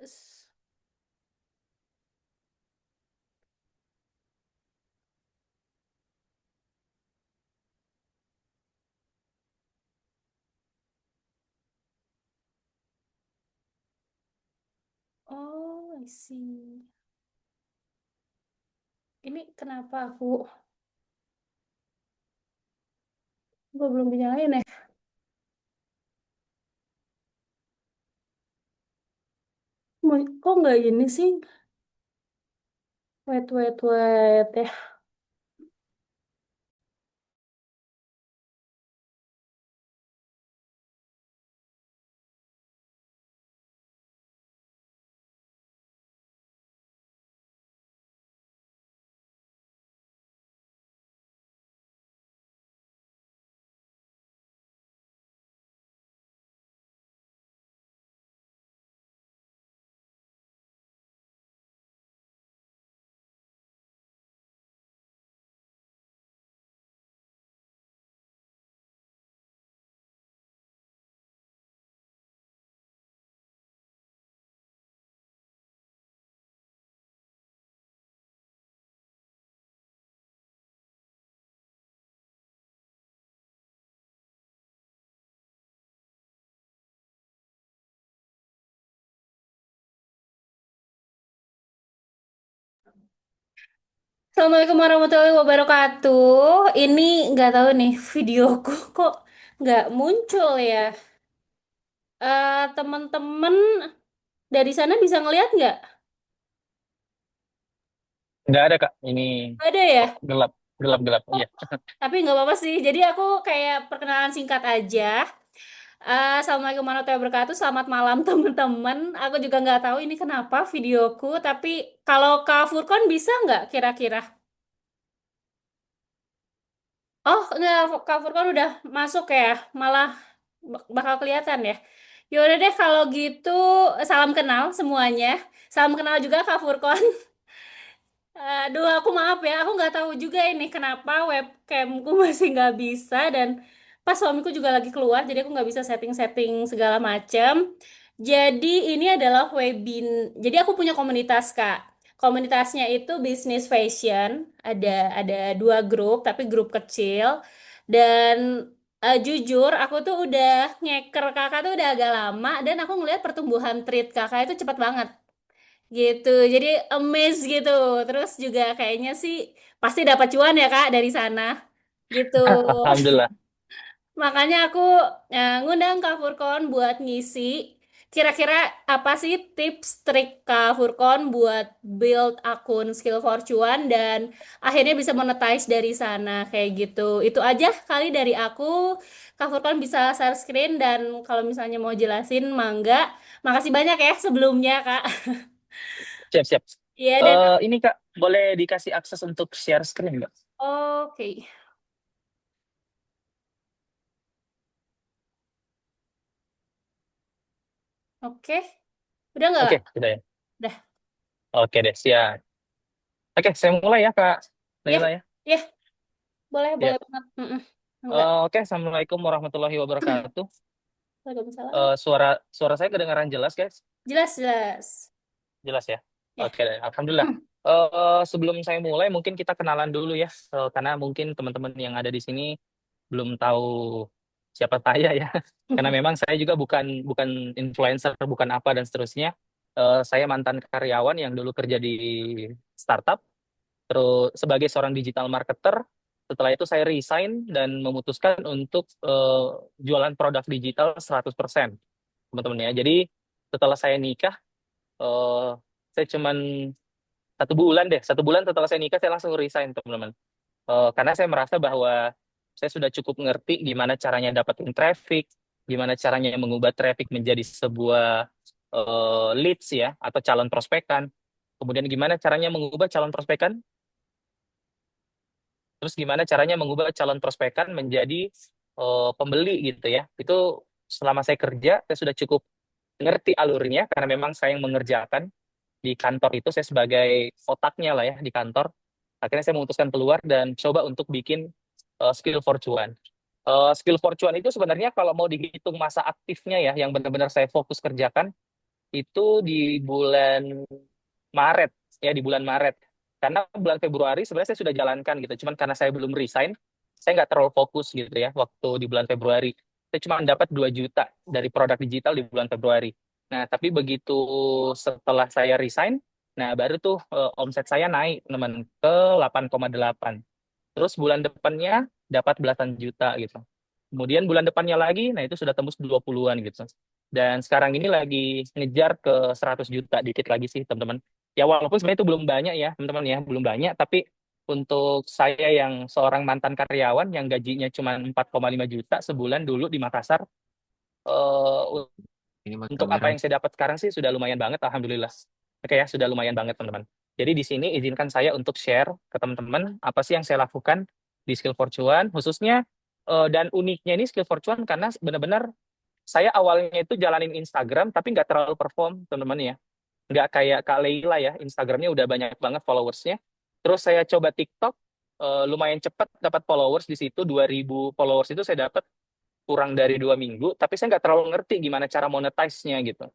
S- Oh, I see. Ini kenapa gue belum dinyalain ya? Kok nggak ini sih? Wait, wait, wait ya. Assalamualaikum warahmatullahi wabarakatuh. Ini nggak tahu nih videoku kok nggak muncul ya. Teman-teman dari sana bisa ngelihat nggak? Nggak ada Kak, ini Nggak ada ya? kok gelap, Oh, gelap-gelap. oh, Iya. tapi nggak apa-apa sih. Jadi aku kayak perkenalan singkat aja. Assalamualaikum warahmatullahi wabarakatuh. Selamat malam teman-teman. Aku juga nggak tahu ini kenapa videoku. Tapi kalau Kak Furkon bisa nggak kira-kira? Oh, nggak, Kak Furkon udah masuk ya. Malah bakal kelihatan ya. Yaudah deh kalau gitu salam kenal semuanya. Salam kenal juga Kak Furkon. Aduh, aku maaf ya, aku nggak tahu juga ini kenapa webcamku masih nggak bisa dan pas suamiku juga lagi keluar, jadi aku nggak bisa setting-setting segala macam. Jadi ini adalah jadi aku punya komunitas Kak. Komunitasnya itu bisnis fashion, ada dua grup, tapi grup kecil. Dan jujur, aku tuh udah ngeker kakak tuh udah agak lama dan aku ngelihat pertumbuhan treat kakak itu cepat banget gitu. Jadi amazed gitu. Terus juga kayaknya sih pasti dapat cuan ya Kak dari sana gitu. Alhamdulillah. Makanya aku ngundang Kak Furkon buat ngisi. Kira-kira apa sih tips trik Kak Furkon buat build akun Skill for Cuan dan akhirnya bisa monetize dari sana kayak gitu. Itu aja kali dari aku. Kak Furkon bisa share screen dan kalau misalnya mau jelasin mangga. Makasih banyak ya sebelumnya Kak. Siap, siap. Iya dan Ini Kak, boleh dikasih akses untuk share screen nggak? oke. Oke. Udah nggak, Kak? Oke, sudah ya. Udah. Oke deh, siap. Oke, saya mulai ya Kak Ya, Naila ya. ya. Boleh, Ya. boleh banget. Enggak. Oke, Assalamualaikum warahmatullahi wabarakatuh. Waalaikumsalam. Suara suara saya kedengaran jelas, guys? Jelas, jelas. Jelas ya. Ya. Oke deh, Alhamdulillah. Sebelum saya mulai, mungkin kita kenalan dulu ya, karena mungkin teman-teman yang ada di sini belum tahu siapa saya ya. Karena memang saya juga bukan bukan influencer, bukan apa dan seterusnya. Saya mantan karyawan yang dulu kerja di startup, terus sebagai seorang digital marketer. Setelah itu saya resign dan memutuskan untuk jualan produk digital 100%, teman-teman ya. Jadi setelah saya nikah, eh, saya cuman 1 bulan deh, 1 bulan setelah saya nikah saya langsung resign, teman-teman. Karena saya merasa bahwa saya sudah cukup ngerti gimana caranya dapetin traffic, gimana caranya mengubah traffic menjadi sebuah leads ya, atau calon prospekan. Kemudian gimana caranya mengubah calon prospekan, terus gimana caranya mengubah calon prospekan menjadi pembeli gitu ya. Itu selama saya kerja, saya sudah cukup ngerti alurnya karena memang saya yang mengerjakan di kantor itu, saya sebagai otaknya lah ya di kantor. Akhirnya saya memutuskan keluar dan coba untuk bikin skill for cuan. Skill for cuan itu sebenarnya kalau mau dihitung masa aktifnya ya, yang benar-benar saya fokus kerjakan, itu di bulan Maret, ya di bulan Maret. Karena bulan Februari sebenarnya saya sudah jalankan gitu, cuman karena saya belum resign, saya nggak terlalu fokus gitu ya waktu di bulan Februari. Saya cuma dapat 2 juta dari produk digital di bulan Februari. Nah, tapi begitu setelah saya resign, nah baru tuh omset saya naik teman ke 8,8. Terus bulan depannya dapat belasan juta gitu. Kemudian bulan depannya lagi, nah itu sudah tembus 20-an gitu. Dan sekarang ini lagi ngejar ke 100 juta, dikit lagi sih teman-teman. Ya walaupun sebenarnya itu belum banyak ya teman-teman ya, belum banyak. Tapi untuk saya yang seorang mantan karyawan yang gajinya cuma 4,5 juta sebulan dulu di Makassar, eh, Ini mah untuk kamera. apa yang saya dapat sekarang sih sudah lumayan banget, alhamdulillah. Oke ya, sudah lumayan banget teman-teman. Jadi di sini izinkan saya untuk share ke teman-teman apa sih yang saya lakukan di Skill for Cuan, khususnya dan uniknya ini Skill for Cuan karena benar-benar saya awalnya itu jalanin Instagram tapi nggak terlalu perform teman-teman ya. Nggak kayak Kak Leila ya, Instagramnya udah banyak banget followersnya. Terus saya coba TikTok, lumayan cepat dapat followers di situ, 2.000 followers itu saya dapat kurang dari 2 minggu, tapi saya nggak terlalu ngerti gimana cara monetize-nya gitu.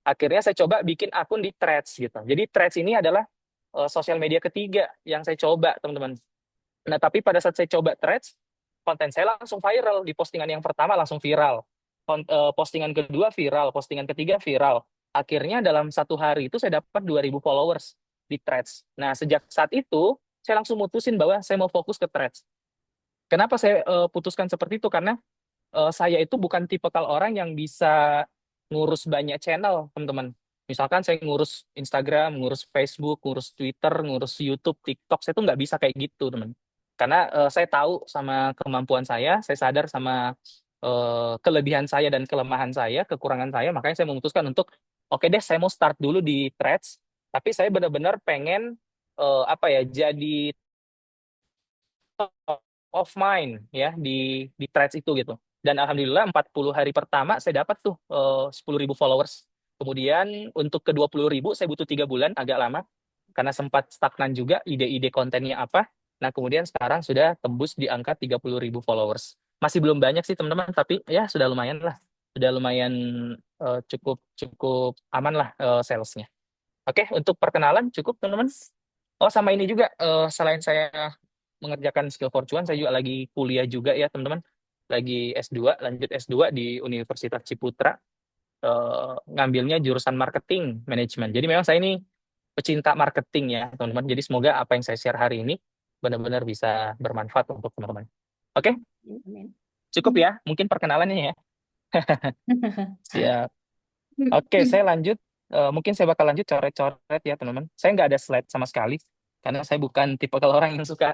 Akhirnya saya coba bikin akun di Threads gitu. Jadi Threads ini adalah sosial media ketiga yang saya coba, teman-teman. Nah, tapi pada saat saya coba Threads, konten saya langsung viral. Di postingan yang pertama langsung viral. Postingan kedua viral, postingan ketiga viral. Akhirnya dalam 1 hari itu saya dapat 2.000 followers di Threads. Nah, sejak saat itu, saya langsung mutusin bahwa saya mau fokus ke Threads. Kenapa saya putuskan seperti itu? Karena saya itu bukan tipikal orang yang bisa ngurus banyak channel, teman-teman. Misalkan saya ngurus Instagram, ngurus Facebook, ngurus Twitter, ngurus YouTube, TikTok, saya tuh nggak bisa kayak gitu, teman. Karena saya tahu sama kemampuan saya sadar sama kelebihan saya dan kelemahan saya, kekurangan saya, makanya saya memutuskan untuk, oke deh, saya mau start dulu di Threads, tapi saya benar-benar pengen apa ya, jadi of mind ya di Threads itu gitu. Dan alhamdulillah 40 hari pertama saya dapat tuh 10.000 followers. Kemudian untuk ke 20.000 saya butuh 3 bulan, agak lama karena sempat stagnan juga ide-ide kontennya apa. Nah, kemudian sekarang sudah tembus di angka 30.000 followers. Masih belum banyak sih teman-teman, tapi ya sudah lumayan lah. Sudah lumayan cukup cukup aman lah salesnya. Oke, untuk perkenalan cukup teman-teman. Oh, sama ini juga, selain saya mengerjakan skill forcuan, saya juga lagi kuliah juga ya teman-teman. Lagi S2, lanjut S2 di Universitas Ciputra, ngambilnya jurusan marketing manajemen. Jadi memang saya ini pecinta marketing ya teman-teman. Jadi semoga apa yang saya share hari ini benar-benar bisa bermanfaat untuk teman-teman. Oke, Amin. cukup ya. Mungkin perkenalannya ya. Siap. Oke, saya lanjut. Mungkin saya bakal lanjut coret-coret ya teman-teman. Saya nggak ada slide sama sekali karena saya bukan tipe kalau orang yang suka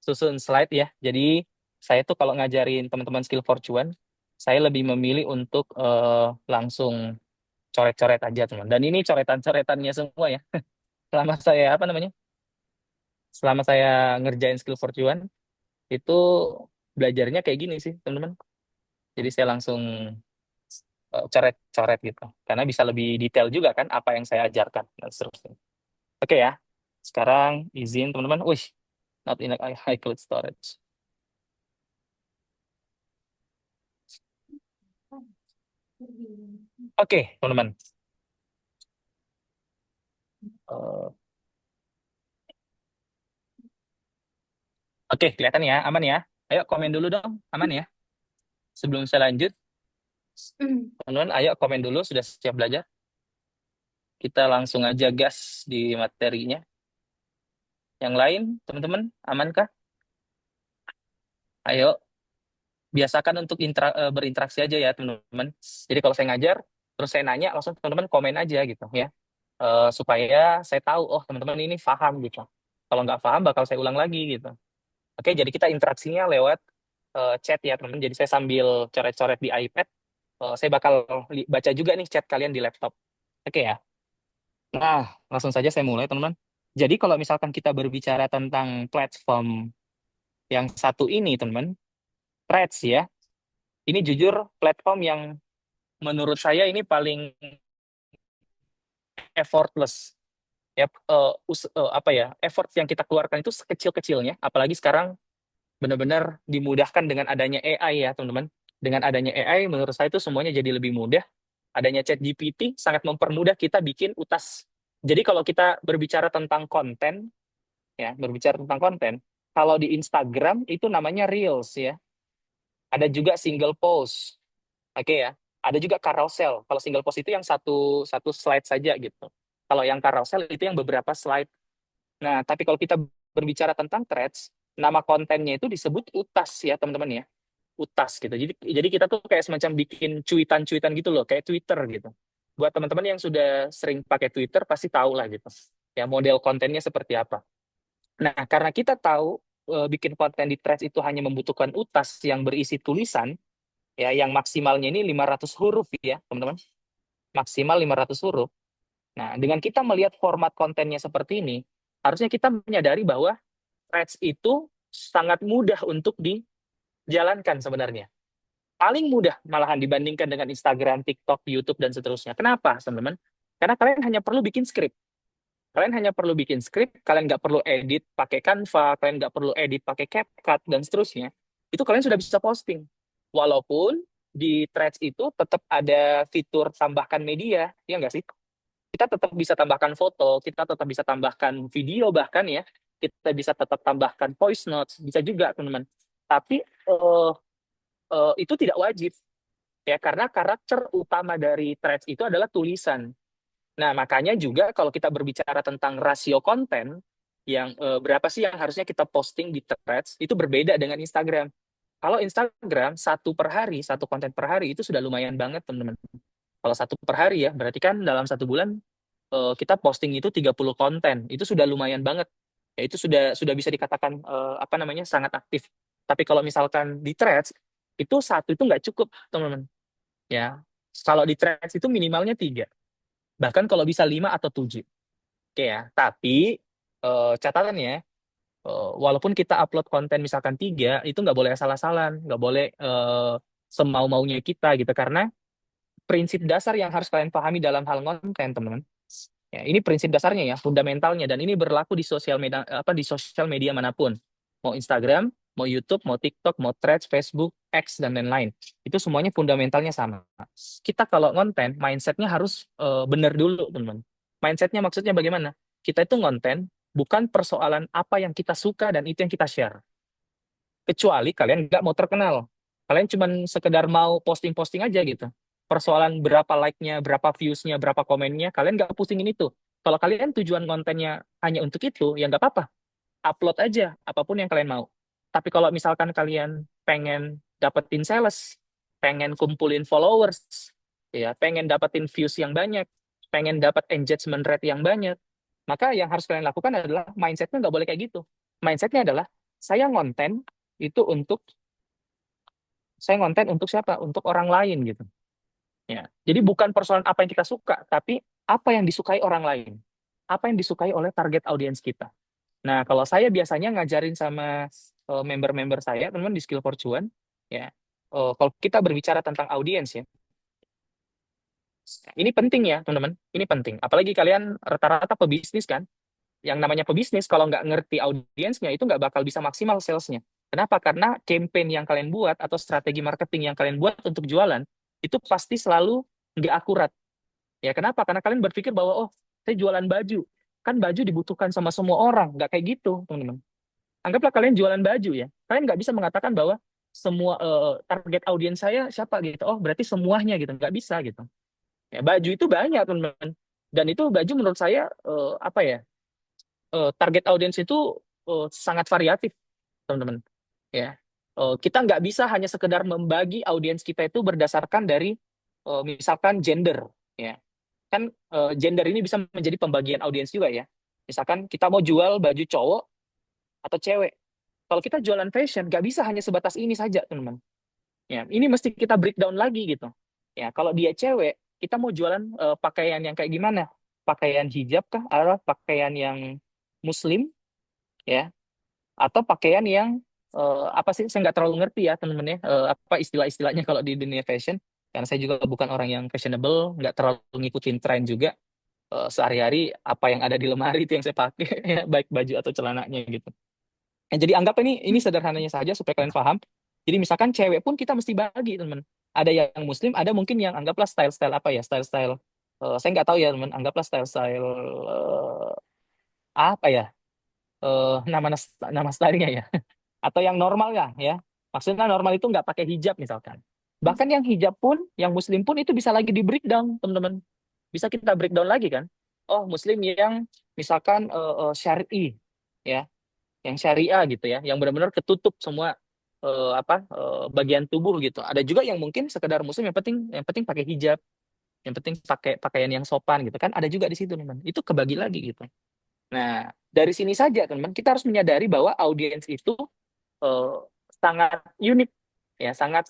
susun slide ya. Jadi saya tuh kalau ngajarin teman-teman skill forcuan, saya lebih memilih untuk langsung coret-coret aja teman. Dan ini coretan-coretannya semua ya. Selama saya apa namanya? Selama saya ngerjain skill forcuan itu belajarnya kayak gini sih teman-teman. Jadi saya langsung coret-coret gitu. Karena bisa lebih detail juga kan apa yang saya ajarkan dan seterusnya. Oke ya. Sekarang izin teman-teman. Wih, not in a high cloud storage. Oke, teman-teman. Eh, Oke, kelihatan ya, aman ya. Ayo komen dulu dong, aman ya. Sebelum saya lanjut, teman-teman, ayo komen dulu sudah siap belajar. Kita langsung aja gas di materinya. Yang lain, teman-teman, amankah? Ayo, biasakan untuk berinteraksi aja ya, teman-teman. Jadi kalau saya ngajar, terus saya nanya, langsung teman-teman komen aja gitu ya. Supaya saya tahu, oh teman-teman ini paham gitu. Kalau nggak paham, bakal saya ulang lagi gitu. Oke, jadi kita interaksinya lewat chat ya, teman-teman. Jadi saya sambil coret-coret di iPad, saya bakal baca juga nih chat kalian di laptop. Oke ya. Nah, langsung saja saya mulai, teman-teman. Jadi kalau misalkan kita berbicara tentang platform yang satu ini, teman-teman, Threads ya. Ini jujur platform yang menurut saya ini paling effortless. Ya, apa ya? Effort yang kita keluarkan itu sekecil-kecilnya, apalagi sekarang benar-benar dimudahkan dengan adanya AI ya, teman-teman. Dengan adanya AI, menurut saya itu semuanya jadi lebih mudah. Adanya ChatGPT sangat mempermudah kita bikin utas. Jadi kalau kita berbicara tentang konten, ya, berbicara tentang konten, kalau di Instagram itu namanya Reels ya. Ada juga single post. Oke ya. Ada juga carousel. Kalau single post itu yang satu satu slide saja gitu. Kalau yang carousel itu yang beberapa slide. Nah, tapi kalau kita berbicara tentang threads, nama kontennya itu disebut utas ya, teman-teman ya. Utas gitu. Jadi kita tuh kayak semacam bikin cuitan-cuitan gitu loh, kayak Twitter gitu. Buat teman-teman yang sudah sering pakai Twitter pasti tahu lah gitu. Ya, model kontennya seperti apa. Nah, karena kita tahu bikin konten di threads itu hanya membutuhkan utas yang berisi tulisan, ya, yang maksimalnya ini 500 huruf ya, teman-teman. Maksimal 500 huruf. Nah, dengan kita melihat format kontennya seperti ini, harusnya kita menyadari bahwa threads itu sangat mudah untuk dijalankan sebenarnya. Paling mudah malahan dibandingkan dengan Instagram, TikTok, YouTube, dan seterusnya. Kenapa, teman-teman? Karena kalian hanya perlu bikin script. Kalian hanya perlu bikin script, kalian nggak perlu edit pakai Canva, kalian nggak perlu edit pakai CapCut, dan seterusnya. Itu kalian sudah bisa posting. Walaupun di Threads itu tetap ada fitur tambahkan media, ya nggak sih? Kita tetap bisa tambahkan foto, kita tetap bisa tambahkan video bahkan ya, kita bisa tetap tambahkan voice notes, bisa juga teman-teman. Tapi itu tidak wajib ya karena karakter utama dari threads itu adalah tulisan. Nah, makanya juga kalau kita berbicara tentang rasio konten yang berapa sih yang harusnya kita posting di threads itu berbeda dengan Instagram. Kalau Instagram satu per hari, satu konten per hari itu sudah lumayan banget teman-teman. Kalau satu per hari ya, berarti kan dalam satu bulan kita posting itu 30 konten, itu sudah lumayan banget. Ya itu sudah bisa dikatakan apa namanya sangat aktif. Tapi kalau misalkan di threads itu satu itu nggak cukup teman-teman. Ya, kalau di threads itu minimalnya tiga, bahkan kalau bisa lima atau tujuh. Oke ya. Tapi catatannya, walaupun kita upload konten misalkan tiga, itu nggak boleh asal-asalan, nggak boleh semau-maunya kita gitu karena prinsip dasar yang harus kalian pahami dalam hal konten, teman-teman. Ya, ini prinsip dasarnya ya, fundamentalnya dan ini berlaku di sosial media di sosial media manapun. Mau Instagram, mau YouTube, mau TikTok, mau Threads, Facebook, X dan lain-lain. Itu semuanya fundamentalnya sama. Kita kalau konten, mindsetnya harus benar dulu, teman-teman. Mindsetnya maksudnya bagaimana? Kita itu konten bukan persoalan apa yang kita suka dan itu yang kita share. Kecuali kalian nggak mau terkenal. Kalian cuma sekedar mau posting-posting aja gitu. Persoalan berapa like-nya, berapa views-nya, berapa komennya, kalian nggak pusingin itu. Kalau kalian tujuan kontennya hanya untuk itu, ya nggak apa-apa. Upload aja apapun yang kalian mau. Tapi kalau misalkan kalian pengen dapetin sales, pengen kumpulin followers, ya pengen dapetin views yang banyak, pengen dapat engagement rate yang banyak, maka yang harus kalian lakukan adalah mindsetnya nggak boleh kayak gitu. Mindsetnya adalah saya ngonten itu untuk saya ngonten untuk siapa? Untuk orang lain gitu. Ya. Jadi bukan persoalan apa yang kita suka, tapi apa yang disukai orang lain. Apa yang disukai oleh target audiens kita. Nah, kalau saya biasanya ngajarin sama member-member saya, teman-teman di Skill for Cuan, ya. Kalau kita berbicara tentang audiens ya, ini penting ya, teman-teman. Ini penting. Apalagi kalian rata-rata pebisnis kan. Yang namanya pebisnis, kalau nggak ngerti audiensnya, itu nggak bakal bisa maksimal salesnya. Kenapa? Karena campaign yang kalian buat atau strategi marketing yang kalian buat untuk jualan, itu pasti selalu nggak akurat. Ya, kenapa? Karena kalian berpikir bahwa, oh, saya jualan baju. Kan baju dibutuhkan sama semua orang. Nggak kayak gitu, teman-teman. Anggaplah kalian jualan baju ya. Kalian nggak bisa mengatakan bahwa semua target audiens saya siapa gitu. Oh, berarti semuanya gitu. Nggak bisa gitu. Ya, baju itu banyak, teman-teman. Dan itu baju menurut saya, apa ya, target audiens itu sangat variatif, teman-teman. Ya, kita nggak bisa hanya sekedar membagi audiens kita itu berdasarkan dari misalkan gender, ya. Kan gender ini bisa menjadi pembagian audiens juga ya. Misalkan kita mau jual baju cowok atau cewek. Kalau kita jualan fashion, nggak bisa hanya sebatas ini saja, teman-teman. Ya, ini mesti kita breakdown lagi gitu. Ya, kalau dia cewek, kita mau jualan pakaian yang kayak gimana? Pakaian hijab kah? Atau pakaian yang muslim, ya? Atau pakaian yang apa sih? Saya nggak terlalu ngerti ya, teman-teman ya. Apa istilah-istilahnya kalau di dunia fashion? Karena saya juga bukan orang yang fashionable, nggak terlalu ngikutin tren juga. Sehari-hari apa yang ada di lemari itu yang saya pakai, ya, baik baju atau celananya gitu. Jadi anggap ini sederhananya saja supaya kalian paham. Jadi misalkan cewek pun kita mesti bagi, teman. Ada yang Muslim, ada mungkin yang anggaplah style-style apa ya, style-style saya nggak tahu ya teman, anggaplah style-style apa ya, nama nama stylenya ya, atau yang normal ya. Maksudnya normal itu nggak pakai hijab misalkan. Bahkan yang hijab pun, yang Muslim pun itu bisa lagi di breakdown teman-teman. Bisa kita breakdown lagi kan. Oh Muslim yang misalkan syar'i ya, yang syariah gitu ya, yang benar-benar ketutup semua bagian tubuh gitu. Ada juga yang mungkin sekedar Muslim yang penting pakai hijab, yang penting pakai pakaian yang sopan gitu kan. Ada juga di situ teman. Itu kebagi lagi gitu. Nah, dari sini saja teman, kita harus menyadari bahwa audiens itu eh, sangat unik ya, sangat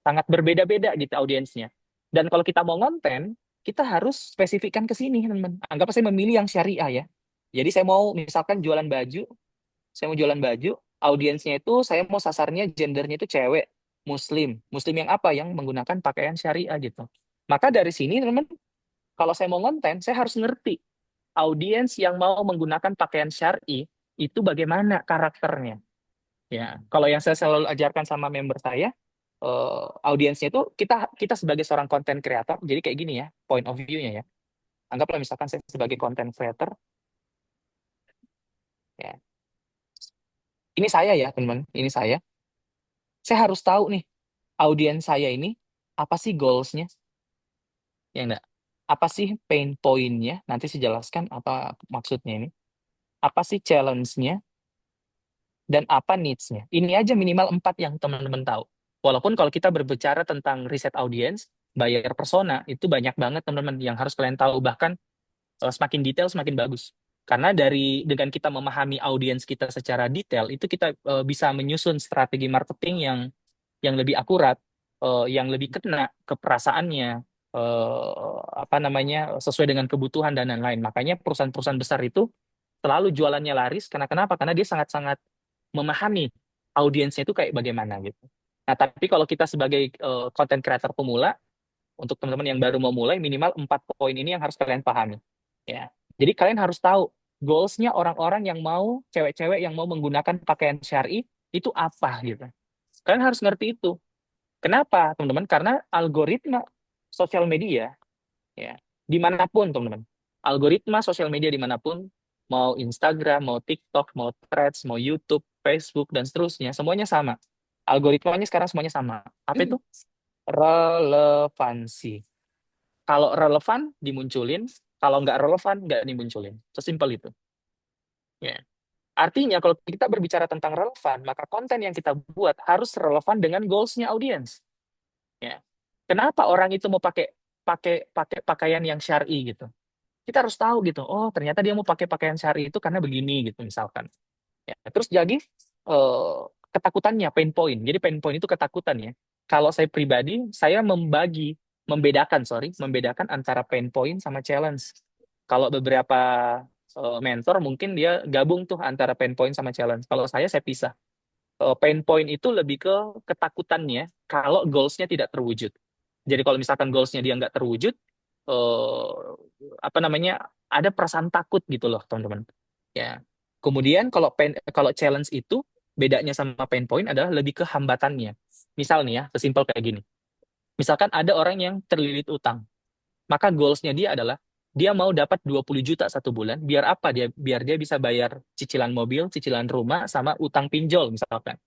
sangat berbeda-beda gitu audiensnya. Dan kalau kita mau konten, kita harus spesifikkan ke sini teman. Anggap saya memilih yang syariah ya. Jadi saya mau misalkan jualan baju, saya mau jualan baju, audiensnya itu saya mau sasarnya gendernya itu cewek, muslim. Muslim yang apa? Yang menggunakan pakaian syariah gitu. Maka dari sini teman, kalau saya mau konten, saya harus ngerti audiens yang mau menggunakan pakaian syar'i itu bagaimana karakternya. Ya, kalau yang saya selalu ajarkan sama member saya, audiensnya itu kita kita sebagai seorang content creator, jadi kayak gini ya, point of view-nya ya. Anggaplah misalkan saya sebagai content creator, ya. Ini saya ya, teman, ini saya. Saya harus tahu nih, audiens saya ini apa sih goals-nya, ya enggak? Apa sih pain point-nya? Nanti saya jelaskan apa maksudnya ini. Apa sih challenge-nya? Dan apa needs-nya. Ini aja minimal 4 yang teman-teman tahu. Walaupun kalau kita berbicara tentang riset audience, buyer persona, itu banyak banget teman-teman yang harus kalian tahu. Bahkan semakin detail, semakin bagus. Karena dengan kita memahami audiens kita secara detail, itu kita bisa menyusun strategi marketing yang lebih akurat, yang lebih kena ke perasaannya, sesuai dengan kebutuhan dan lain-lain. Makanya perusahaan-perusahaan besar itu selalu jualannya laris. Karena kenapa? Karena dia sangat-sangat memahami audiensnya itu kayak bagaimana gitu. Nah, tapi kalau kita sebagai content creator pemula, untuk teman-teman yang baru mau mulai, minimal 4 poin ini yang harus kalian pahami. Ya. Jadi kalian harus tahu goals-nya orang-orang yang mau, cewek-cewek yang mau menggunakan pakaian syar'i itu apa gitu. Kalian harus ngerti itu. Kenapa, teman-teman? Karena algoritma sosial media, ya, dimanapun, teman-teman. Algoritma sosial media dimanapun, mau Instagram, mau TikTok, mau Threads, mau YouTube, Facebook, dan seterusnya, semuanya sama. Algoritmanya sekarang semuanya sama. Apa itu? Relevansi. Kalau relevan, dimunculin. Kalau nggak relevan, nggak dimunculin. Sesimpel itu. Ya. Artinya, kalau kita berbicara tentang relevan, maka konten yang kita buat harus relevan dengan goals-nya audiens. Ya. Kenapa orang itu mau pakai pakai pakai pakaian yang syar'i gitu? Kita harus tahu gitu. Oh, ternyata dia mau pakai pakaian syar'i itu karena begini gitu misalkan. Ya. Terus jadi eh, ketakutannya pain point. Jadi pain point itu ketakutan ya. Kalau saya pribadi, saya membedakan antara pain point sama challenge. Kalau beberapa mentor mungkin dia gabung tuh antara pain point sama challenge. Kalau saya pisah. Pain point itu lebih ke ketakutannya kalau goals-nya tidak terwujud. Jadi kalau misalkan goals-nya dia nggak terwujud, eh, apa namanya, ada perasaan takut gitu loh, teman-teman. Ya. Kemudian kalau challenge itu bedanya sama pain point adalah lebih ke hambatannya. Misal nih ya, sesimpel kayak gini. Misalkan ada orang yang terlilit utang, maka goals-nya dia adalah dia mau dapat 20 juta satu bulan, biar apa dia? Biar dia bisa bayar cicilan mobil, cicilan rumah, sama utang pinjol misalkan.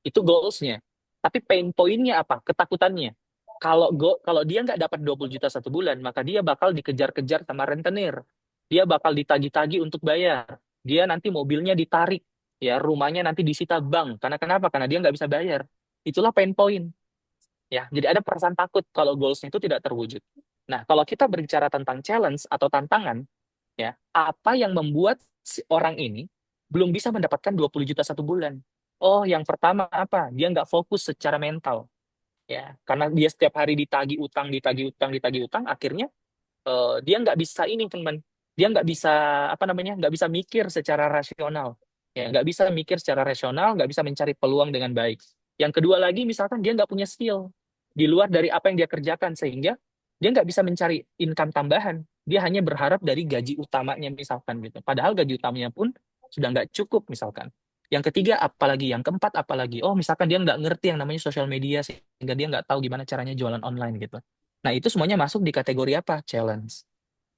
Itu goals-nya. Tapi pain point-nya apa? Ketakutannya. Kalau dia nggak dapat 20 juta satu bulan, maka dia bakal dikejar-kejar sama rentenir. Dia bakal ditagi-tagi untuk bayar. Dia nanti mobilnya ditarik, ya rumahnya nanti disita bank. Karena kenapa? Karena dia nggak bisa bayar. Itulah pain point. Ya, jadi ada perasaan takut kalau goals-nya itu tidak terwujud. Nah, kalau kita berbicara tentang challenge atau tantangan, ya, apa yang membuat si orang ini belum bisa mendapatkan 20 juta satu bulan? Oh, yang pertama apa? Dia nggak fokus secara mental. Ya, karena dia setiap hari ditagih utang, ditagih utang, akhirnya dia nggak bisa ini, teman. Dia nggak bisa, apa namanya, nggak bisa mikir secara rasional. Ya, nggak bisa mikir secara rasional, nggak bisa mencari peluang dengan baik. Yang kedua lagi, misalkan dia nggak punya skill di luar dari apa yang dia kerjakan, sehingga dia nggak bisa mencari income tambahan. Dia hanya berharap dari gaji utamanya, misalkan gitu. Padahal gaji utamanya pun sudah nggak cukup, misalkan. Yang ketiga apalagi, yang keempat apalagi. Oh, misalkan dia nggak ngerti yang namanya sosial media sehingga dia nggak tahu gimana caranya jualan online gitu. Nah, itu semuanya masuk di kategori apa? Challenge.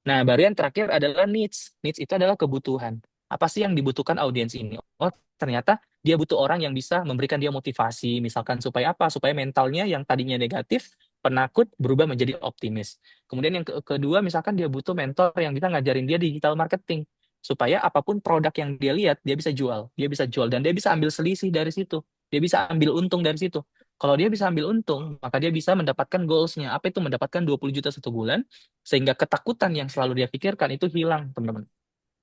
Nah, baru yang terakhir adalah needs. Needs itu adalah kebutuhan. Apa sih yang dibutuhkan audiens ini? Oh, ternyata dia butuh orang yang bisa memberikan dia motivasi, misalkan supaya apa? Supaya mentalnya yang tadinya negatif, penakut, berubah menjadi optimis. Kemudian yang kedua, misalkan dia butuh mentor yang bisa ngajarin dia digital marketing. Supaya apapun produk yang dia lihat, dia bisa jual. Dia bisa jual, dan dia bisa ambil selisih dari situ. Dia bisa ambil untung dari situ. Kalau dia bisa ambil untung, maka dia bisa mendapatkan goals-nya. Apa itu mendapatkan 20 juta satu bulan? Sehingga ketakutan yang selalu dia pikirkan itu hilang, teman-teman.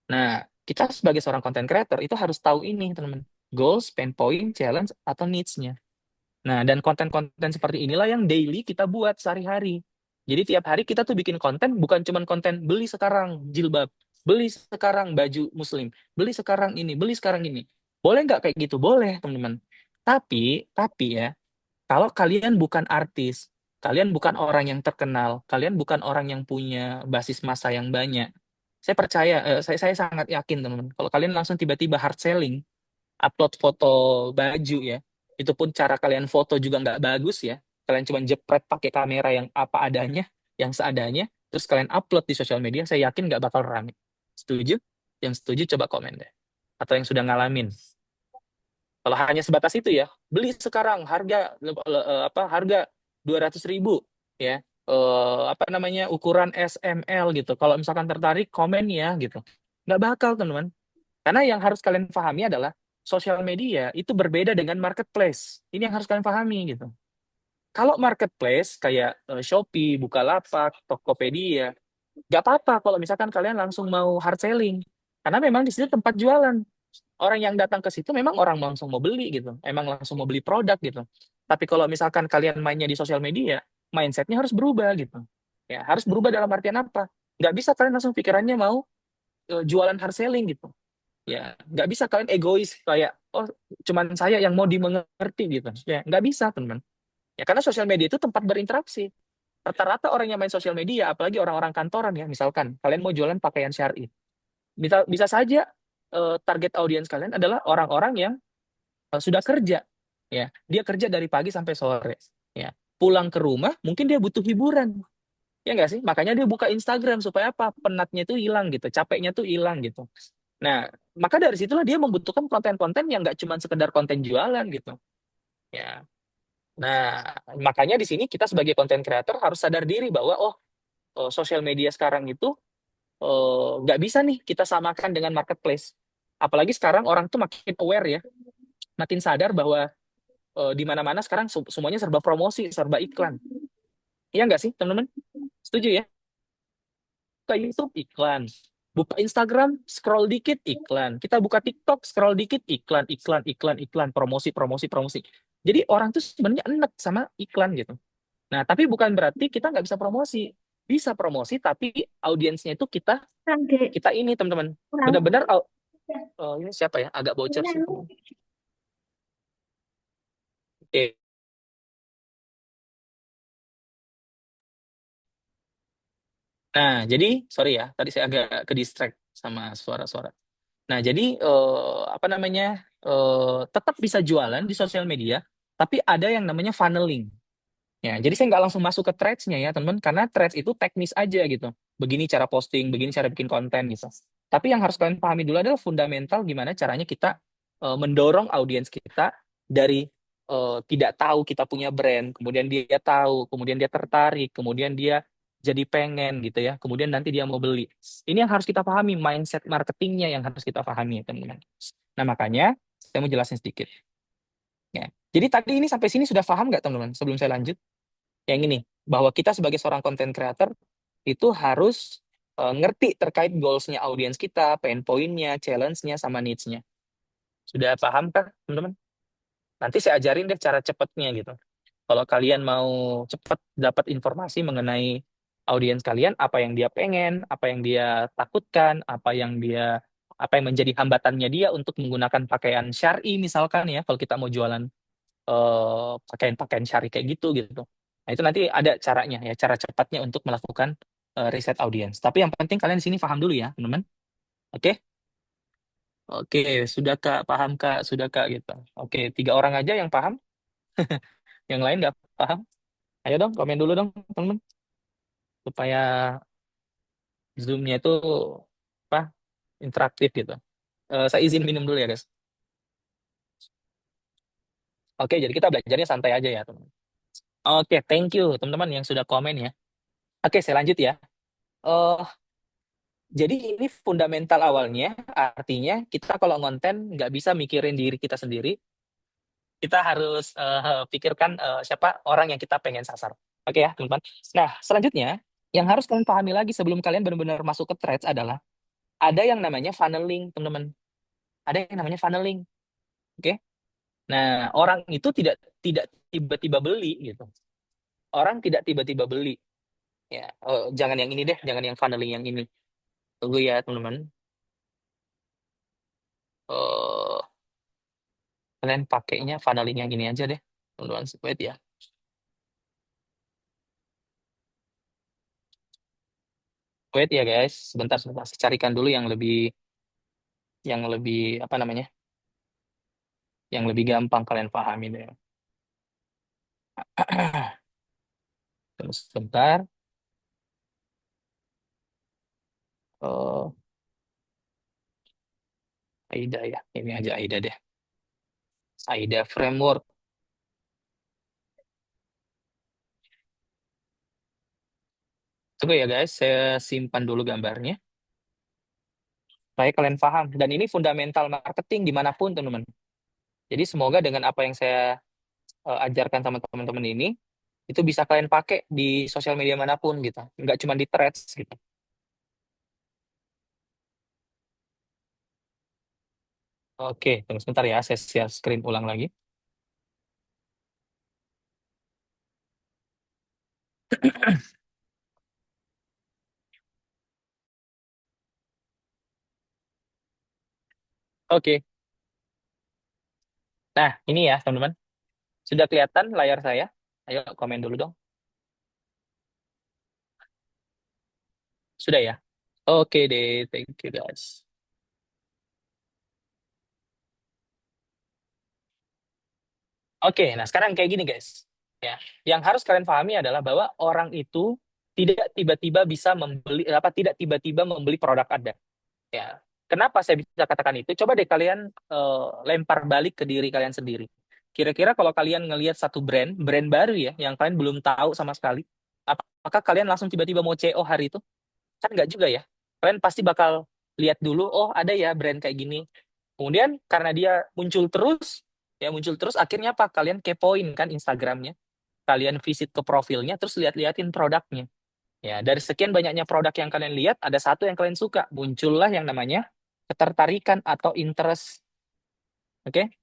Nah, kita sebagai seorang content creator itu harus tahu ini, teman-teman. Goals, pain point, challenge, atau needs-nya. Nah, dan konten-konten seperti inilah yang daily kita buat sehari-hari. Jadi tiap hari kita tuh bikin konten, bukan cuma konten beli sekarang jilbab, beli sekarang baju muslim, beli sekarang ini, beli sekarang ini. Boleh nggak kayak gitu? Boleh, teman-teman. Tapi ya, kalau kalian bukan artis, kalian bukan orang yang terkenal, kalian bukan orang yang punya basis massa yang banyak. Saya percaya, saya sangat yakin teman-teman. Kalau kalian langsung tiba-tiba hard selling, upload foto baju ya, itu pun cara kalian foto juga nggak bagus ya. Kalian cuma jepret pakai kamera yang apa adanya, yang seadanya, terus kalian upload di sosial media, saya yakin nggak bakal rame. Setuju? Yang setuju coba komen deh. Atau yang sudah ngalamin. Kalau hanya sebatas itu ya, beli sekarang harga 200.000 ya. Apa namanya ukuran SML gitu. Kalau misalkan tertarik komen ya gitu. Nggak bakal teman-teman. Karena yang harus kalian pahami adalah sosial media itu berbeda dengan marketplace. Ini yang harus kalian pahami gitu. Kalau marketplace kayak Shopee, Bukalapak, Tokopedia, nggak apa-apa kalau misalkan kalian langsung mau hard selling. Karena memang di situ tempat jualan, orang yang datang ke situ memang orang langsung mau beli gitu, emang langsung mau beli produk gitu. Tapi kalau misalkan kalian mainnya di sosial media, mindsetnya harus berubah gitu. Ya, harus berubah dalam artian apa? Nggak bisa kalian langsung pikirannya mau jualan hard selling gitu. Ya, nggak bisa kalian egois kayak, oh, cuman saya yang mau dimengerti gitu. Ya, nggak bisa teman. Ya, karena sosial media itu tempat berinteraksi. Rata-rata orang yang main sosial media, apalagi orang-orang kantoran ya, misalkan kalian mau jualan pakaian syar'i, bisa bisa saja target audiens kalian adalah orang-orang yang sudah kerja, ya dia kerja dari pagi sampai sore, ya pulang ke rumah mungkin dia butuh hiburan, ya nggak sih, makanya dia buka Instagram supaya apa, penatnya itu hilang gitu, capeknya tuh hilang gitu. Nah, maka dari situlah dia membutuhkan konten-konten yang nggak cuma sekedar konten jualan gitu, ya. Nah, makanya di sini kita sebagai konten creator harus sadar diri bahwa sosial media sekarang itu nggak bisa nih kita samakan dengan marketplace. Apalagi sekarang orang tuh makin aware ya, makin sadar bahwa di mana-mana sekarang semuanya serba promosi, serba iklan. Iya nggak sih, teman-teman? Setuju ya? Buka YouTube iklan, buka Instagram scroll dikit iklan, kita buka TikTok scroll dikit iklan, iklan, iklan, iklan, promosi, promosi, promosi. Jadi orang tuh sebenarnya enak sama iklan gitu. Nah, tapi bukan berarti kita nggak bisa promosi. Bisa promosi, tapi audiensnya itu kita Oke. kita ini teman-teman. Benar-benar ini siapa ya? Agak bocor sih. Oke. Nah, jadi sorry ya, tadi saya agak ke distract sama suara-suara. Nah, jadi apa namanya? Tetap bisa jualan di sosial media, tapi ada yang namanya funneling. Ya, jadi saya nggak langsung masuk ke threads-nya ya, teman, karena threads itu teknis aja gitu. Begini cara posting, begini cara bikin konten gitu. Tapi yang harus kalian pahami dulu adalah fundamental gimana caranya kita mendorong audiens kita dari tidak tahu kita punya brand, kemudian dia tahu, kemudian dia tertarik, kemudian dia jadi pengen gitu ya, kemudian nanti dia mau beli. Ini yang harus kita pahami, mindset marketingnya yang harus kita pahami, teman-teman. Nah, makanya saya mau jelasin sedikit. Ya. Jadi tadi ini sampai sini sudah paham nggak, teman-teman? Sebelum saya lanjut? Yang ini, bahwa kita sebagai seorang content creator itu harus ngerti terkait goals-nya audiens kita, pain point-nya, challenge-nya, sama needs-nya. Sudah paham kan, teman-teman? Nanti saya ajarin deh cara cepatnya gitu. Kalau kalian mau cepat dapat informasi mengenai audiens kalian, apa yang dia pengen, apa yang dia takutkan, apa yang menjadi hambatannya dia untuk menggunakan pakaian syar'i misalkan ya, kalau kita mau jualan pakaian-pakaian syari kayak gitu gitu. Nah, itu nanti ada caranya ya, cara cepatnya untuk melakukan riset audiens. Tapi yang penting kalian di sini paham dulu ya, teman-teman. Oke? Oke, sudah Kak, paham Kak, sudah Kak gitu. Oke, 3 orang aja yang paham, yang lain nggak paham. Ayo dong, komen dulu dong, teman-teman, supaya Zoom-nya itu apa interaktif gitu. Saya izin minum dulu ya guys. Oke, jadi kita belajarnya santai aja ya teman. Oke, thank you teman-teman yang sudah komen ya. Oke, saya lanjut ya. Eh, jadi ini fundamental awalnya, artinya kita kalau ngonten nggak bisa mikirin diri kita sendiri, kita harus pikirkan siapa orang yang kita pengen sasar. Oke ya teman-teman. Nah, selanjutnya yang harus kalian pahami lagi sebelum kalian benar-benar masuk ke threads adalah ada yang namanya funneling, teman-teman. Ada yang namanya funneling. Oke. Nah, orang itu tidak tidak tiba-tiba beli gitu. Orang tidak tiba-tiba beli. Ya, jangan yang ini deh, jangan yang funneling yang ini. Tunggu ya, teman-teman. Eh, kalian pakainya funneling yang ini aja deh, teman-teman. Wait ya. Wait ya, guys. Sebentar, sebentar. Saya carikan dulu yang lebih apa namanya? Yang lebih gampang kalian pahami deh. Terus sebentar. Oh, AIDA ya. Ini aja AIDA deh. AIDA framework. Tunggu ya, guys. Saya simpan dulu gambarnya. Supaya kalian paham. Dan ini fundamental marketing dimanapun, teman-teman. Jadi semoga dengan apa yang saya ajarkan sama teman-teman ini, itu bisa kalian pakai di sosial media manapun gitu. Nggak cuma di threads gitu. Oke, tunggu sebentar ya. Saya share screen ulang lagi. Oke. Nah, ini ya, teman-teman. Sudah kelihatan layar saya? Ayo komen dulu dong. Sudah ya? Oke deh, thank you guys. Oke, nah sekarang kayak gini guys. Ya, yang harus kalian pahami adalah bahwa orang itu tidak tiba-tiba bisa membeli apa tidak tiba-tiba membeli produk Anda. Ya. Kenapa saya bisa katakan itu? Coba deh kalian lempar balik ke diri kalian sendiri. Kira-kira kalau kalian ngelihat satu brand baru ya, yang kalian belum tahu sama sekali, apakah kalian langsung tiba-tiba mau CO hari itu? Kan nggak juga ya. Kalian pasti bakal lihat dulu, oh ada ya brand kayak gini. Kemudian karena dia muncul terus, ya muncul terus, akhirnya apa? Kalian kepoin kan Instagramnya, kalian visit ke profilnya, terus lihat-liatin produknya. Ya, dari sekian banyaknya produk yang kalian lihat, ada satu yang kalian suka. Muncullah yang namanya ketertarikan atau interest. Oke?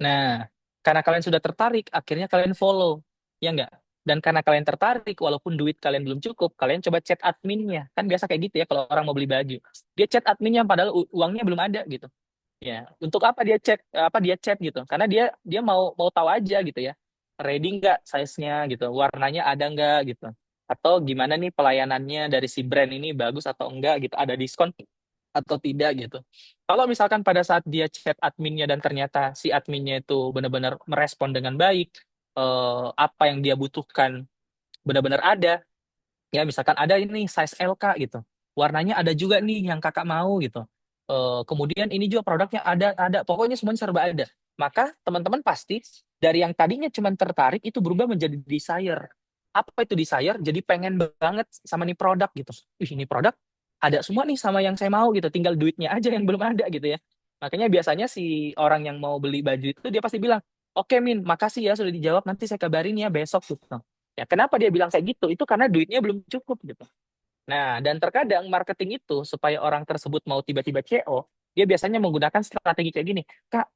Nah, karena kalian sudah tertarik, akhirnya kalian follow. Ya enggak? Dan karena kalian tertarik, walaupun duit kalian belum cukup, kalian coba chat adminnya. Kan biasa kayak gitu ya kalau orang mau beli baju. Dia chat adminnya padahal uangnya belum ada gitu. Ya, untuk apa dia chat dia chat gitu? Karena dia dia mau mau tahu aja gitu ya. Ready nggak size-nya gitu, warnanya ada nggak gitu. Atau gimana nih pelayanannya dari si brand ini bagus atau enggak gitu, ada diskon atau tidak gitu. Kalau misalkan pada saat dia chat adminnya dan ternyata si adminnya itu benar-benar merespon dengan baik, apa yang dia butuhkan benar-benar ada, ya misalkan ada ini size LK gitu, warnanya ada juga nih yang kakak mau gitu. Kemudian ini juga produknya ada, pokoknya semuanya serba ada. Maka teman-teman pasti dari yang tadinya cuma tertarik itu berubah menjadi desire. Apa itu desire? Jadi pengen banget sama nih produk gitu. Ini produk ada semua nih sama yang saya mau gitu. Tinggal duitnya aja yang belum ada gitu ya. Makanya biasanya si orang yang mau beli baju itu dia pasti bilang, oke Min, makasih ya sudah dijawab. Nanti saya kabarin ya besok gitu. Ya kenapa dia bilang kayak gitu? Itu karena duitnya belum cukup gitu. Nah, dan terkadang marketing itu supaya orang tersebut mau tiba-tiba CO, dia biasanya menggunakan strategi kayak gini. Kak,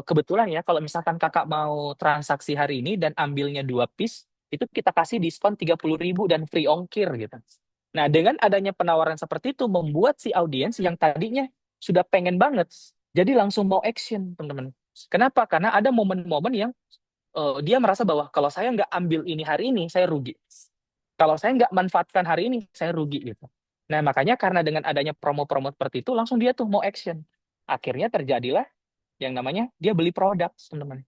kebetulan ya kalau misalkan kakak mau transaksi hari ini dan ambilnya 2 piece, itu kita kasih diskon 30.000 dan free ongkir gitu. Nah, dengan adanya penawaran seperti itu membuat si audiens yang tadinya sudah pengen banget, jadi langsung mau action, teman-teman. Kenapa? Karena ada momen-momen yang dia merasa bahwa kalau saya nggak ambil ini hari ini, saya rugi. Kalau saya nggak manfaatkan hari ini, saya rugi gitu. Nah, makanya karena dengan adanya promo-promo seperti itu, langsung dia tuh mau action. Akhirnya terjadilah yang namanya dia beli produk, teman-teman.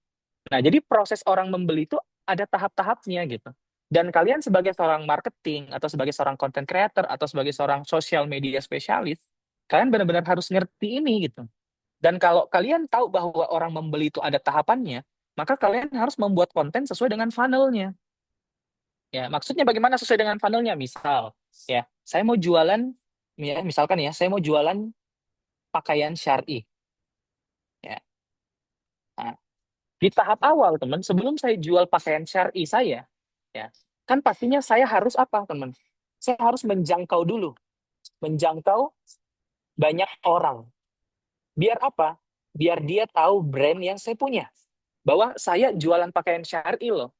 Nah, jadi proses orang membeli itu ada tahap-tahapnya gitu. Dan kalian sebagai seorang marketing atau sebagai seorang content creator atau sebagai seorang social media spesialis, kalian benar-benar harus ngerti ini gitu. Dan kalau kalian tahu bahwa orang membeli itu ada tahapannya, maka kalian harus membuat konten sesuai dengan funnelnya. Ya, maksudnya bagaimana sesuai dengan funnelnya? Misal, ya, saya mau jualan, ya, misalkan ya, saya mau jualan pakaian syar'i. Ya. Nah, di tahap awal, teman, sebelum saya jual pakaian syar'i saya, ya, kan pastinya saya harus apa, teman? Saya harus menjangkau dulu, menjangkau banyak orang. Biar apa? Biar dia tahu brand yang saya punya. Bahwa saya jualan pakaian syar'i loh.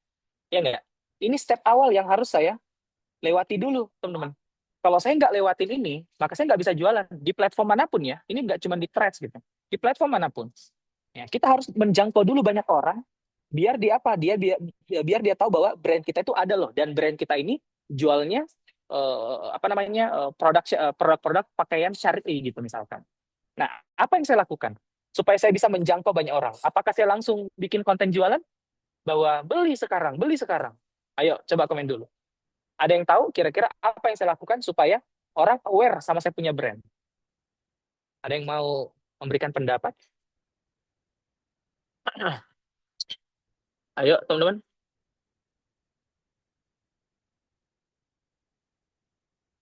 Ya enggak? Ini step awal yang harus saya lewati dulu, teman-teman. Kalau saya nggak lewatin ini, maka saya nggak bisa jualan di platform manapun ya. Ini nggak cuma di Threads gitu. Di platform manapun. Ya, kita harus menjangkau dulu banyak orang biar dia apa? Biar dia tahu bahwa brand kita itu ada loh dan brand kita ini jualnya apa namanya produk-produk pakaian syar'i gitu misalkan. Nah, apa yang saya lakukan supaya saya bisa menjangkau banyak orang? Apakah saya langsung bikin konten jualan bahwa beli sekarang, beli sekarang? Ayo, coba komen dulu. Ada yang tahu kira-kira apa yang saya lakukan supaya orang aware sama saya punya brand? Ada yang mau memberikan pendapat? Ayo, teman-teman.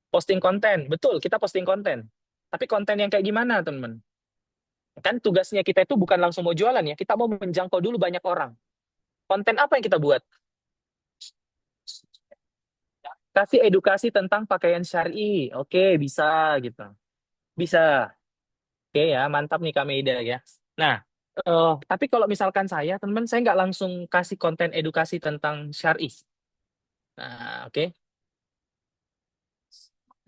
Posting konten. Betul, kita posting konten. Tapi konten yang kayak gimana, teman-teman? Kan tugasnya kita itu bukan langsung mau jualan ya. Kita mau menjangkau dulu banyak orang. Konten apa yang kita buat? Kasih edukasi tentang pakaian syar'i. Oke, bisa gitu. Bisa. Oke ya, mantap nih Kak Meida ya. Nah, tapi kalau misalkan saya, teman-teman, saya nggak langsung kasih konten edukasi tentang syar'i. Nah, oke.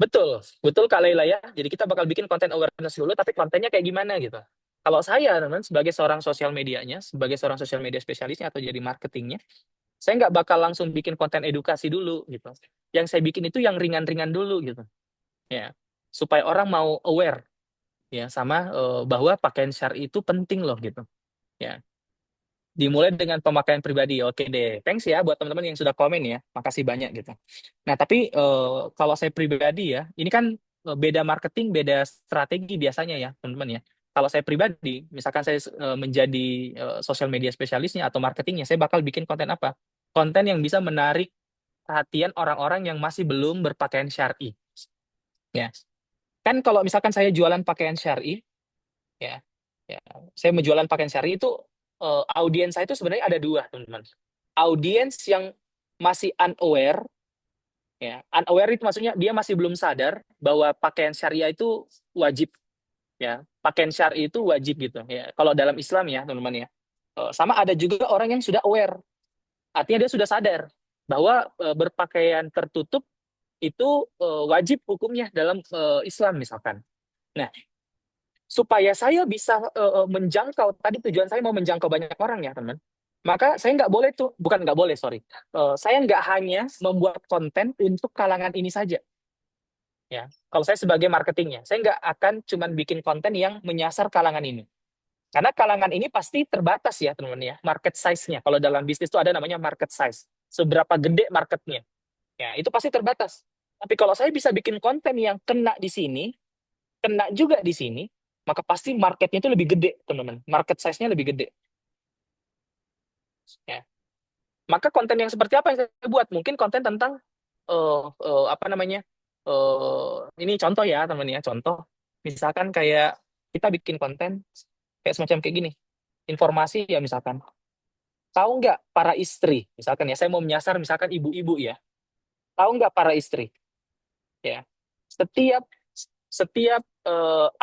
Betul, betul Kak Leila ya. Jadi kita bakal bikin konten awareness dulu, tapi kontennya kayak gimana gitu. Kalau saya, teman, sebagai seorang sosial medianya, sebagai seorang sosial media spesialisnya atau jadi marketingnya, saya nggak bakal langsung bikin konten edukasi dulu gitu. Yang saya bikin itu yang ringan-ringan dulu gitu, ya, supaya orang mau aware ya sama bahwa pakaian syar'i itu penting loh gitu. Ya, dimulai dengan pemakaian pribadi. Oke deh, thanks ya buat teman-teman yang sudah komen ya. Makasih banyak gitu. Nah, tapi kalau saya pribadi ya, ini kan beda marketing, beda strategi biasanya ya, teman-teman ya. Kalau saya pribadi, misalkan saya menjadi sosial media spesialisnya atau marketingnya, saya bakal bikin konten apa? Konten yang bisa menarik perhatian orang-orang yang masih belum berpakaian syar'i. Ya, kan kalau misalkan saya jualan pakaian syar'i, ya, ya, saya menjualan pakaian syar'i itu audiens saya itu sebenarnya ada dua, teman-teman. Audiens yang masih unaware, ya, unaware itu maksudnya dia masih belum sadar bahwa pakaian syariah itu wajib, ya, pakaian syar'i itu wajib gitu, ya. Kalau dalam Islam ya, teman-teman ya. Sama ada juga orang yang sudah aware, artinya dia sudah sadar bahwa berpakaian tertutup itu wajib hukumnya dalam Islam misalkan. Nah, supaya saya bisa menjangkau, tadi tujuan saya mau menjangkau banyak orang ya teman, maka saya nggak boleh tuh, bukan nggak boleh, sorry. Saya nggak hanya membuat konten untuk kalangan ini saja. Ya, kalau saya sebagai marketingnya, saya nggak akan cuman bikin konten yang menyasar kalangan ini. Karena kalangan ini pasti terbatas ya teman-teman ya, market size-nya. Kalau dalam bisnis itu ada namanya market size. Seberapa gede marketnya. Ya, itu pasti terbatas. Tapi kalau saya bisa bikin konten yang kena di sini, kena juga di sini, maka pasti marketnya itu lebih gede, teman-teman. Market size-nya lebih gede. Ya. Maka konten yang seperti apa yang saya buat? Mungkin konten tentang apa namanya? Ini contoh ya, teman ya, contoh. Misalkan kayak kita bikin konten kayak semacam kayak gini. Informasi ya misalkan. Tahu nggak para istri? Misalkan ya, saya mau menyasar misalkan ibu-ibu ya. Tahu nggak para istri? Ya. Setiap setiap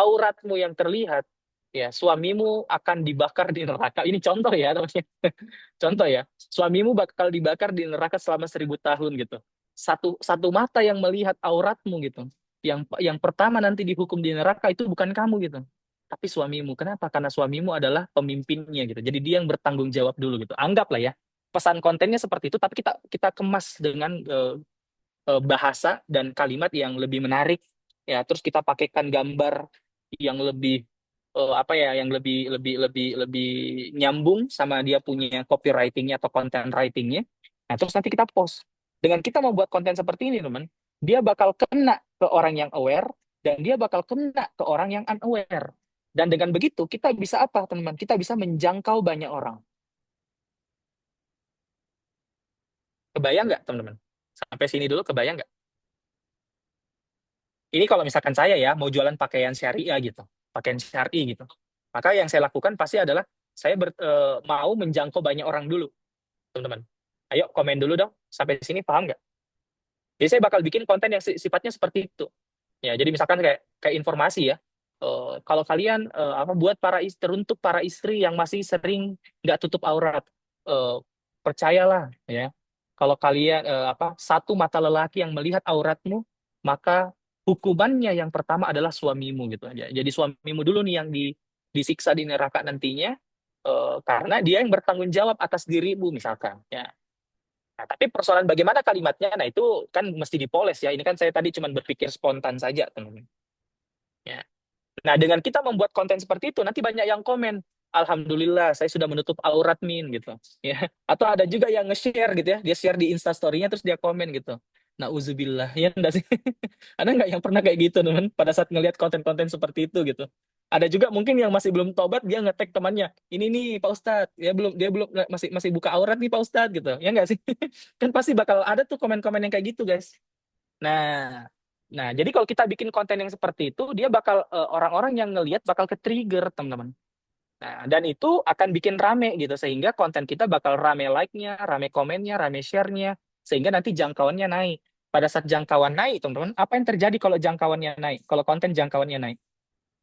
auratmu yang terlihat, ya, suamimu akan dibakar di neraka. Ini contoh ya, teman-teman. Contoh ya, suamimu bakal dibakar di neraka selama 1.000 tahun gitu. Satu satu mata yang melihat auratmu gitu. Yang pertama nanti dihukum di neraka itu bukan kamu gitu, tapi suamimu. Kenapa? Karena suamimu adalah pemimpinnya gitu. Jadi dia yang bertanggung jawab dulu gitu. Anggaplah ya, pesan kontennya seperti itu, tapi kita kita kemas dengan bahasa dan kalimat yang lebih menarik ya. Terus kita pakaikan gambar yang lebih apa ya yang lebih lebih lebih lebih nyambung sama dia punya copywritingnya atau content writingnya. Nah, terus nanti kita post. Dengan kita membuat konten seperti ini, teman, dia bakal kena ke orang yang aware dan dia bakal kena ke orang yang unaware. Dan dengan begitu kita bisa apa, teman-teman? Kita bisa menjangkau banyak orang. Kebayang nggak, teman-teman? Sampai sini dulu kebayang nggak? Ini kalau misalkan saya ya mau jualan pakaian syariah gitu, pakaian syari gitu. Maka yang saya lakukan pasti adalah saya mau menjangkau banyak orang dulu, teman-teman. Ayo komen dulu dong, sampai sini paham nggak? Jadi saya bakal bikin konten yang sifatnya seperti itu. Ya, jadi misalkan kayak kayak informasi ya. Kalau kalian apa buat teruntuk para istri yang masih sering nggak tutup aurat, eh, percayalah ya. Kalau kalian apa satu mata lelaki yang melihat auratmu, maka hukumannya yang pertama adalah suamimu gitu aja. Jadi suamimu dulu nih yang disiksa di neraka nantinya, karena dia yang bertanggung jawab atas dirimu misalkan. Ya. Nah, tapi persoalan bagaimana kalimatnya, nah itu kan mesti dipoles ya. Ini kan saya tadi cuma berpikir spontan saja, teman-teman. Ya. Nah, dengan kita membuat konten seperti itu, nanti banyak yang komen, Alhamdulillah, saya sudah menutup aurat min gitu. Ya. Atau ada juga yang nge-share gitu ya, dia share di Instastory-nya terus dia komen gitu. Nauzubillah, ya enggak sih? Ada nggak yang pernah kayak gitu, teman? Pada saat ngelihat konten-konten seperti itu gitu. Ada juga mungkin yang masih belum tobat dia nge-tag temannya. Ini nih Pak Ustadz, dia belum masih masih buka aurat nih Pak Ustadz gitu. Ya nggak sih? Kan pasti bakal ada tuh komen-komen yang kayak gitu, guys. Nah, nah, jadi kalau kita bikin konten yang seperti itu, dia bakal orang-orang yang ngelihat bakal ke-trigger, teman-teman. Nah, dan itu akan bikin rame gitu sehingga konten kita bakal rame like-nya, rame komennya, rame share-nya sehingga nanti jangkauannya naik. Pada saat jangkauan naik, teman-teman, apa yang terjadi kalau jangkauannya naik? Kalau konten jangkauannya naik,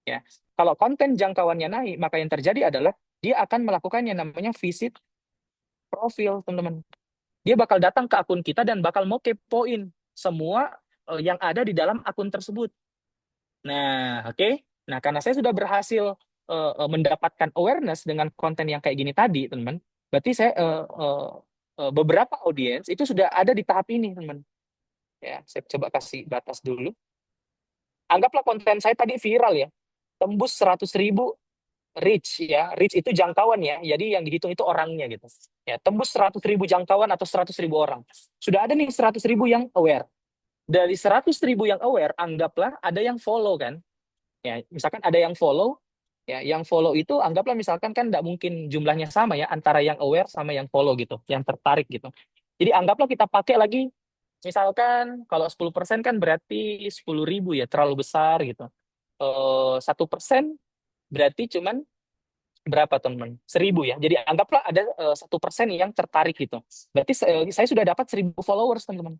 ya. Kalau konten jangkauannya naik, maka yang terjadi adalah dia akan melakukan yang namanya visit profil, teman-teman. Dia bakal datang ke akun kita dan bakal mau kepoin semua yang ada di dalam akun tersebut. Nah, oke. Nah, karena saya sudah berhasil mendapatkan awareness dengan konten yang kayak gini tadi, teman. Berarti saya beberapa audiens itu sudah ada di tahap ini, teman. Ya, saya coba kasih batas dulu. Anggaplah konten saya tadi viral ya, tembus 100.000 reach ya. Reach itu jangkauan ya. Jadi yang dihitung itu orangnya gitu. Ya, tembus 100.000 jangkauan atau 100.000 orang. Sudah ada nih 100.000 yang aware. Dari 100.000 yang aware, anggaplah ada yang follow kan. Ya, misalkan ada yang follow, ya, yang follow itu anggaplah misalkan kan tidak mungkin jumlahnya sama ya antara yang aware sama yang follow gitu, yang tertarik gitu. Jadi anggaplah kita pakai lagi, misalkan kalau 10% kan berarti 10.000 ya, terlalu besar gitu. 1% berarti cuman berapa teman? 1.000 ya. Jadi anggaplah ada 1% yang tertarik gitu. Berarti saya sudah dapat 1.000 followers teman-teman.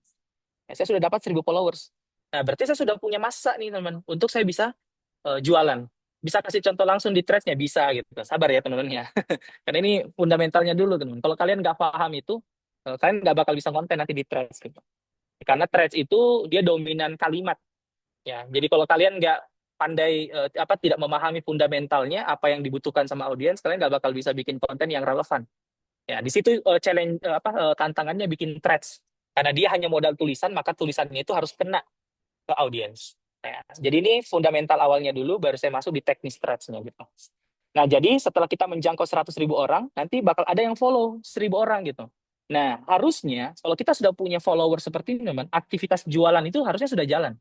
Ya, saya sudah dapat 1.000 followers. Nah, berarti saya sudah punya masa nih teman, untuk saya bisa jualan. Bisa kasih contoh langsung di threads-nya? Bisa gitu. Sabar ya teman-teman ya. Karena ini fundamentalnya dulu teman. Kalau kalian nggak paham itu, kalian nggak bakal bisa konten nanti di threads gitu. Karena threads itu dia dominan kalimat ya. Jadi kalau kalian nggak pandai apa tidak memahami fundamentalnya apa yang dibutuhkan sama audiens, kalian nggak bakal bisa bikin konten yang relevan. Ya, di situ challenge tantangannya bikin threads. Karena dia hanya modal tulisan, maka tulisannya itu harus kena ke audiens. Nah, jadi ini fundamental awalnya dulu, baru saya masuk di teknis threads-nya gitu. Nah, jadi setelah kita menjangkau 100.000 orang, nanti bakal ada yang follow 1.000 orang gitu. Nah, harusnya kalau kita sudah punya follower seperti ini, teman, aktivitas jualan itu harusnya sudah jalan.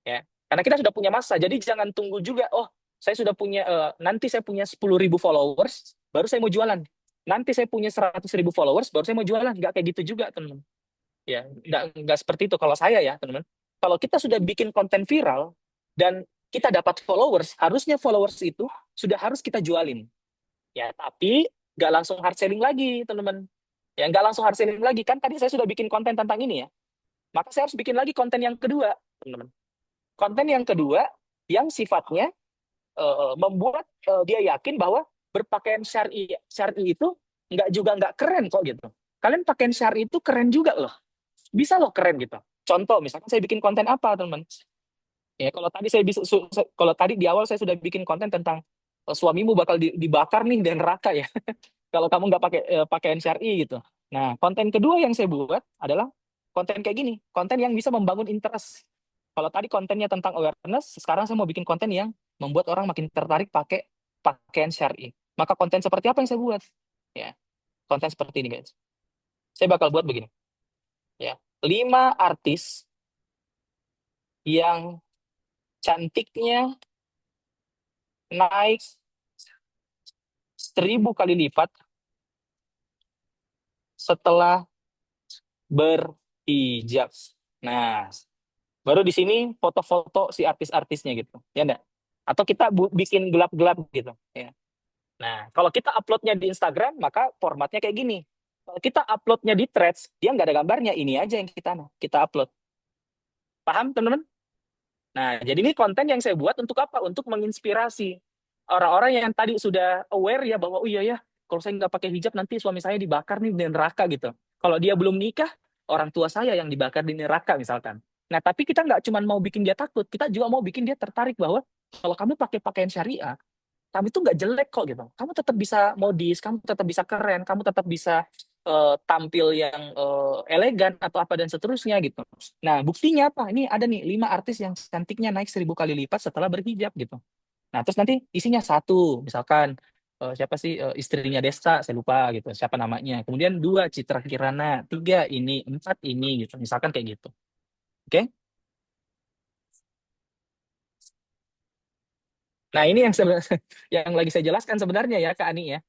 Ya, karena kita sudah punya masa. Jadi jangan tunggu juga, oh, saya sudah punya, nanti saya punya 10.000 followers, baru saya mau jualan. Nanti saya punya 100.000 followers, baru saya mau jualan. Nggak kayak gitu juga, teman. Ya, nggak seperti itu kalau saya ya, teman-teman. Kalau kita sudah bikin konten viral dan kita dapat followers, harusnya followers itu sudah harus kita jualin. Ya, tapi nggak langsung hard selling lagi, teman-teman. Ya, nggak langsung hard selling lagi. Kan tadi saya sudah bikin konten tentang ini ya. Maka saya harus bikin lagi konten yang kedua, teman-teman. Konten yang kedua yang sifatnya membuat dia yakin bahwa berpakaian syar'i syar'i itu nggak keren kok gitu. Kalian pakaian syar'i itu keren juga loh, bisa loh keren gitu. Contoh, misalkan saya bikin konten apa, teman? Ya, kalau tadi kalau tadi di awal saya sudah bikin konten tentang suamimu bakal dibakar nih dan neraka ya. Kalau kamu nggak pakai pakaian syar'i gitu. Nah, konten kedua yang saya buat adalah konten kayak gini, konten yang bisa membangun interest. Kalau tadi kontennya tentang awareness, sekarang saya mau bikin konten yang membuat orang makin tertarik pakai pakaian syar'i. Maka konten seperti apa yang saya buat? Ya, konten seperti ini guys. Saya bakal buat begini. Ya, 5 artis yang cantiknya naik 1000 kali lipat setelah berhijab. Nah, baru di sini foto-foto si artis-artisnya gitu, ya enggak? Atau kita bikin gelap-gelap gitu, ya. Nah, kalau kita uploadnya di Instagram, maka formatnya kayak gini. Kalau kita uploadnya di Threads, dia nggak ada gambarnya, ini aja yang kita upload. Paham, teman-teman? Nah, jadi ini konten yang saya buat untuk apa? Untuk menginspirasi orang-orang yang tadi sudah aware ya bahwa oh iya ya, kalau saya nggak pakai hijab nanti suami saya dibakar nih di neraka gitu. Kalau dia belum nikah, orang tua saya yang dibakar di neraka misalkan. Nah, tapi kita nggak cuma mau bikin dia takut, kita juga mau bikin dia tertarik bahwa kalau kamu pakai pakaian syariah, kamu itu nggak jelek kok gitu. Kamu tetap bisa modis, kamu tetap bisa keren, kamu tetap bisa tampil yang elegan atau apa dan seterusnya gitu. Nah, buktinya apa? Ini ada nih 5 artis yang cantiknya naik 1000 kali lipat setelah berhijab gitu. Nah, terus nanti isinya satu, misalkan siapa sih istrinya Desta, saya lupa gitu, siapa namanya. Kemudian dua Citra Kirana, tiga ini, empat ini gitu, misalkan kayak gitu. Oke? Nah, ini yang yang lagi saya jelaskan sebenarnya ya Kak Ani ya.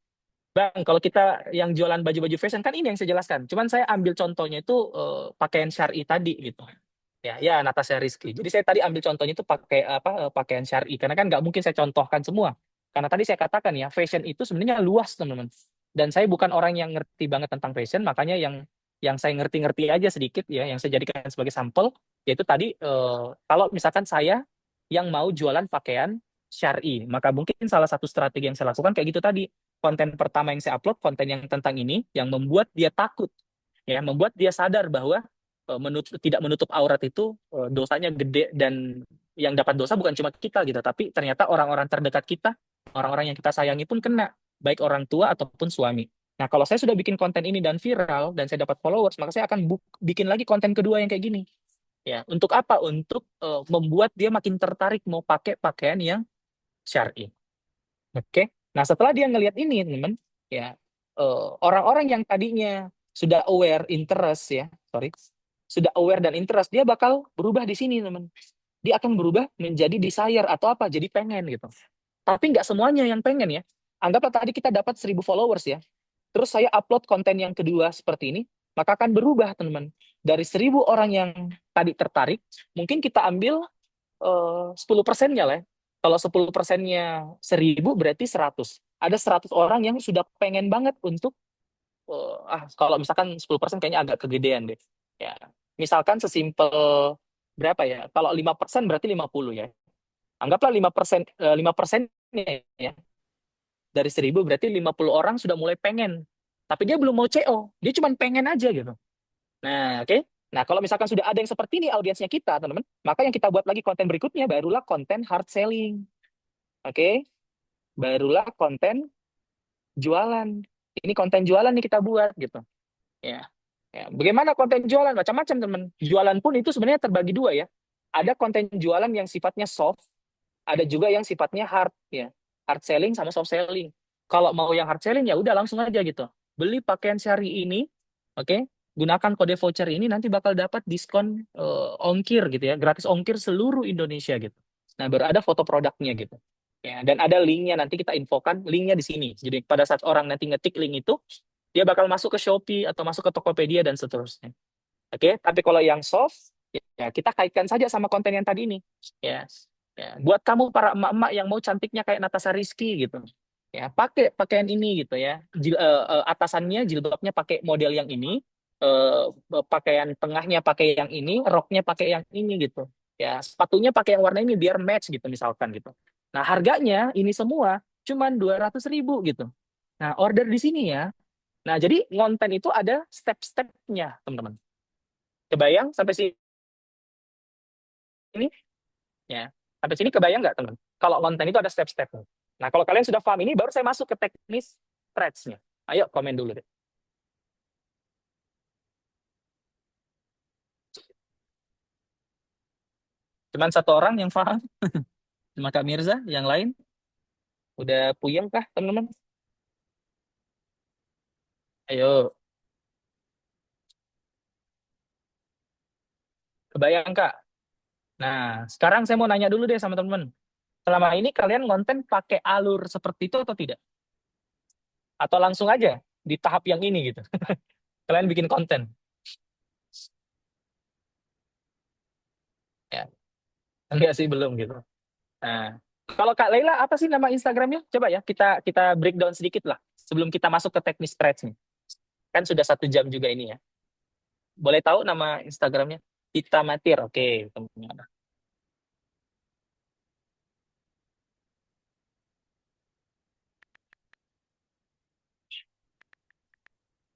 Bang, kalau kita yang jualan baju-baju fashion kan ini yang saya jelaskan. Cuman saya ambil contohnya itu pakaian syar'i tadi gitu. Ya, Natasha Rizky. Jadi saya tadi ambil contohnya itu pakai apa pakaian syar'i karena kan nggak mungkin saya contohkan semua. Karena tadi saya katakan ya, fashion itu sebenarnya luas, teman-teman. Dan saya bukan orang yang ngerti banget tentang fashion, makanya yang saya ngerti-ngerti aja sedikit ya, yang saya jadikan sebagai sampel yaitu tadi kalau misalkan saya yang mau jualan pakaian syar'i, maka mungkin salah satu strategi yang saya lakukan kayak gitu tadi. Konten pertama yang saya upload konten yang tentang ini yang membuat dia takut, ya, membuat dia sadar bahwa tidak menutup aurat itu dosanya gede dan yang dapat dosa bukan cuma kita gitu, tapi ternyata orang-orang terdekat kita, orang-orang yang kita sayangi pun kena, baik orang tua ataupun suami. Nah, kalau saya sudah bikin konten ini dan viral dan saya dapat followers, maka saya akan bikin lagi konten kedua yang kayak gini. Ya, untuk apa? Untuk membuat dia makin tertarik mau pakai pakaian yang syar'i. Oke. Nah, setelah dia ngelihat ini, teman, ya, orang-orang yang tadinya sudah aware interest ya, sorry, sudah aware dan interest, dia bakal berubah di sini, teman. Dia akan berubah menjadi desire atau apa, jadi pengen gitu. Tapi nggak semuanya yang pengen ya. Anggaplah tadi kita dapat 1000 followers ya. Terus saya upload konten yang kedua seperti ini, maka akan berubah, teman. Dari 1000 orang yang tadi tertarik, mungkin kita ambil 10%-nya lah ya. Kalau 10%-nya 1000 berarti 100. Ada 100 orang yang sudah pengen banget untuk kalau misalkan 10% kayaknya agak kegedean deh. Ya. Misalkan sesimpel berapa ya? Kalau 5% berarti 50 ya. Anggaplah 5%, 5%-nya ya. Dari 1000 berarti 50 orang sudah mulai pengen. Tapi dia belum mau CO, dia cuma pengen aja gitu. Nah, oke. Nah, kalau misalkan sudah ada yang seperti ini audiensnya kita, teman-teman, maka yang kita buat lagi konten berikutnya barulah konten hard selling. Oke. Barulah konten jualan. Ini konten jualan nih kita buat gitu. Ya. Ya. Bagaimana konten jualan? Macam-macam, teman. Jualan pun itu sebenarnya terbagi dua ya. Ada konten jualan yang sifatnya soft, ada juga yang sifatnya hard ya. Hard selling sama soft selling. Kalau mau yang hard selling ya udah langsung aja gitu. Beli pakaian syari ini, oke, gunakan kode voucher ini nanti bakal dapat diskon ongkir gitu ya, gratis ongkir seluruh Indonesia gitu. Nah, baru ada foto produknya gitu. Ya, dan ada linknya nanti kita infokan linknya di sini. Jadi pada saat orang nanti ngetik link itu, dia bakal masuk ke Shopee atau masuk ke Tokopedia dan seterusnya. Oke, tapi kalau yang soft, ya kita kaitkan saja sama konten yang tadi ini. Ya, ya. Buat kamu para emak-emak yang mau cantiknya kayak Natasha Rizky gitu, ya pakai pakaian ini gitu ya. Atasannya jilbabnya pakai model yang ini, pakaian tengahnya pakai yang ini, roknya pakai yang ini gitu. Ya, sepatunya pakai yang warna ini biar match gitu misalkan gitu. Nah, harganya ini semua cuman 200.000 gitu. Nah, order di sini ya. Nah, jadi konten itu ada step-stepnya, teman-teman. Kebayang sampai sini ya. Sampai sini kebayang nggak, teman? Kalau konten itu ada step-step. Nah, kalau kalian sudah paham ini, baru saya masuk ke teknis threads-nya. Ayo komen dulu deh. Cuman satu orang yang paham. Sama Kak Mirza, yang lain udah puyeng kah teman-teman? Ayo, kebayang Kak. Nah, sekarang saya mau nanya dulu deh sama teman-teman. Selama ini kalian konten pakai alur seperti itu atau tidak? Atau langsung aja di tahap yang ini gitu? Kalian bikin konten. Ya, enggak sih belum gitu. Nah, kalau Kak Leila apa sih nama Instagramnya? Coba ya kita kita breakdown sedikit lah sebelum kita masuk ke teknis threads nih. Kan sudah 1 jam juga ini ya. Boleh tahu nama Instagramnya? Kita Matir. Oke, teman-teman.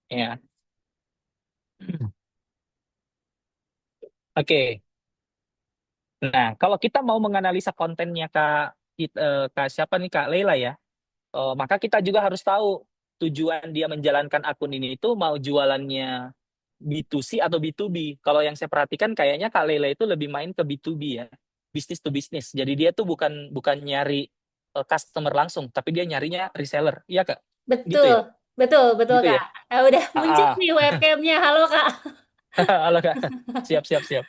Ya. Oke. Nah, kalau kita mau menganalisa kontennya Kak siapa nih Kak Leila ya, maka kita juga harus tahu tujuan dia menjalankan akun ini itu mau jualannya B2C atau B2B. Kalau yang saya perhatikan kayaknya Kak Leila itu lebih main ke B2B ya, bisnis to bisnis. Jadi dia tuh bukan bukan nyari customer langsung, tapi dia nyarinya reseller. Iya Kak, gitu Betul, ya, betul, betul gitu ya. Kak. Udah Ah, muncul ah. nih webcamnya. Halo Kak. Halo Kak, siap siap siap.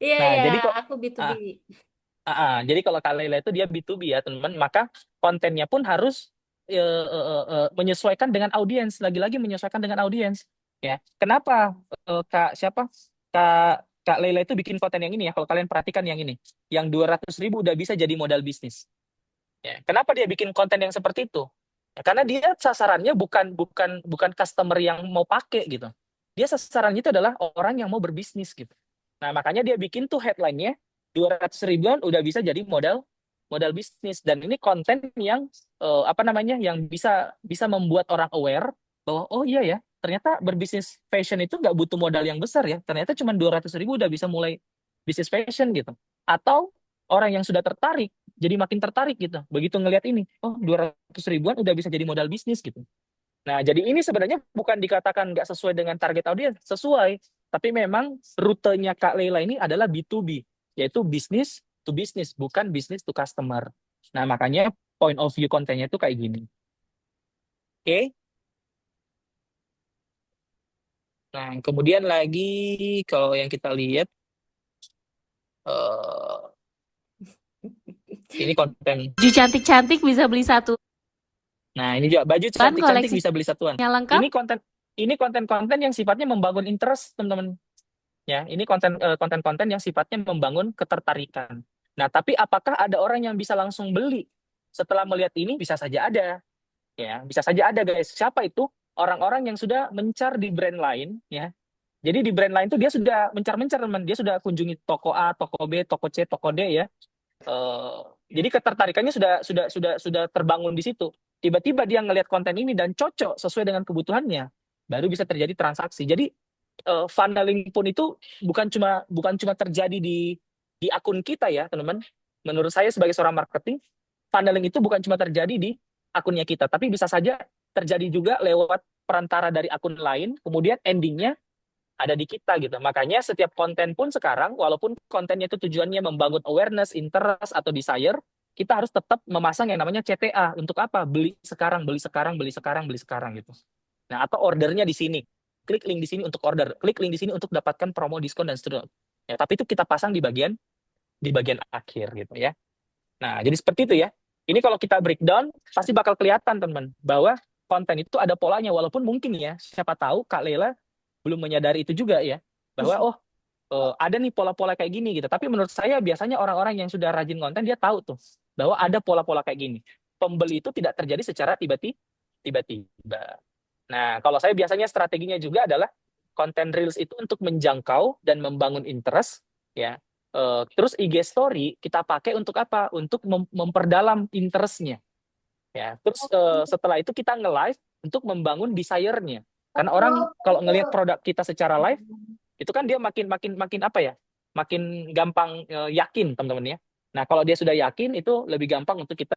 Iya, Nah, iya, jadi kok aku B2B. ah, jadi kalau Kak Leila itu dia B2B ya teman-teman, maka kontennya pun harus menyesuaikan dengan audiens, lagi-lagi menyesuaikan dengan audiens. Ya, kenapa Kak siapa Kak Leila itu bikin konten yang ini ya? Kalau kalian perhatikan yang ini, yang 200.000 udah bisa jadi modal bisnis. Ya, kenapa dia bikin konten yang seperti itu? Ya, karena dia sasarannya bukan bukan bukan customer yang mau pakai gitu. Dia sasarannya itu adalah orang yang mau berbisnis gitu. Nah, makanya dia bikin tuh headline-nya 200 ribuan udah bisa jadi modal modal bisnis, dan ini konten yang apa namanya yang bisa bisa membuat orang aware bahwa oh iya ya, ternyata berbisnis fashion itu nggak butuh modal yang besar ya. Ternyata cuma 200 ribu udah bisa mulai bisnis fashion gitu. Atau orang yang sudah tertarik jadi makin tertarik gitu. Begitu ngelihat ini, oh 200 ribuan udah bisa jadi modal bisnis gitu. Nah, jadi ini sebenarnya bukan dikatakan nggak sesuai dengan target audiens, sesuai. Tapi memang rutenya Kak Leila ini adalah B2B, yaitu bisnis to bisnis, bukan bisnis to customer. Nah, makanya point of view kontennya itu kayak gini. Oke. Nah, kemudian lagi kalau yang kita lihat, eh ini konten. Baju cantik-cantik bisa beli satu. Nah, ini juga baju Kan cantik-cantik koleksinya bisa beli satuan. lengkap. Ini konten ini konten-konten yang sifatnya membangun interest, teman-teman. Ya, ini konten-konten yang sifatnya membangun ketertarikan. Nah, tapi apakah ada orang yang bisa langsung beli setelah melihat ini? Bisa saja ada, ya, bisa saja ada, guys. Siapa itu? Orang-orang yang sudah mencar di brand lain, ya. Jadi di brand lain itu dia sudah mencar-mencar, teman. Dia sudah kunjungi toko A, toko B, toko C, toko D, ya. Eh, jadi ketertarikannya sudah terbangun di situ. Tiba-tiba dia ngelihat konten ini dan cocok sesuai dengan kebutuhannya, baru bisa terjadi transaksi. Jadi funneling pun itu bukan cuma terjadi di akun kita ya, teman-teman. Menurut saya sebagai seorang marketing, funneling itu bukan cuma terjadi di akunnya kita, tapi bisa saja terjadi juga lewat perantara dari akun lain, kemudian endingnya ada di kita gitu. Makanya setiap konten pun sekarang, walaupun kontennya itu tujuannya membangun awareness, interest, atau desire, kita harus tetap memasang yang namanya CTA. Untuk apa? Beli sekarang, beli sekarang, beli sekarang, beli sekarang gitu. Nah, atau ordernya di sini. Klik link di sini untuk order. Klik link di sini untuk dapatkan promo, diskon, dan seterusnya. Ya, tapi itu kita pasang di bagian akhir gitu ya. Nah, jadi seperti itu ya. Ini kalau kita breakdown, pasti bakal kelihatan teman bahwa konten itu ada polanya. Walaupun mungkin ya, siapa tahu Kak Lela belum menyadari itu juga ya. Bahwa oh ada nih pola-pola kayak gini gitu. Tapi menurut saya biasanya orang-orang yang sudah rajin konten dia tahu tuh bahwa ada pola-pola kayak gini. Pembeli itu tidak terjadi secara tiba-tiba. Nah, kalau saya biasanya strateginya juga adalah konten reels itu untuk menjangkau dan membangun interest ya. Terus IG story kita pakai untuk apa? Untuk memperdalam interestnya ya. Terus setelah itu kita nge-live untuk membangun desire-nya. Karena orang kalau ngelihat produk kita secara live itu kan dia makin makin makin apa ya? Makin gampang yakin, teman-teman ya. Nah, kalau dia sudah yakin itu lebih gampang untuk kita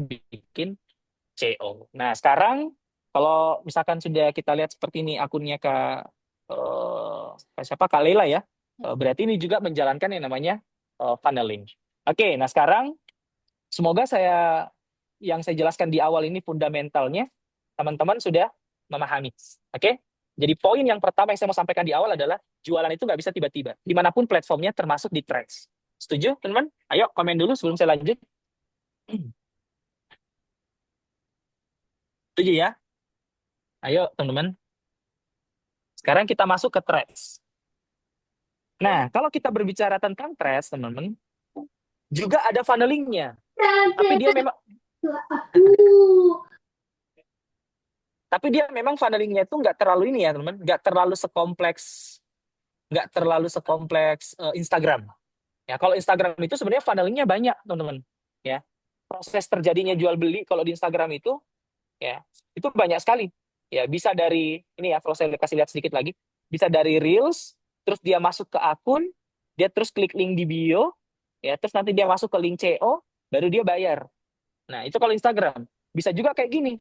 bikin CO. Nah, sekarang kalau misalkan sudah kita lihat seperti ini akunnya siapa Kak Leila ya. Berarti ini juga menjalankan yang namanya funneling. Oke, nah sekarang Semoga yang saya jelaskan di awal ini fundamentalnya teman-teman sudah memahami. Oke? Jadi poin yang pertama yang saya mau sampaikan di awal adalah jualan itu nggak bisa tiba-tiba. Dimanapun platformnya termasuk di Threads. Setuju, teman-teman? Ayo komen dulu sebelum saya lanjut. Setuju ya? Ayo teman-teman. Sekarang kita masuk ke Threads. Nah, kalau kita berbicara tentang Threads, teman-teman, juga ada funnelingnya. Tapi dia memang tapi dia memang funnelingnya itu nggak terlalu ini ya, teman-teman. Nggak terlalu sekompleks Instagram. Ya, kalau Instagram itu sebenarnya funnelingnya banyak, teman-teman. Ya, proses terjadinya jual beli kalau di Instagram ya, itu banyak sekali. Ya, bisa dari ini ya, kalau saya kasih lihat sedikit lagi, bisa dari Reels, terus dia masuk ke akun, dia terus klik link di bio, ya, terus nanti dia masuk ke link CO, baru dia bayar. Nah, itu kalau Instagram. Bisa juga kayak gini.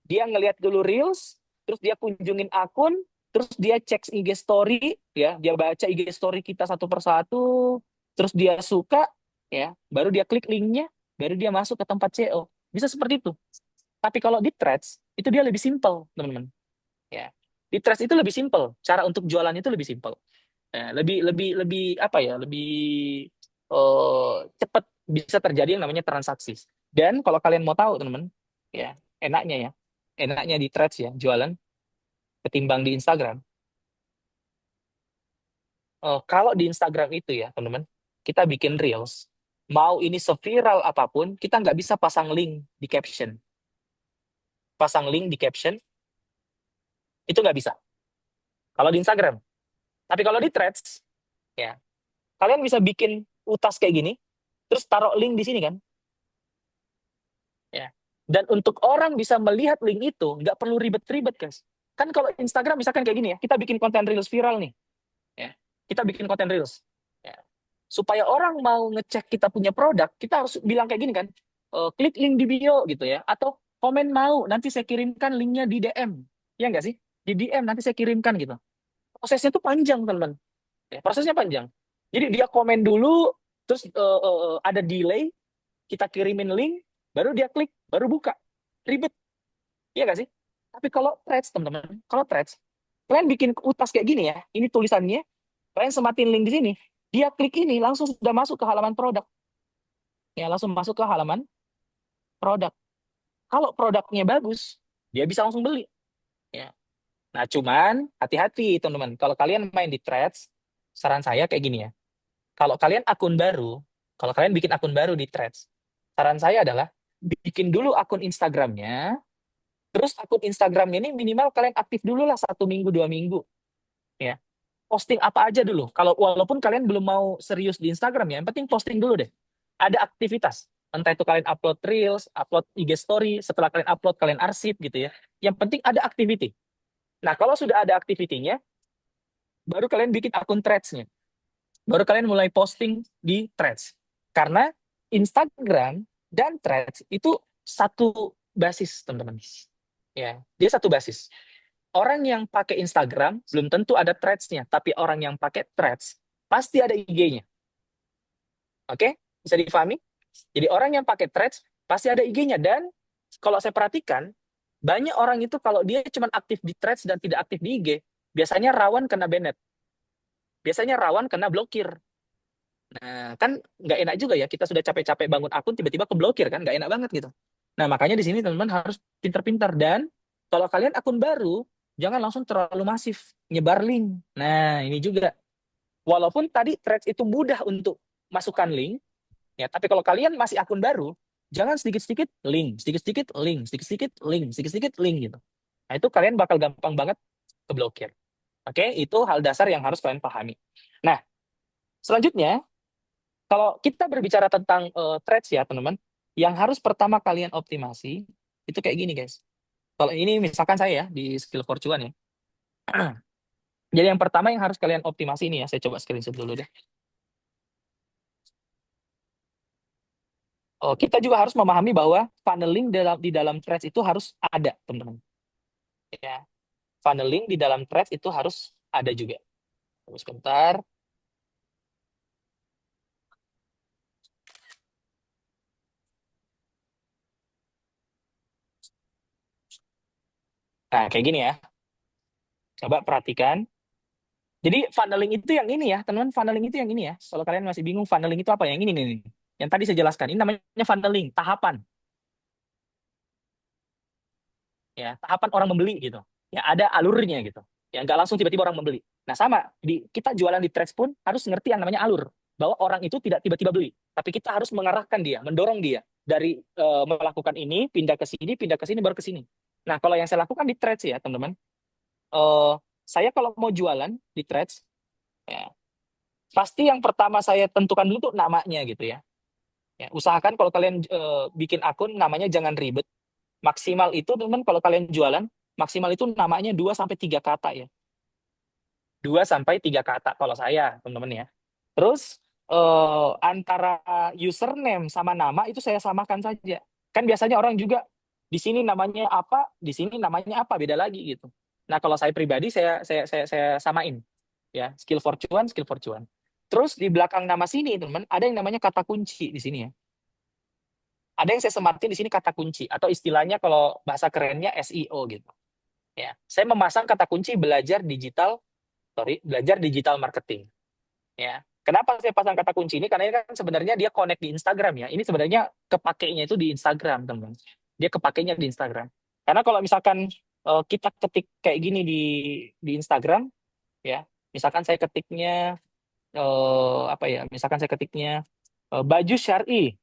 Dia ngelihat dulu Reels, terus dia kunjungin akun, terus dia cek IG story, ya, dia baca IG story kita satu persatu, terus dia suka, ya, baru dia klik linknya, baru dia masuk ke tempat CO. Bisa seperti itu. Tapi kalau di Threads, itu dia lebih simple, teman-teman. Ya. Di Threads itu lebih simple. Cara untuk jualan itu lebih simple. Ya, lebih lebih lebih apa ya? Lebih cepat bisa terjadi yang namanya transaksi. Dan kalau kalian mau tahu, teman-teman, ya, enaknya ya. Enaknya di Threads ya, jualan ketimbang di Instagram. Kalau di Instagram itu ya, teman-teman, kita bikin Reels, mau ini seviral apapun, kita nggak bisa pasang link di caption. Pasang link di caption, itu nggak bisa. Kalau di Instagram. Tapi kalau di Threads, ya, kalian bisa bikin utas kayak gini, terus taruh link di sini kan, ya. Dan untuk orang bisa melihat link itu, nggak perlu ribet-ribet, guys. Kan kalau Instagram misalkan kayak gini ya, kita bikin konten Reels viral nih, ya. Kita bikin konten Reels, ya. Supaya orang mau ngecek kita punya produk, kita harus bilang kayak gini kan, klik link di bio gitu ya, atau komen mau, nanti saya kirimkan linknya di DM, ya nggak sih? Di DM nanti saya kirimkan gitu. Prosesnya tuh panjang, teman-teman. Ya, prosesnya panjang. Jadi dia komen dulu, terus ada delay, kita kirimin link, baru dia klik, baru buka. Ribet, iya nggak sih? Tapi kalau Threads, teman-teman, kalau Threads, kalian bikin utas kayak gini ya, ini tulisannya, kalian sematin link di sini, dia klik ini, langsung sudah masuk ke halaman produk. Ya, langsung masuk ke halaman produk. Kalau produknya bagus, dia bisa langsung beli. Ya. Nah, cuman hati-hati, teman-teman. Kalau kalian main di Threads, saran saya kayak gini ya. Kalau kalian akun baru, kalau kalian bikin akun baru di Threads, saran saya adalah bikin dulu akun Instagramnya, terus akun Instagramnya ini minimal kalian aktif dulu lah 1 minggu, 2 minggu, ya. Posting apa aja dulu. Kalau walaupun kalian belum mau serius di Instagram ya, yang penting posting dulu deh. Ada aktivitas. Entah itu kalian upload Reels, upload IG Story, setelah kalian upload kalian arsip gitu ya. Yang penting ada activity. Nah, kalau sudah ada activity-nya, baru kalian bikin akun Threads-nya. Baru kalian mulai posting di Threads. Karena Instagram dan Threads itu satu basis, teman-teman. Ya, dia satu basis. Orang yang pakai Instagram belum tentu ada Threads-nya, tapi orang yang pakai Threads pasti ada IG-nya. Oke? Bisa difahami? Jadi orang yang pakai Threads pasti ada IG-nya, dan kalau saya perhatikan banyak orang itu kalau dia cuma aktif di Threads dan tidak aktif di IG, biasanya rawan kena banned. Biasanya rawan kena blokir. Nah, kan nggak enak juga ya, kita sudah capek-capek bangun akun, tiba-tiba keblokir kan, nggak enak banget gitu. Nah, makanya di sini teman-teman harus pintar-pintar, dan kalau kalian akun baru, jangan langsung terlalu masif, nyebar link. Nah, ini juga. Walaupun tadi Threads itu mudah untuk masukkan link, ya, tapi kalau kalian masih akun baru, jangan sedikit-sedikit link, sedikit-sedikit link, sedikit-sedikit link, sedikit-sedikit link gitu. Nah, itu kalian bakal gampang banget keblokir. Oke, itu hal dasar yang harus kalian pahami. Nah, selanjutnya, kalau kita berbicara tentang threads ya, teman-teman, yang harus pertama kalian optimasi itu kayak gini, guys. Kalau ini misalkan saya ya di skill for cuan ya. Jadi yang pertama yang harus kalian optimasi ini ya, saya coba screenshot dulu deh. Oh, kita juga harus memahami bahwa funneling di dalam threads itu harus ada, teman-teman. Ya, funneling di dalam threads itu harus ada juga. Tunggu sebentar. Nah, kayak gini ya. Coba perhatikan. Jadi funneling itu yang ini ya, teman-teman. Funneling itu yang ini ya. Kalau kalian masih bingung funneling itu apa, yang ini nih. Yang tadi saya jelaskan. Ini namanya funneling, tahapan. Ya, tahapan orang membeli gitu. Ya, ada alurnya gitu. Ya, nggak langsung tiba-tiba orang membeli. Nah, sama di kita jualan di Threads pun harus ngerti yang namanya alur. Bahwa orang itu tidak tiba-tiba beli, tapi kita harus mengarahkan dia, mendorong dia dari melakukan ini, pindah ke sini, baru ke sini. Nah, kalau yang saya lakukan di Threads ya, teman-teman, eh, saya kalau mau jualan di Threads, ya, pasti yang pertama saya tentukan dulu tuh namanya gitu ya. Ya, usahakan kalau kalian bikin akun namanya jangan ribet. Maksimal itu teman kalau kalian jualan, maksimal itu namanya 2 sampai 3 kata ya. 2 sampai 3 kata kalau saya, teman-teman ya. Terus antara username sama nama itu saya samakan saja. Kan biasanya orang juga di sini namanya apa, di sini namanya apa, beda lagi gitu. Nah, kalau saya pribadi saya samain ya, skill for cuan. Terus di belakang nama sini, teman, ada yang namanya kata kunci di sini ya. Ada yang saya sematin di sini kata kunci atau istilahnya kalau bahasa kerennya SEO gitu. Ya, saya memasang kata kunci belajar digital marketing. Ya, kenapa saya pasang kata kunci ini? Karena ini kan sebenarnya dia connect di Instagram ya. Ini sebenarnya kepakainya itu di Instagram, teman. Dia kepakainya di Instagram. Karena kalau misalkan kita ketik kayak gini di Instagram, ya, misalkan saya ketiknya apa ya? Misalkan saya ketiknya baju syari,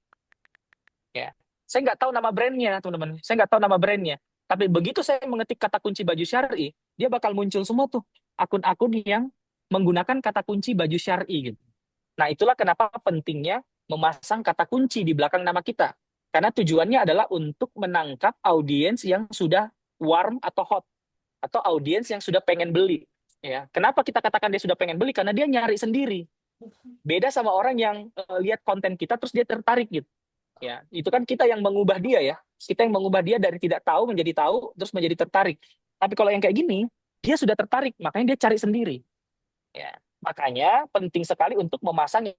ya. Saya nggak tahu nama brandnya, teman-teman. Saya nggak tahu nama brandnya. Tapi begitu saya mengetik kata kunci baju syari, dia bakal muncul semua tuh akun-akun yang menggunakan kata kunci baju syari gitu. Nah, itulah kenapa pentingnya memasang kata kunci di belakang nama kita. Karena tujuannya adalah untuk menangkap audiens yang sudah warm atau hot, atau audiens yang sudah pengen beli. Ya, kenapa kita katakan dia sudah pengen beli? Karena dia nyari sendiri. Beda sama orang yang lihat konten kita terus dia tertarik gitu. Ya, itu kan kita yang mengubah dia ya. Kita yang mengubah dia dari tidak tahu menjadi tahu, terus menjadi tertarik. Tapi kalau yang kayak gini, dia sudah tertarik, makanya dia cari sendiri. Ya, makanya penting sekali untuk memasang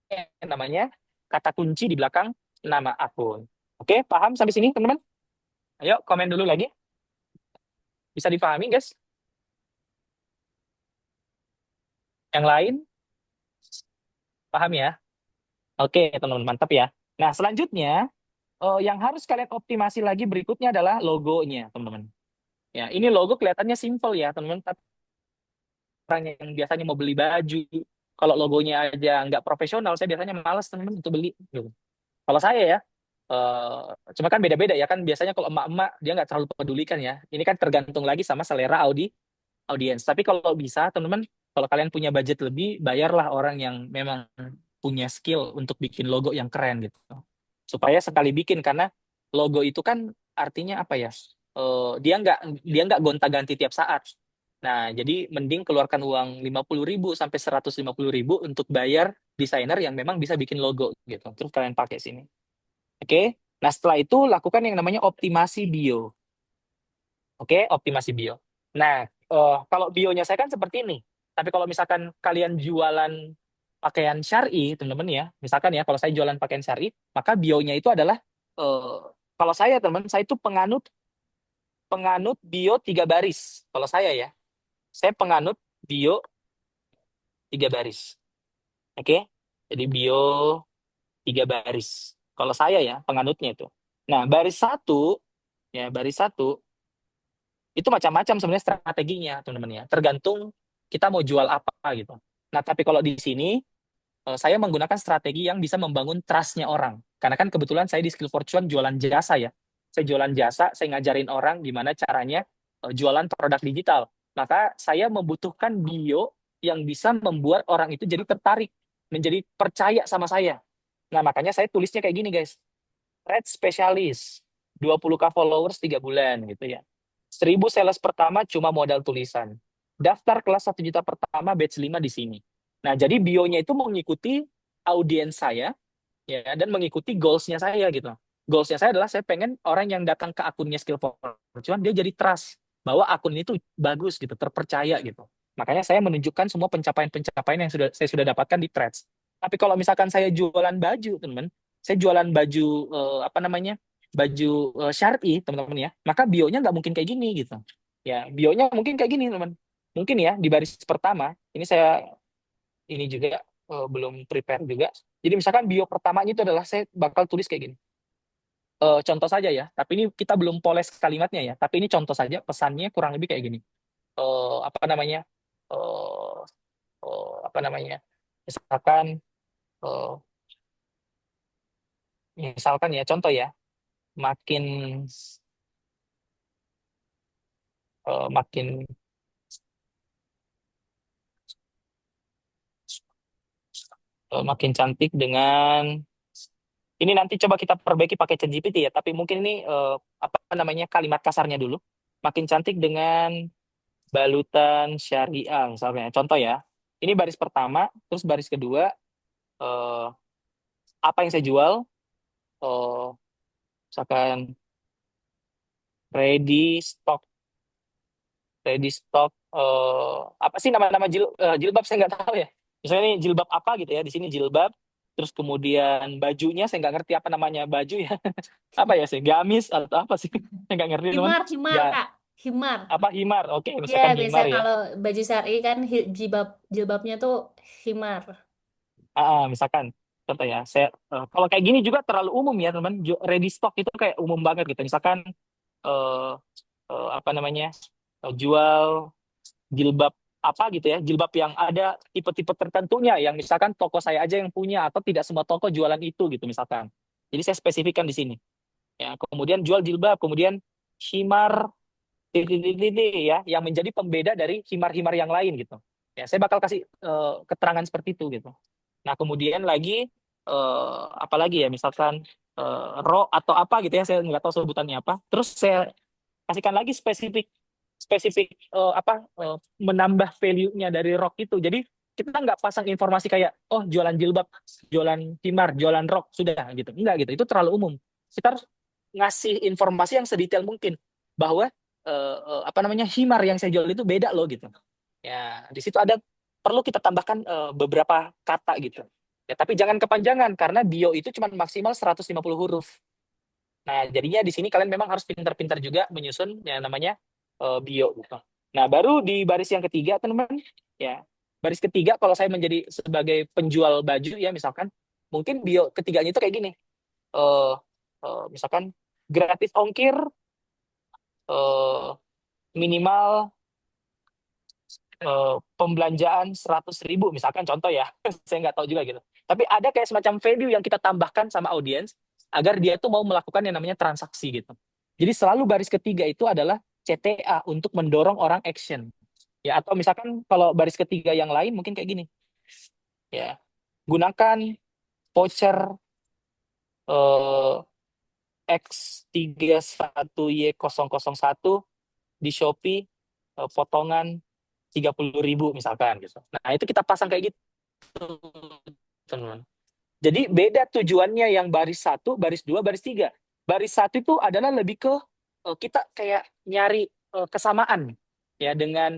yang namanya kata kunci di belakang nama akun. Oke, paham sampai sini, teman-teman? Ayo, komen dulu lagi. Bisa dipahami, guys? Yang lain, paham ya? Oke, teman-teman, mantap ya. Nah, selanjutnya, yang harus kalian optimasi lagi berikutnya adalah logonya, teman-teman. Ya, ini logo kelihatannya simple ya, teman-teman. Tapi orang yang biasanya mau beli baju, kalau logonya aja nggak profesional, saya biasanya malas, teman-teman, untuk beli. Gitu. Kalau saya ya, cuma kan beda-beda ya kan. Biasanya kalau emak-emak dia nggak terlalu pedulikan ya. Ini kan tergantung lagi sama selera audiens. Tapi kalau bisa, teman-teman, kalau kalian punya budget lebih, bayarlah orang yang memang punya skill untuk bikin logo yang keren gitu. Supaya sekali bikin, karena logo itu kan artinya apa ya? Dia nggak gonta-ganti tiap saat. Nah, jadi mending keluarkan uang 50.000 sampai 150.000 untuk bayar desainer yang memang bisa bikin logo gitu. Terus kalian pakai sini. Oke. Nah, setelah itu lakukan yang namanya optimasi bio. Oke, optimasi bio. Nah, kalau bionya saya kan seperti ini. Tapi kalau misalkan kalian jualan pakaian syari, teman-teman ya, misalkan ya, kalau saya jualan pakaian syari, maka bionya itu adalah, eh, kalau saya teman, saya itu penganut penganut bio 3 baris. Kalau saya penganut bio 3 baris. Oke, jadi bio 3 baris. Kalau saya ya, penganutnya itu. Nah, baris satu itu macam-macam sebenarnya strateginya, teman-teman ya. Tergantung kita mau jual apa gitu. Nah, tapi kalau di sini saya menggunakan strategi yang bisa membangun trust-nya orang. Karena kan kebetulan saya di Skill Fortune jualan jasa ya. Saya jualan jasa, saya ngajarin orang gimana caranya jualan produk digital. Maka saya membutuhkan bio yang bisa membuat orang itu jadi tertarik, menjadi percaya sama saya. Nah, makanya saya tulisnya kayak gini, guys. Red Specialist, 20K followers 3 bulan gitu ya. 1.000 sales pertama cuma modal tulisan. Daftar kelas 1 juta pertama batch 5 di sini. Nah, jadi bionya itu mengikuti audiens saya ya, dan mengikuti goals-nya saya gitu. Goals-nya saya adalah saya pengen orang yang datang ke akunnya Skill Fortune dia jadi trust bahwa akun ini tuh bagus gitu, terpercaya gitu. Makanya saya menunjukkan semua pencapaian-pencapaian yang saya sudah dapatkan di Threads. Tapi kalau misalkan saya jualan baju, teman, saya jualan baju apa namanya? baju syar'i teman-teman ya, maka bionya nggak mungkin kayak gini gitu. Ya, bionya mungkin kayak gini teman. Mungkin ya di baris pertama ini saya ini juga belum prepare juga. Jadi misalkan bio pertamanya itu adalah saya bakal tulis kayak gini. Contoh saja ya, tapi ini kita belum poles kalimatnya ya. Tapi ini contoh saja, pesannya kurang lebih kayak gini. Apa namanya? eh Apa namanya? Misalkan, eh, misalkan ya, contoh ya, makin makin makin cantik dengan ini nanti coba kita perbaiki pakai ChatGPT ya. Tapi mungkin ini apa namanya kalimat kasarnya dulu. Makin cantik dengan balutan syariah misalnya. Contoh ya. Ini baris pertama, terus baris kedua eh, apa yang saya jual? eh, Misalkan ready stock, ready stock. Apa sih nama-nama jilbab saya nggak tahu ya. Misalnya ini jilbab apa gitu ya. Di sini jilbab. Terus kemudian bajunya saya nggak ngerti apa namanya baju ya. Apa ya sih? Gamis atau apa sih? Saya nggak ngerti teman. Himar, himar, Nggak Kak. Himar. apa himar. Oke, Ya, misalkan biasa himar ya. kalau baju syari kan jilbabnya tuh himar. Misalkan contoh ya, saya kalau kayak gini juga terlalu umum ya teman. Ready stock itu kayak umum banget gitu. Misalkan eh, apa namanya jual jilbab apa gitu ya, jilbab yang ada tipe-tipe tertentunya yang misalkan toko saya aja yang punya atau tidak semua toko jualan itu gitu misalkan. Jadi saya spesifikkan di sini. Ya, kemudian jual jilbab, kemudian himar titik-titik ya yang menjadi pembeda dari himar-himar yang lain gitu. Ya, saya bakal kasih keterangan seperti itu gitu. Nah, kemudian lagi apalagi ya misalkan ro atau apa gitu ya, saya nggak tahu sebutannya apa. Terus saya kasihkan lagi spesifik spesifik menambah value-nya dari rok itu. Jadi kita nggak pasang informasi kayak oh jualan jilbab, jualan himar, jualan rok sudah gitu. Enggak gitu. Itu terlalu umum. Kita harus ngasih informasi yang sedetail mungkin bahwa apa namanya himar yang saya jual itu beda loh gitu. Ya, di situ ada perlu kita tambahkan beberapa kata gitu. Ya, tapi jangan kepanjangan karena bio itu cuma maksimal 150 huruf. Nah, jadinya di sini kalian memang harus pintar-pintar juga menyusun yang namanya bio gitu. Nah, baru di baris yang ketiga, teman-teman, ya. Baris ketiga kalau saya menjadi sebagai penjual baju ya misalkan, mungkin bio ketiganya itu kayak gini. Eh Misalkan gratis ongkir eh minimal pembelanjaan 100.000 misalkan contoh ya. Saya nggak tahu juga gitu. Tapi ada kayak semacam value yang kita tambahkan sama audiens agar dia tuh mau melakukan yang namanya transaksi gitu. Jadi selalu baris ketiga itu adalah CTA untuk mendorong orang action. Ya atau misalkan kalau baris ketiga yang lain mungkin kayak gini. Ya, gunakan voucher eh, X31Y001 di Shopee potongan 30.000 misalkan gitu. Nah, itu kita pasang kayak gitu, teman. Jadi beda tujuannya yang baris satu, baris dua, baris tiga. Baris satu itu adalah lebih ke kita kayak nyari kesamaan ya dengan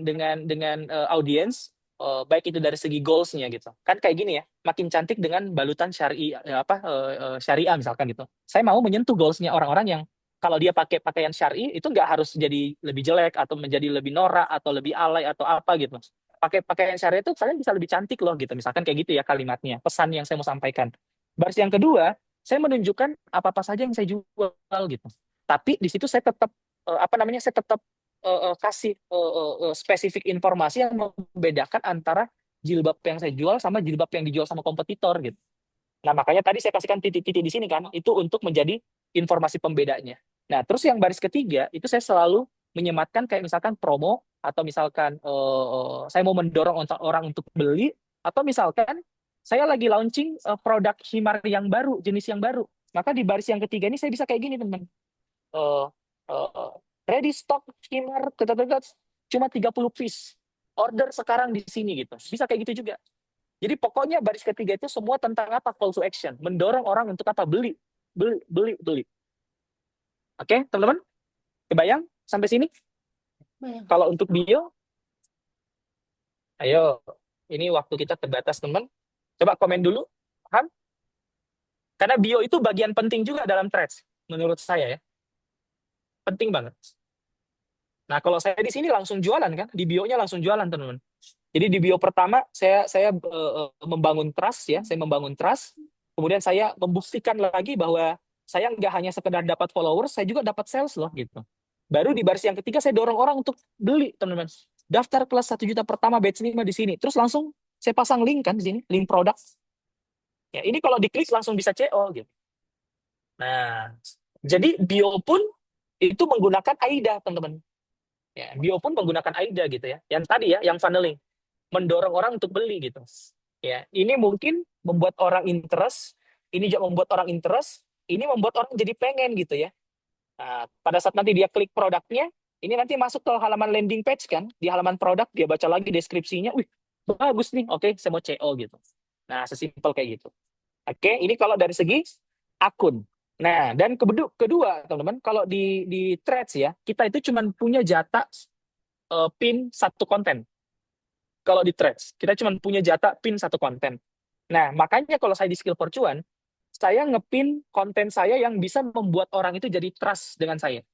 audiens baik itu dari segi goalsnya gitu. Kan kayak gini ya, makin cantik dengan balutan syari syariah misalkan gitu. Saya mau menyentuh goalsnya orang-orang yang kalau dia pakai pakaian syari itu nggak harus jadi lebih jelek atau menjadi lebih norak atau lebih alay atau apa gitu. Pakai pakaian syariah itu kalian bisa lebih cantik loh gitu. Misalkan kayak gitu ya kalimatnya, pesan yang saya mau sampaikan. Baris yang kedua, saya menunjukkan apa-apa saja yang saya jual gitu. Tapi di situ saya tetap apa namanya? Saya tetap kasih spesifik informasi yang membedakan antara jilbab yang saya jual sama jilbab yang dijual sama kompetitor gitu. Nah, makanya tadi saya kasihkan titik-titik di sini kan, itu untuk menjadi informasi pembedanya. Nah, terus yang baris ketiga, itu saya selalu menyematkan kayak misalkan promo, atau misalkan saya mau mendorong orang untuk beli, atau misalkan saya lagi launching produk himar yang baru, jenis yang baru. Maka di baris yang ketiga ini saya bisa kayak gini, teman. Eh, eh, Ready stock himar, cuma 30 piece. Order sekarang di sini gitu. Bisa kayak gitu juga. Jadi pokoknya baris ketiga itu semua tentang apa? Call to action. Mendorong orang untuk apa? Beli. Beli, beli, beli. Oke, teman-teman? Kebayang sampai sini? Bayang. Kalau untuk bio, ayo. Ini waktu kita terbatas, teman. Coba komen dulu. Paham? Karena bio itu bagian penting juga dalam threads. menurut saya ya, penting banget. Nah, kalau saya di sini langsung jualan kan, di bio-nya langsung jualan, teman-teman. Jadi di bio pertama saya membangun trust ya, saya membangun trust. Kemudian saya membuktikan lagi bahwa saya nggak hanya sekedar dapat followers, saya juga dapat sales loh gitu. Baru di baris yang ketiga saya dorong orang untuk beli, teman-teman. Daftar kelas 1 juta pertama batch 5 di sini. Terus langsung saya pasang link kan di sini, link produk. Ya, ini kalau diklik langsung bisa CO gitu. Nah, jadi bio pun itu menggunakan AIDA, teman-teman. Ya, bio pun menggunakan AIDA gitu ya. Yang tadi ya, yang funneling, mendorong orang untuk beli gitu. Ya, ini mungkin membuat orang interest, ini juga membuat orang interest, ini membuat orang jadi pengen gitu ya. Nah, pada saat nanti dia klik produknya, ini nanti masuk ke halaman landing page kan, di halaman produk dia baca lagi deskripsinya, wih, bagus nih, oke, saya mau CO gitu. Nah, sesimpel kayak gitu. Oke, ini kalau dari segi akun. Nah, dan kedua, teman-teman, kalau di Threads ya, kita itu cuma punya jatah pin satu konten. Kalau di Threads, kita cuma punya jatah pin satu konten. Nah, makanya kalau saya di Skill for Cuan, saya ngepin konten saya yang bisa membuat orang itu jadi trust dengan saya.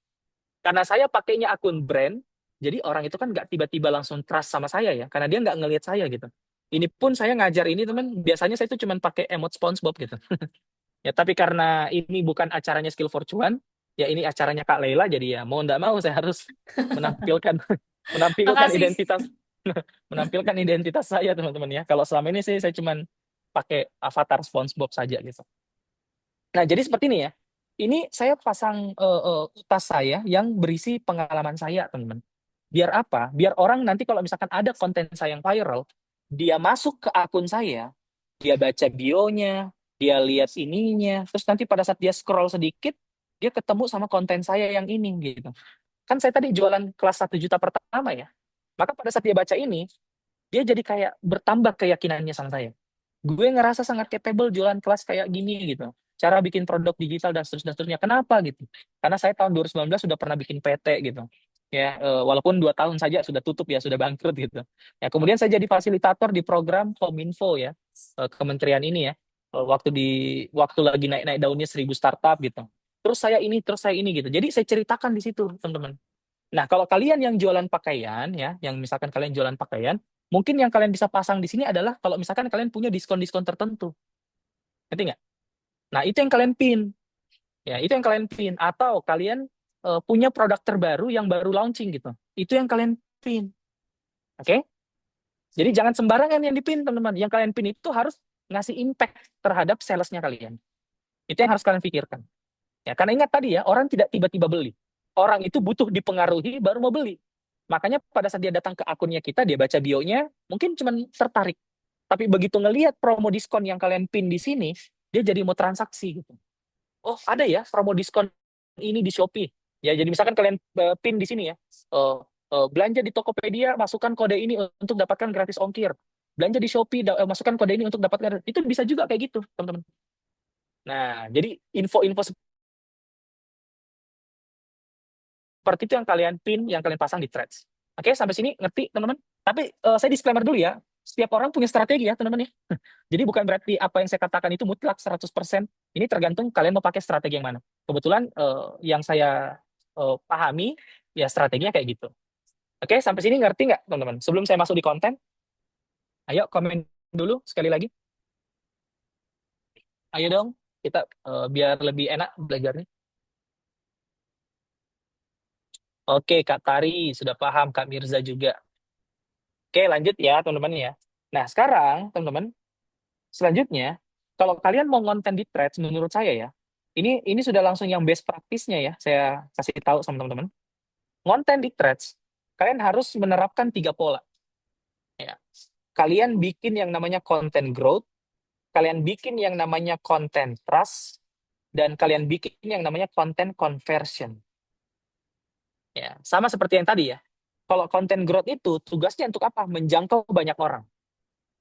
Karena saya pakainya akun brand, jadi orang itu kan nggak tiba-tiba langsung trust sama saya ya, karena dia nggak ngelihat saya gitu. Ini pun saya ngajar ini teman, biasanya saya itu cuma pakai emot SpongeBob gitu. Ya, tapi karena ini bukan acaranya Skill for Cuan, ya ini acaranya Kak Leila, jadi ya mau nggak mau saya harus menampilkan menampilkan Makasih. identitas menampilkan identitas saya teman-teman ya. Kalau selama ini sih saya cuma pakai avatar SpongeBob saja gitu. Nah, jadi seperti ini ya. Ini saya pasang tas saya yang berisi pengalaman saya, teman-teman. Biar apa? Biar orang nanti kalau misalkan ada konten saya yang viral, dia masuk ke akun saya, dia baca bionya, dia lihat ininya, terus nanti pada saat dia scroll sedikit, dia ketemu sama konten saya yang ini gitu. Kan saya tadi jualan kelas 1 juta pertama ya. Maka pada saat dia baca ini, dia jadi kayak bertambah keyakinannya sama saya. Gue ngerasa sangat capable jualan kelas kayak gini gitu. Cara bikin produk digital dan seterusnya. Kenapa gitu? Karena saya tahun 2019 sudah pernah bikin PT gitu. Ya, walaupun 2 tahun saja sudah tutup ya, sudah bangkrut gitu. Ya, kemudian saya jadi fasilitator di program Kominfo ya, kementerian ini ya. Waktu lagi naik-naik daunnya 1.000 startup gitu. Terus saya ini, terus saya ini gitu. Jadi saya ceritakan di situ, teman-teman. Nah, kalau kalian yang jualan pakaian ya, yang misalkan kalian jualan pakaian, mungkin yang kalian bisa pasang di sini adalah kalau misalkan kalian punya diskon-diskon tertentu. Ngerti nggak? Nah, itu yang kalian pin. Ya, itu yang kalian pin. Atau kalian punya produk terbaru yang baru launching gitu. Itu yang kalian pin. Oke? Jadi jangan sembarangan yang dipin, teman-teman. Yang kalian pin itu harus ngasih impact terhadap salesnya kalian. Itu yang harus kalian pikirkan. Ya, karena ingat tadi ya, orang tidak tiba-tiba beli. Orang itu butuh dipengaruhi baru mau beli. Makanya pada saat dia datang ke akunnya kita, dia baca bio-nya, mungkin cuma tertarik. Tapi begitu ngelihat promo diskon yang kalian pin di sini, dia jadi mau transaksi gitu. Oh, ada ya promo diskon ini di Shopee. Ya, jadi misalkan kalian pin di sini ya, belanja di Tokopedia, masukkan kode ini untuk dapatkan gratis ongkir. Belanja di Shopee, masukkan kode ini untuk dapatkan, itu bisa juga kayak gitu, teman-teman. Nah, jadi info-info seperti itu yang kalian pin, yang kalian pasang di Threads. Oke, sampai sini ngerti, teman-teman? Tapi saya disclaimer dulu ya, setiap orang punya strategi ya, teman-teman ya. Jadi bukan berarti apa yang saya katakan itu mutlak 100%. Ini tergantung kalian mau pakai strategi yang mana. Kebetulan yang saya pahami, ya strateginya kayak gitu. Oke, sampai sini ngerti nggak, teman-teman? Sebelum saya masuk di konten, ayo komen dulu sekali lagi. Ayo dong, kita biar lebih enak belajarnya. Oke, Kak Tari, sudah paham. Kak Mirza juga. Oke, lanjut ya, teman-teman ya. Nah, sekarang, teman-teman, selanjutnya, kalau kalian mau konten di Threads, menurut saya ya, ini sudah langsung yang best practice-nya ya, saya kasih tahu sama teman-teman. Konten di Threads, kalian harus menerapkan 3 pola. Ya. Kalian bikin yang namanya content growth, kalian bikin yang namanya content trust, dan kalian bikin yang namanya content conversion. Ya, sama seperti yang tadi ya. Kalau content growth itu tugasnya untuk apa? Menjangkau banyak orang.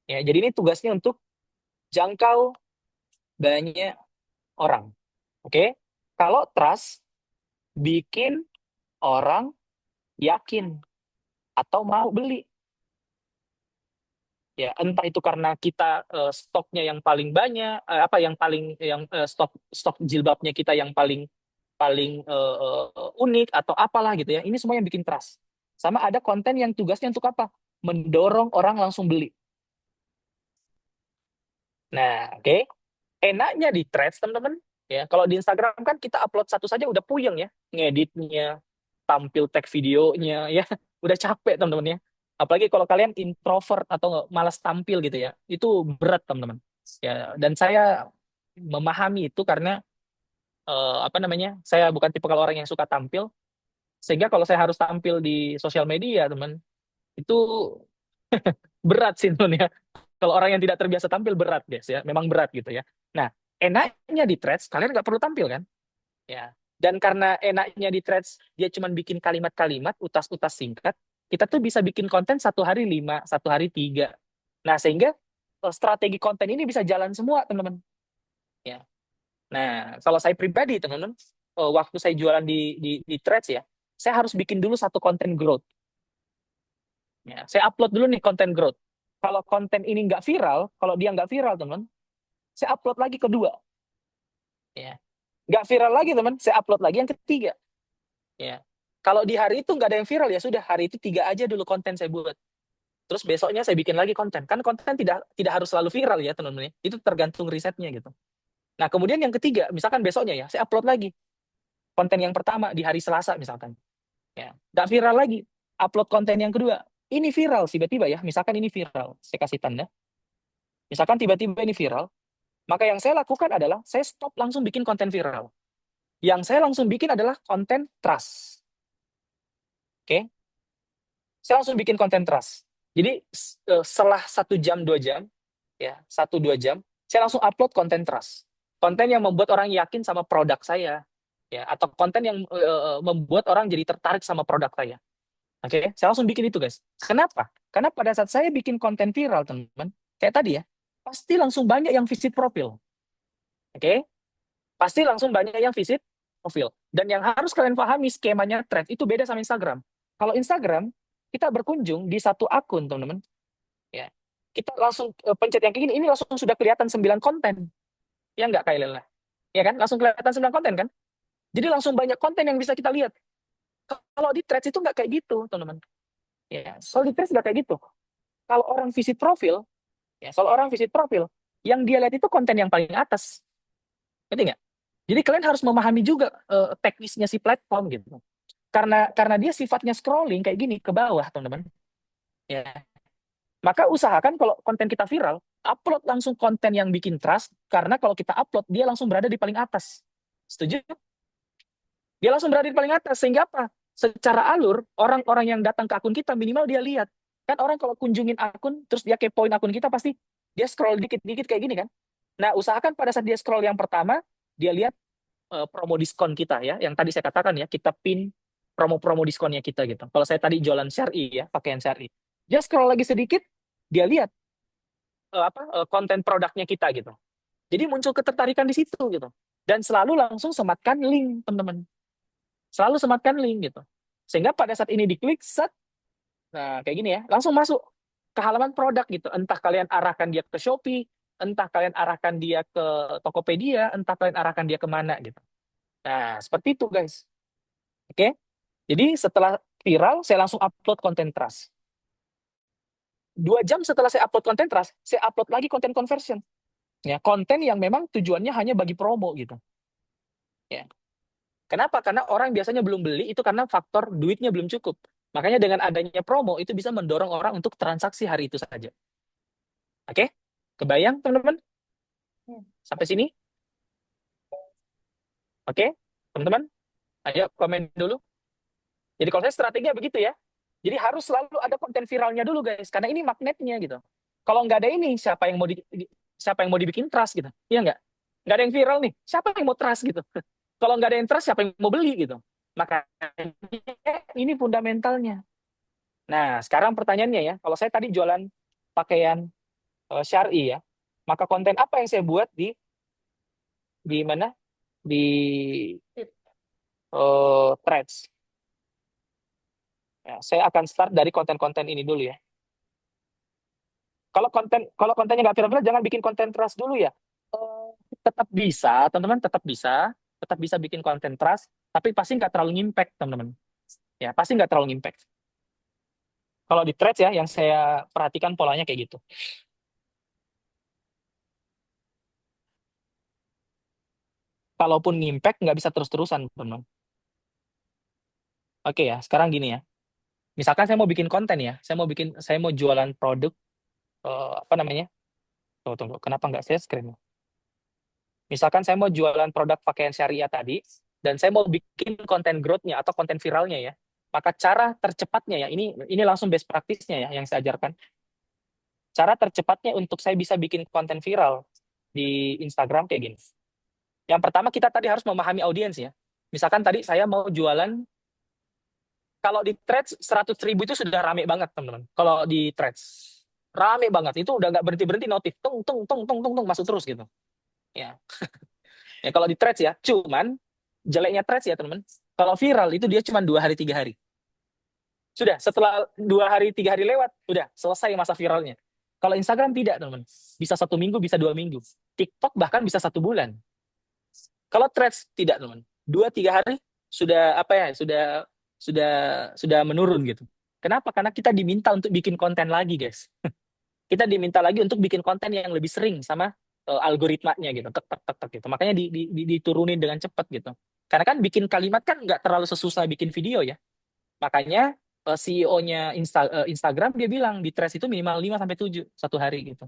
Ya, jadi ini tugasnya untuk jangkau banyak orang. Oke? Kalau trust, bikin orang yakin atau mau beli. Ya, entah itu karena kita stoknya yang paling banyak, stok stok jilbabnya kita yang paling paling unik atau apalah gitu ya. Ini semua yang bikin trust. Sama ada konten yang tugasnya untuk apa? Mendorong orang langsung beli. Nah, oke. Enaknya di Threads, teman-teman, ya. Kalau di Instagram kan kita upload satu saja udah puyeng ya, ngeditnya, tampil tag videonya, ya, udah capek teman-teman ya. Apalagi kalau kalian introvert atau malas tampil gitu ya, itu berat teman-teman. Ya, dan saya memahami itu karena apa namanya, saya bukan tipe kalau orang yang suka tampil, sehingga kalau saya harus tampil di sosial media, teman, itu berat sih teman ya. Kalau orang yang tidak terbiasa tampil berat guys ya, memang berat gitu ya. Nah, enaknya di Threads kalian nggak perlu tampil kan? Ya. Dan karena enaknya di Threads dia cuma bikin kalimat-kalimat, utas-utas singkat, kita tuh bisa bikin konten satu hari 5, satu hari 3. Nah, sehingga strategi konten ini bisa jalan semua teman-teman. Ya. Nah, kalau saya pribadi teman-teman, waktu saya jualan di Threads ya, saya harus bikin dulu satu konten growth. Ya, saya upload dulu nih konten growth. Kalau konten ini nggak viral, kalau dia nggak viral teman, saya upload lagi kedua. Ya. Nggak viral lagi teman, saya upload lagi yang ketiga. Ya. Kalau di hari itu nggak ada yang viral ya sudah hari itu 3 aja dulu konten saya buat. Terus besoknya saya bikin lagi konten. Kan konten tidak tidak harus selalu viral ya teman-teman ya. Itu tergantung risetnya gitu. Nah kemudian yang ketiga, misalkan besoknya ya saya upload lagi konten yang pertama di hari Selasa misalkan. Ya. Nggak viral lagi. Upload konten yang kedua. Ini viral tiba-tiba ya. Misalkan ini viral. Saya kasih tanda. Misalkan tiba-tiba ini viral. Maka yang saya lakukan adalah saya stop langsung bikin konten viral. Yang saya langsung bikin adalah konten trust. Oke, saya langsung bikin konten trust. Jadi setelah 1 jam 2 jam, ya 1 2 jam, saya langsung upload konten trust. Konten yang membuat orang yakin sama produk saya, ya atau konten yang membuat orang jadi tertarik sama produk saya. Oke, saya langsung bikin itu guys. Kenapa? Karena pada saat saya bikin konten viral teman-teman, kayak tadi ya, pasti langsung banyak yang visit profil. Oke, pasti langsung banyak yang visit profil. Dan yang harus kalian pahami skemanya thread itu beda sama Instagram. Kalau Instagram, kita berkunjung di satu akun, teman-teman. Ya. Kita langsung pencet yang kayak gini, ini langsung sudah kelihatan 9 konten. Ya nggak, Kak Lela? Ya kan? Langsung kelihatan 9 konten kan? Jadi langsung banyak konten yang bisa kita lihat. Kalau di threads itu nggak kayak gitu, teman-teman. Ya. Kalau di threads nggak kayak gitu. Kalau orang visit profil, kalau orang visit profil, yang dia lihat itu konten yang paling atas. Ngerti nggak? Jadi kalian harus memahami juga teknisnya si platform gitu. Karena dia sifatnya scrolling kayak gini ke bawah, teman-teman. Ya. Maka usahakan kalau konten kita viral, upload langsung konten yang bikin trust karena kalau kita upload dia langsung berada di paling atas. Setuju? Dia langsung berada di paling atas sehingga apa? Secara alur orang-orang yang datang ke akun kita minimal dia lihat. Kan orang kalau kunjungin akun terus dia kepoin akun kita pasti dia scroll dikit-dikit kayak gini kan. Nah, usahakan pada saat dia scroll yang pertama, dia lihat promo diskon kita ya, yang tadi saya katakan ya, kita pin promo-promo diskonnya kita gitu. Kalau saya tadi jualan syari ya, pakaian syari. Dia scroll lagi sedikit, dia lihat konten produknya kita gitu. Jadi muncul ketertarikan di situ gitu. Dan selalu langsung sematkan link, teman-teman. Selalu sematkan link gitu. Sehingga pada saat ini diklik set, nah kayak gini ya, langsung masuk ke halaman produk gitu. Entah kalian arahkan dia ke Shopee, entah kalian arahkan dia ke Tokopedia, entah kalian arahkan dia kemana gitu. Nah, seperti itu guys. Oke. Jadi setelah viral, saya langsung upload konten trust. 2 jam setelah saya upload konten trust, saya upload lagi konten conversion. Ya, konten yang memang tujuannya hanya bagi promo gitu. Ya. Kenapa? Karena orang biasanya belum beli itu karena faktor duitnya belum cukup. Makanya dengan adanya promo itu bisa mendorong orang untuk transaksi hari itu saja. Oke? Kebayang teman-teman? Sampai sini? Oke? Teman-teman? Ayo komen dulu. Jadi kalau saya strateginya begitu ya. Jadi harus selalu ada konten viralnya dulu guys, karena ini magnetnya gitu. Kalau nggak ada ini, siapa yang mau dibikin trust gitu? Iya nggak? Nggak ada yang viral nih, siapa yang mau trust gitu? Kalau nggak ada yang trust, siapa yang mau beli gitu? Makanya ini fundamentalnya. Nah, sekarang pertanyaannya ya, kalau saya tadi jualan pakaian syari ya, maka konten apa yang saya buat di mana? Di threads. Ya, saya akan start dari konten-konten ini dulu ya. Kalau kontennya nggak viral, jangan bikin konten trust dulu ya. Eh, tetap bisa, teman-teman, tetap bisa. tetap bisa bikin konten trust, tapi pasti nggak terlalu impact, teman-teman. Ya, pasti nggak terlalu impact. Kalau di threads ya, yang saya perhatikan polanya kayak gitu. Kalaupun impact, nggak bisa terus-terusan, teman-teman. Oke ya, sekarang gini ya. Misalkan saya mau bikin konten ya, saya mau jualan produk, apa namanya? Tunggu, tunggu, kenapa nggak share screen? Misalkan saya mau jualan produk pakaian syariah tadi, dan saya mau bikin konten growth-nya atau konten viralnya ya, maka cara tercepatnya ya, ini langsung best practice-nya ya yang saya ajarkan. Cara tercepatnya untuk saya bisa bikin konten viral di Instagram kayak gini. Yang pertama kita tadi harus memahami audiens ya. Misalkan tadi saya mau jualan, kalau di threads 100.000 itu sudah rame banget teman-teman. Kalau di threads rame banget, itu udah nggak berhenti berhenti notif, tung tung tung tung tung tung masuk terus gitu. Ya, ya kalau di threads ya. Cuman jeleknya threads ya teman-teman. Kalau viral itu dia cuma 2 hari 3 hari. Sudah setelah 2 hari 3 hari lewat, udah selesai masa viralnya. Kalau Instagram tidak teman-teman. Bisa 1 minggu, bisa 2 minggu. TikTok bahkan bisa 1 bulan. Kalau threads tidak teman. 2 3 hari sudah apa ya? Sudah sudah menurun gitu. Kenapa? Karena kita diminta untuk bikin konten lagi, guys. Kita diminta lagi untuk bikin konten yang lebih sering sama algoritmanya gitu. Tek tek tek tek gitu. Makanya diturunin dengan cepat gitu. Karena kan bikin kalimat kan nggak terlalu sesusah bikin video ya. Makanya CEO-nya Instagram dia bilang di threads itu minimal 5 sampai 7 satu hari gitu.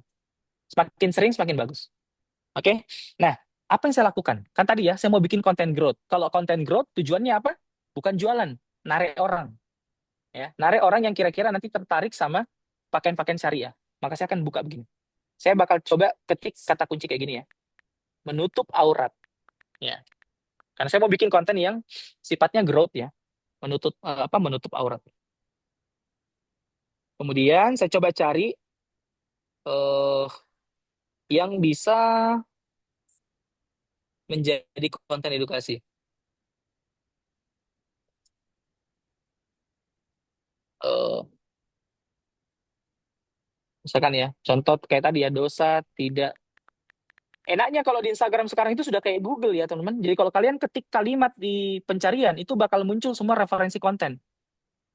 Semakin sering semakin bagus. Oke. Nah, apa yang saya lakukan? Kan tadi ya, saya mau bikin konten growth. Kalau konten growth tujuannya apa? Bukan jualan, narik orang. Ya, narik orang yang kira-kira nanti tertarik sama pakaian-pakaian syariah. Maka saya akan buka begini. Saya bakal coba ketik kata kunci kayak gini ya. Menutup aurat. Ya. Karena saya mau bikin konten yang sifatnya growth ya. Menutup aurat. Kemudian saya coba cari eh yang bisa menjadi konten edukasi. Eh Misalkan ya, contoh kayak tadi ya, dosa tidak. Enaknya kalau di Instagram sekarang itu sudah kayak Google ya, teman-teman. Jadi kalau kalian ketik kalimat di pencarian, itu bakal muncul semua referensi konten.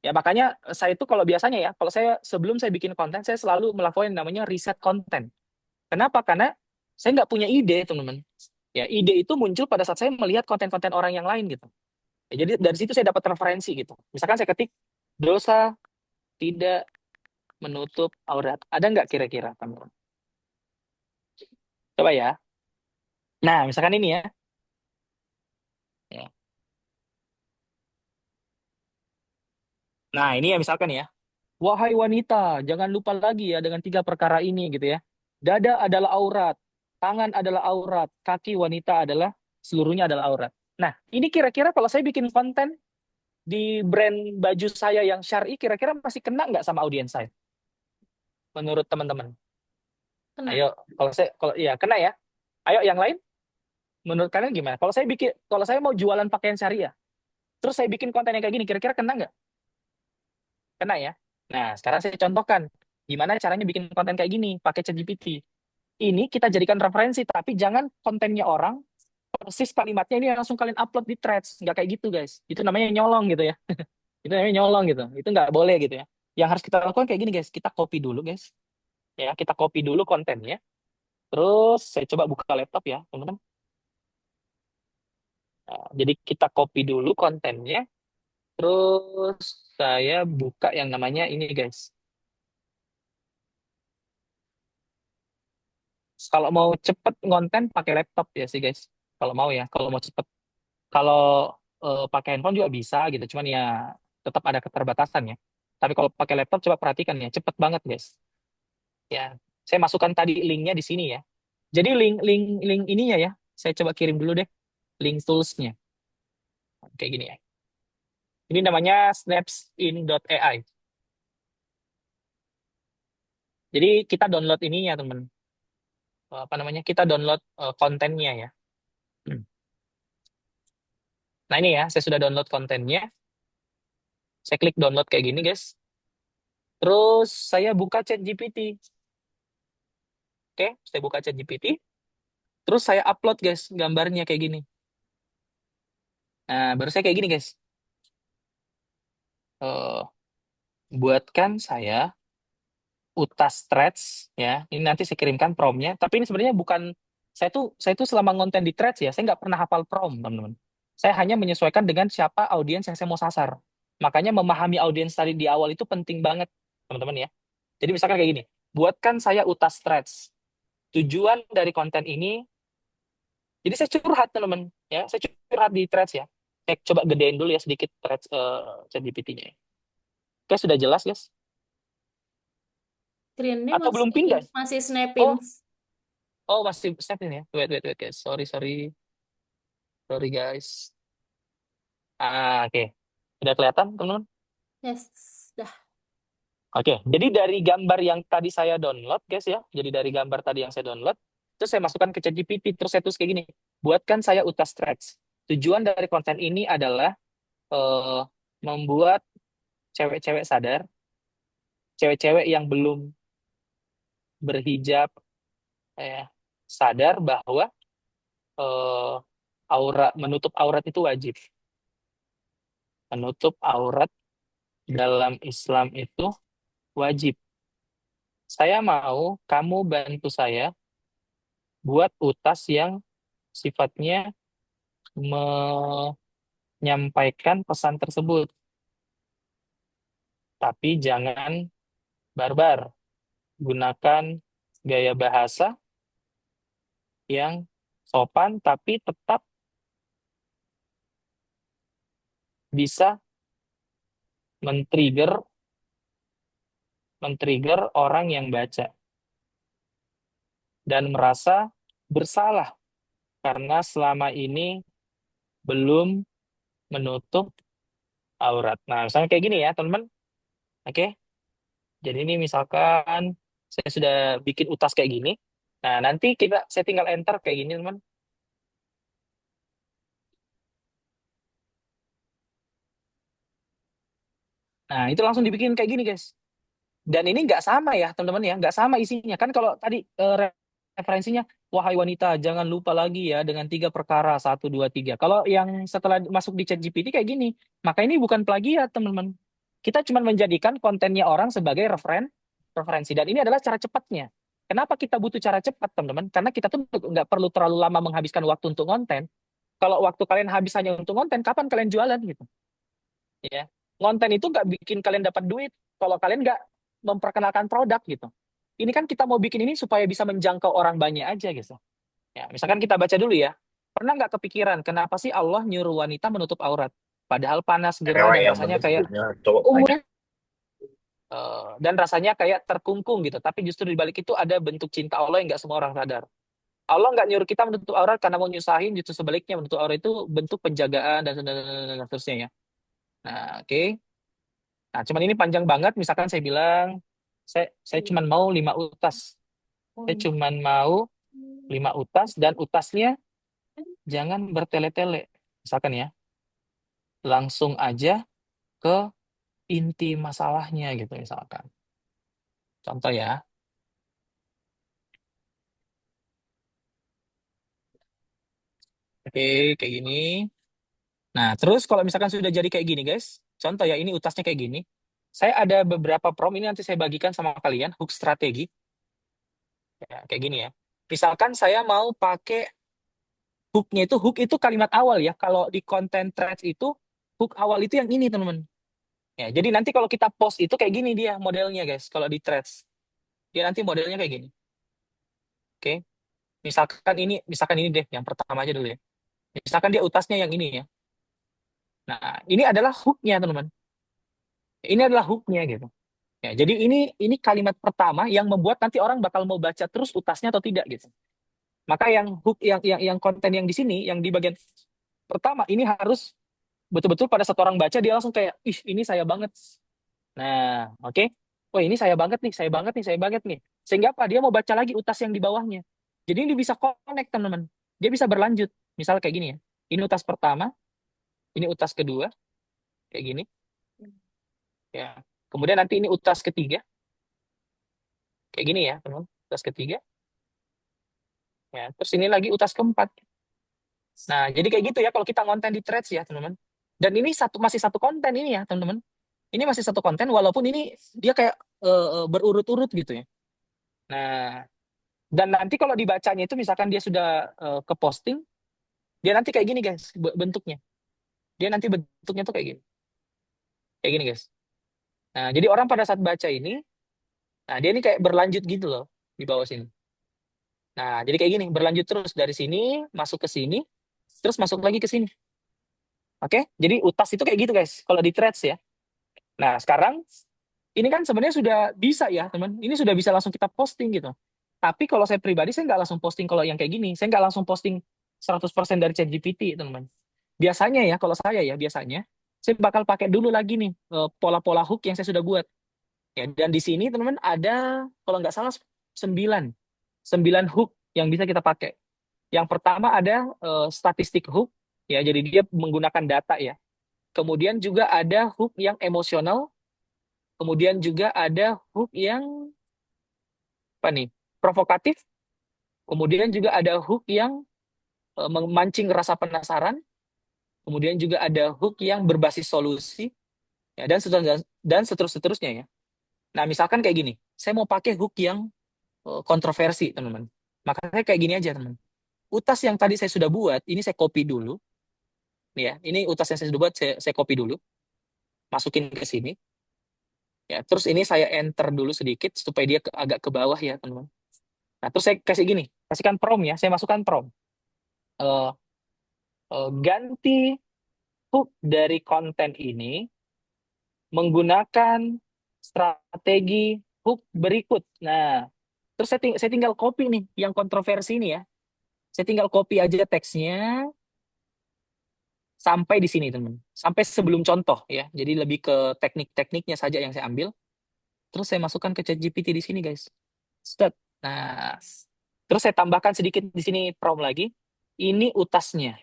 Ya makanya saya itu kalau biasanya ya, kalau saya sebelum saya bikin konten, saya selalu melakukan yang namanya riset konten. Kenapa? Karena saya nggak punya ide, teman-teman. Ya, ide itu muncul pada saat saya melihat konten-konten orang yang lain gitu. Ya, jadi dari situ saya dapat referensi gitu. Misalkan saya ketik dosa tidak menutup aurat. Ada nggak kira-kira, teman-teman? Coba ya. Nah, misalkan ini ya. Ya. Nah, ini ya misalkan ya. Wahai wanita, jangan lupa lagi ya dengan 3 perkara ini gitu ya. Dada adalah aurat, tangan adalah aurat, kaki wanita adalah seluruhnya adalah aurat. Nah, ini kira-kira kalau saya bikin konten di brand baju saya yang syar'i, kira-kira masih kena nggak sama audiens saya? Menurut teman-teman. Kena. Ayo, kalau iya kena ya. Ayo yang lain, menurut kalian gimana? Kalau saya mau jualan pakaian syariah, terus saya bikin konten yang kayak gini, kira-kira kena nggak? Kena ya. Nah, sekarang saya contohkan gimana caranya bikin konten kayak gini pakai ChatGPT. Ini kita jadikan referensi, tapi jangan kontennya orang, persis kalimatnya ini langsung kalian upload di threads. Nggak kayak gitu, guys. Itu namanya nyolong gitu ya. Itu namanya nyolong gitu. Itu nggak boleh gitu ya. Yang harus kita lakukan kayak gini, guys. Kita copy dulu, guys. Ya, kita copy dulu kontennya. Terus saya coba buka laptop ya, teman-teman. Nah, jadi kita copy dulu kontennya. Terus saya buka yang namanya ini, guys. Kalau mau cepet ngonten pakai laptop ya sih, guys. Kalau mau ya, kalau mau cepet. Kalau pakai handphone juga bisa gitu, cuman ya tetap ada keterbatasan ya. Tapi kalau pakai laptop coba perhatikan ya, cepet banget guys. Ya, saya masukkan tadi linknya di sini ya. Jadi link link link ininya ya, saya coba kirim dulu deh link toolsnya kayak gini ya. Ini namanya snapsin.ai. Jadi kita download ininya teman. Apa namanya? Kita download kontennya ya. Hmm. Nah ini ya, saya sudah download kontennya. Saya klik download kayak gini guys. Terus saya buka ChatGPT. Oke, saya buka ChatGPT. Terus saya upload guys gambarnya kayak gini. Nah, baru saya kayak gini, guys. Eh, buatkan saya utas threads ya. Ini nanti saya kirimkan promnya. Tapi ini sebenarnya bukan saya tuh selama ngonten di threads ya, saya nggak pernah hafal prom, teman-teman. Saya hanya menyesuaikan dengan siapa audiens yang saya mau sasar. Makanya memahami audiens tadi di awal itu penting banget, teman-teman ya. Jadi misalkan kayak gini, buatkan saya utas threads. Tujuan dari konten ini, jadi saya curhat, teman-teman ya. Saya curhat di threads ya. Saya coba gedein dulu ya sedikit threads ChatGPT-nya ya. Oke, sudah jelas, guys? Screen-nya Atau masih belum ini, pindah? masih snapping. Oh, oh, masih snap ini ya. Wait, wait, wait, guys. Sorry, sorry. Sorry, guys. Oke. Udah kelihatan, teman-teman? Yes, dah. Oke. Jadi dari gambar yang tadi saya download, guys ya. Jadi dari gambar tadi yang saya download, terus saya masukkan ke ChatGPT, terus saya tulis kayak gini. Buatkan saya utas threads. Tujuan dari konten ini adalah eh, membuat cewek-cewek sadar, cewek-cewek yang belum berhijab, eh, sadar bahwa eh, menutup aurat itu wajib. Menutup aurat dalam Islam itu wajib. Saya mau kamu bantu saya buat utas yang sifatnya menyampaikan pesan tersebut, tapi jangan barbar. Gunakan gaya bahasa yang sopan, tapi tetap bisa men-trigger men-trigger orang yang baca dan merasa bersalah karena selama ini belum menutup aurat. Nah, misalnya kayak gini ya, teman-teman. Oke. Jadi ini misalkan saya sudah bikin utas kayak gini. Nah, nanti saya tinggal enter kayak gini, teman. Nah, itu langsung dibikin kayak gini, guys. Dan ini nggak sama ya, teman-teman ya. Nggak sama isinya. Kan kalau tadi referensinya, wahai wanita, jangan lupa lagi ya dengan 3 perkara, satu, dua, tiga. Kalau yang setelah masuk di ChatGPT kayak gini, maka ini bukan plagiat, teman-teman. Kita cuma menjadikan kontennya orang sebagai referensi. Dan ini adalah cara cepatnya. Kenapa kita butuh cara cepat, teman-teman? Karena kita tuh nggak perlu terlalu lama menghabiskan waktu untuk konten. Kalau waktu kalian habis hanya untuk konten, kapan kalian jualan gitu? Ya, konten itu nggak bikin kalian dapat duit kalau kalian nggak memperkenalkan produk gitu. Ini kan kita mau bikin ini supaya bisa menjangkau orang banyak aja gitu. Ya, misalkan kita baca dulu ya. Pernah nggak kepikiran kenapa sih Allah nyuruh wanita menutup aurat? Padahal panas, gerah, Mewah dan yang rasanya kayak menyebutnya cowok banyak. terkungkung gitu. Tapi justru di balik itu ada bentuk cinta Allah yang nggak semua orang sadar. Allah nggak nyuruh kita menutup aurat karena mau nyusahin, justru sebaliknya menutup aurat itu bentuk penjagaan dan seterusnya ya. Nah, oke. Nah, cuman ini panjang banget. Misalkan saya bilang, saya cuman mau 5 utas. Saya cuman mau 5 utas dan utasnya jangan bertele-tele. Misalkan ya, langsung aja ke inti masalahnya gitu misalkan. Contoh ya, oke kayak gini. Nah, terus kalau misalkan sudah jadi kayak gini guys, contoh ya ini utasnya kayak gini. Saya ada beberapa prompt ini nanti saya bagikan sama kalian, hook strategi. Ya, kayak gini ya. Misalkan saya mau pakai hook itu kalimat awal ya. Kalau di konten threads itu hook awal itu yang ini teman-teman. Ya, jadi nanti kalau kita post itu kayak gini dia modelnya guys. Kalau di threads dia nanti modelnya kayak gini. Oke. Misalkan ini deh yang pertama aja dulu ya. Misalkan dia utasnya yang ini ya. Nah, ini adalah hooknya teman-teman. Ini adalah hooknya gitu. Ya, jadi ini kalimat pertama yang membuat nanti orang bakal mau baca terus utasnya atau tidak gitu. Maka yang hook yang konten yang di sini yang di bagian pertama ini harus betul-betul pada satu orang baca dia langsung kayak ih ini saya banget. Nah, oke. Oh, ini saya banget nih, saya banget nih, saya banget nih. Sehingga apa? Dia mau baca lagi utas yang di bawahnya. Jadi ini bisa connect, teman-teman. Dia bisa berlanjut. Misal kayak gini ya. Ini utas pertama, ini utas kedua, kayak gini. Ya. Kemudian nanti ini utas ketiga, kayak gini ya, teman. Utas ketiga. Ya. Terus ini lagi utas keempat. Nah, jadi kayak gitu ya kalau kita konten di threads ya, teman-teman. Dan ini masih satu konten ini ya, teman-teman. Ini masih satu konten walaupun ini dia kayak berurut-urut gitu ya. Nah, dan nanti kalau dibacanya itu misalkan dia sudah ke posting, dia nanti kayak gini guys, bentuknya. Dia nanti bentuknya tuh kayak gini. Kayak gini guys. Nah, jadi orang pada saat baca ini, nah dia ini kayak berlanjut gitu loh di bawah sini. Nah, jadi kayak gini, berlanjut terus dari sini, masuk ke sini, terus masuk lagi ke sini. Oke? Jadi utas itu kayak gitu guys, kalau di threads ya. Nah, sekarang ini kan sebenarnya sudah bisa ya, teman. Ini sudah bisa langsung kita posting gitu. Tapi kalau saya pribadi, saya nggak langsung posting kalau yang kayak gini. Saya nggak langsung posting 100% dari ChatGPT, teman. Biasanya ya, kalau saya ya, biasanya, saya bakal pakai dulu lagi nih pola-pola hook yang saya sudah buat. Ya, dan di sini, teman-teman, ada, kalau nggak salah, 9. 9 hook yang bisa kita pakai. Yang pertama ada statistik hook, ya, jadi dia menggunakan data ya. Kemudian juga ada hook yang emosional, kemudian juga ada hook yang apa nih? Provokatif, kemudian juga ada hook yang memancing rasa penasaran, kemudian juga ada hook yang berbasis solusi, ya, dan seterusnya ya. Nah, misalkan kayak gini, saya mau pakai hook yang kontroversi, teman-teman. Maka saya kayak gini aja, teman. Utas yang tadi saya sudah buat, ini saya copy dulu, nih ya. Ini utas yang saya sudah buat, saya copy dulu, masukin ke sini, ya. Terus ini saya enter dulu sedikit supaya dia agak ke bawah ya, teman-teman. Nah, terus saya kasih gini, kasihkan prompt ya, saya masukkan prompt. Eh, Ganti hook dari konten ini menggunakan strategi hook berikut. Nah, terus saya tinggal copy nih yang kontroversi ini ya. Saya tinggal copy aja teksnya sampai di sini, teman. Sampai sebelum contoh ya. Jadi lebih ke teknik-tekniknya saja yang saya ambil. Terus saya masukkan ke ChatGPT di sini, guys. Set. Nah, terus saya tambahkan sedikit di sini prompt lagi. Ini utasnya.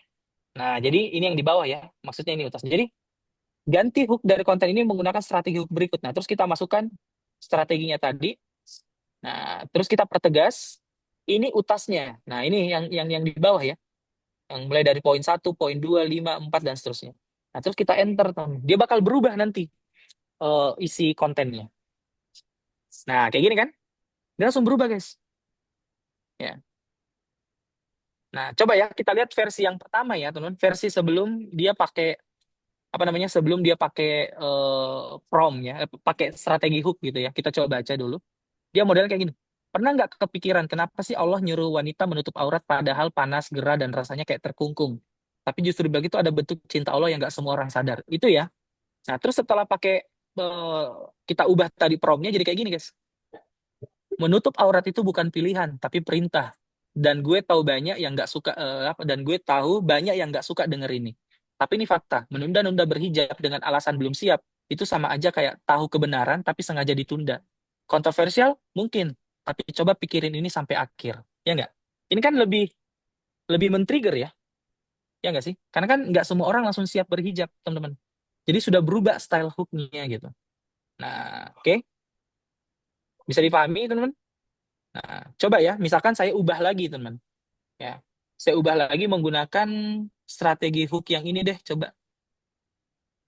Nah, jadi ini yang di bawah ya. Maksudnya ini utasnya. Jadi ganti hook dari konten ini menggunakan strategi hook berikut. Nah, terus kita masukkan strateginya tadi. Nah, terus kita pertegas. Ini utasnya. Nah, ini yang di bawah ya. Yang mulai dari poin 1, poin 2, 5, 4, dan seterusnya. Nah, terus kita enter, teman. Dia bakal berubah nanti isi kontennya. Nah, kayak gini kan? Dia langsung berubah, guys. Ya. Nah, coba ya kita lihat versi yang pertama ya, teman. Versi sebelum dia pakai apa namanya? Sebelum dia pakai prompt ya, pakai strategi hook gitu ya. Kita coba baca dulu. Dia modelnya kayak gini. Pernah nggak kepikiran kenapa sih Allah nyuruh wanita menutup aurat padahal panas, gerah, dan rasanya kayak terkungkung? Tapi justru begitu ada bentuk cinta Allah yang nggak semua orang sadar. Itu ya. Nah, terus setelah pakai eh, kita ubah tadi promptnya jadi kayak gini, guys. Menutup aurat itu bukan pilihan, tapi perintah. Dan gue tahu banyak yang nggak suka dan gue tahu banyak yang nggak suka denger ini. Tapi ini fakta. Menunda-nunda berhijab dengan alasan belum siap itu sama aja kayak tahu kebenaran tapi sengaja ditunda. Kontroversial mungkin, tapi coba pikirin ini sampai akhir. Ya nggak? Ini kan lebih lebih men-trigger ya. Ya nggak sih? Karena kan nggak semua orang langsung siap berhijab, teman-teman. Jadi sudah berubah style hook-nya gitu. Nah, oke. Bisa dipahami, teman-teman? Nah, coba ya, misalkan saya ubah lagi, teman. Ya, saya ubah lagi menggunakan strategi hook yang ini deh. Coba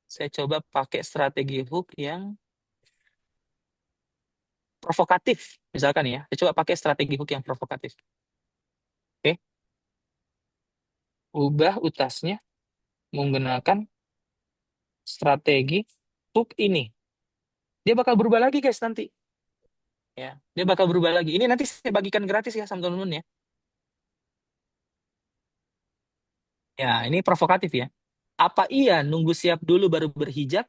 saya coba pakai strategi hook yang provokatif, misalkan ya. Saya coba pakai strategi hook yang provokatif. Oke, ubah utasnya menggunakan strategi hook ini. Dia bakal berubah lagi, guys, nanti. Ya, dia bakal berubah lagi. Ini nanti saya bagikan gratis ya sama teman-teman ya. Ya, ini provokatif ya. Apa iya nunggu siap dulu baru berhijab?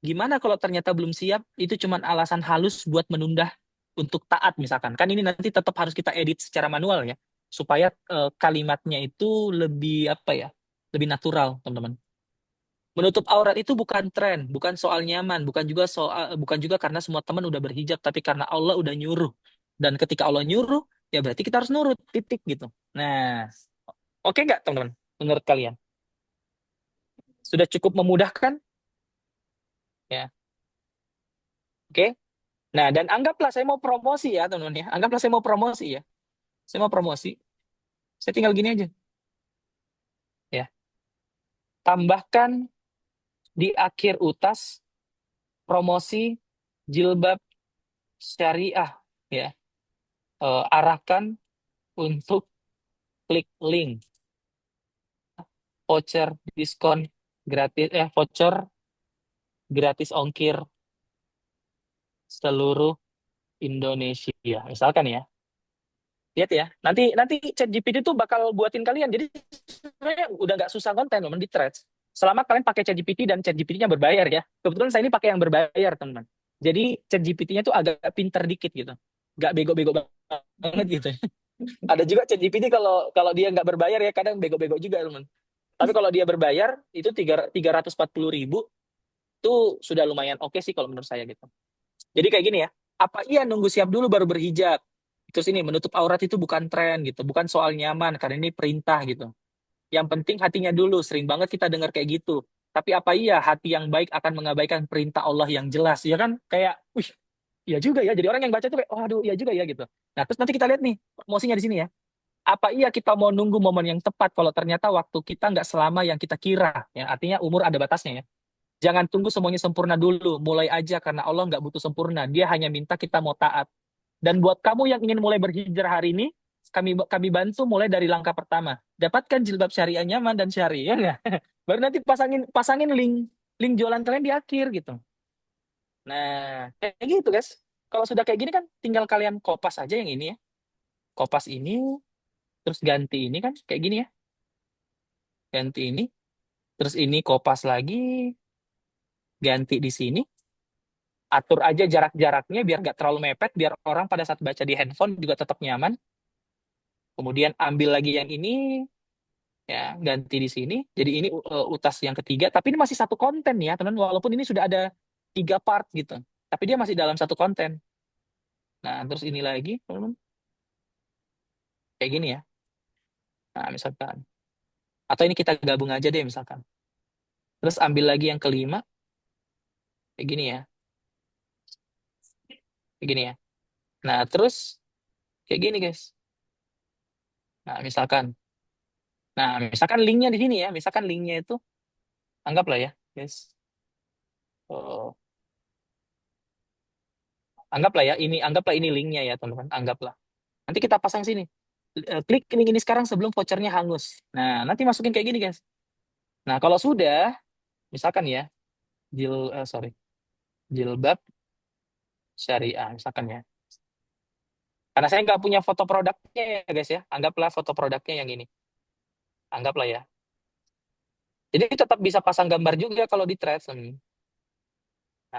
Gimana kalau ternyata belum siap? Itu cuma alasan halus buat menunda untuk taat misalkan. Kan ini nanti tetap harus kita edit secara manual ya. Supaya kalimatnya itu lebih apa ya? Lebih natural, teman-teman. Menutup aurat itu bukan tren, bukan soal nyaman, bukan juga karena semua teman udah berhijab, tapi karena Allah udah nyuruh. Dan ketika Allah nyuruh, ya berarti kita harus nurut, titik gitu. Nah, oke nggak teman-teman? Menurut kalian? Sudah cukup memudahkan? Ya, oke. Nah, dan anggaplah saya mau promosi ya, teman-teman ya. Anggaplah saya mau promosi ya. Saya mau promosi. Saya tinggal gini aja. tambahkan di akhir utas promosi jilbab syariah ya. Arahkan untuk klik link voucher diskon gratis voucher gratis ongkir seluruh Indonesia. Misalkan ya. Lihat ya. Nanti nanti ChatGPT tuh bakal buatin kalian. Jadi sebenarnya udah nggak susah konten teman di Threads. Selama kalian pakai ChatGPT dan ChatGPT-nya berbayar ya. Kebetulan saya ini pakai yang berbayar, teman. Jadi ChatGPT-nya tuh agak pinter dikit gitu. Nggak bego-bego banget gitu. Ada juga ChatGPT kalau kalau dia nggak berbayar ya kadang bego-bego juga, teman. Tapi kalau dia berbayar itu 340.000 tuh sudah lumayan oke sih kalau menurut saya gitu. Jadi kayak gini ya, apa iya nunggu siap dulu baru berhijab? Terus ini menutup aurat itu bukan tren gitu, bukan soal nyaman karena ini perintah gitu. Yang penting hatinya dulu, sering banget kita dengar kayak gitu. Tapi apa iya hati yang baik akan mengabaikan perintah Allah yang jelas? Ya kan? Kayak, wih, iya juga ya. Jadi orang yang baca tuh kayak, oh aduh, iya juga ya gitu. Nah, terus nanti kita lihat nih, promosinya di sini ya. Apa iya kita mau nunggu momen yang tepat kalau ternyata waktu kita nggak selama yang kita kira? Ya, artinya umur ada batasnya ya. Jangan tunggu semuanya sempurna dulu. Mulai aja karena Allah nggak butuh sempurna. Dia hanya minta kita mau taat. Dan buat kamu yang ingin mulai berhijrah hari ini, kami bantu mulai dari langkah pertama. Dapatkan jilbab syariah nyaman dan syari, ya nggak? Baru nanti pasangin pasangin link link jualan kalian di akhir gitu. Nah, kayak gitu guys. Kalau sudah kayak gini kan tinggal kalian kopas aja yang ini ya. Kopas ini, terus ganti ini kan kayak gini ya. Ganti ini, terus ini kopas lagi, ganti di sini. Atur aja jarak-jaraknya biar nggak terlalu mepet, biar orang pada saat baca di handphone juga tetap nyaman. Kemudian ambil lagi yang ini, ya ganti di sini jadi ini utas yang ketiga tapi ini masih satu konten ya teman walaupun ini sudah ada 3 part gitu tapi dia masih dalam satu konten. Nah terus ini lagi teman kayak gini ya. Nah misalkan atau ini kita gabung aja deh misalkan terus ambil lagi yang kelima kayak gini ya, kayak gini ya. Nah terus kayak gini guys. Nah misalkan linknya di sini ya, misalkan linknya itu anggaplah ya guys. Oh, anggaplah ini linknya ya teman-teman, anggaplah. Nanti kita pasang sini. Klik link ini sekarang sebelum vouchernya hangus. Nah, nanti masukin kayak gini, guys. Nah, kalau sudah, misalkan ya, sorry, jilbab syariah, misalkan ya. Karena saya nggak punya foto produknya ya, guys ya. Anggaplah foto produknya yang ini. Anggaplah ya. Jadi tetap bisa pasang gambar juga kalau di Threads. Nah,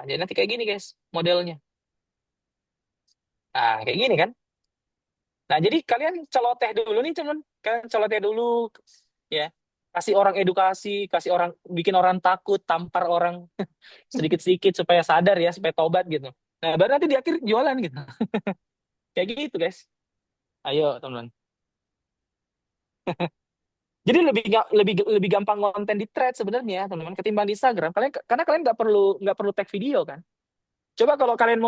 jadi nanti kayak gini, guys, modelnya. Nah, kayak gini kan. Nah, jadi kalian celoteh dulu nih, cuman. Kalian celoteh dulu, ya. Kasih orang edukasi, kasih orang, bikin orang takut, tampar orang sedikit-sedikit supaya sadar ya, supaya tobat gitu. Nah, baru nanti di akhir jualan gitu. Kayak gitu, guys. Ayo, teman-teman. Jadi lebih gampang konten di thread sebenarnya, teman-teman, ketimbang di Instagram. Karena kalian nggak perlu tag video kan. Coba kalau kalian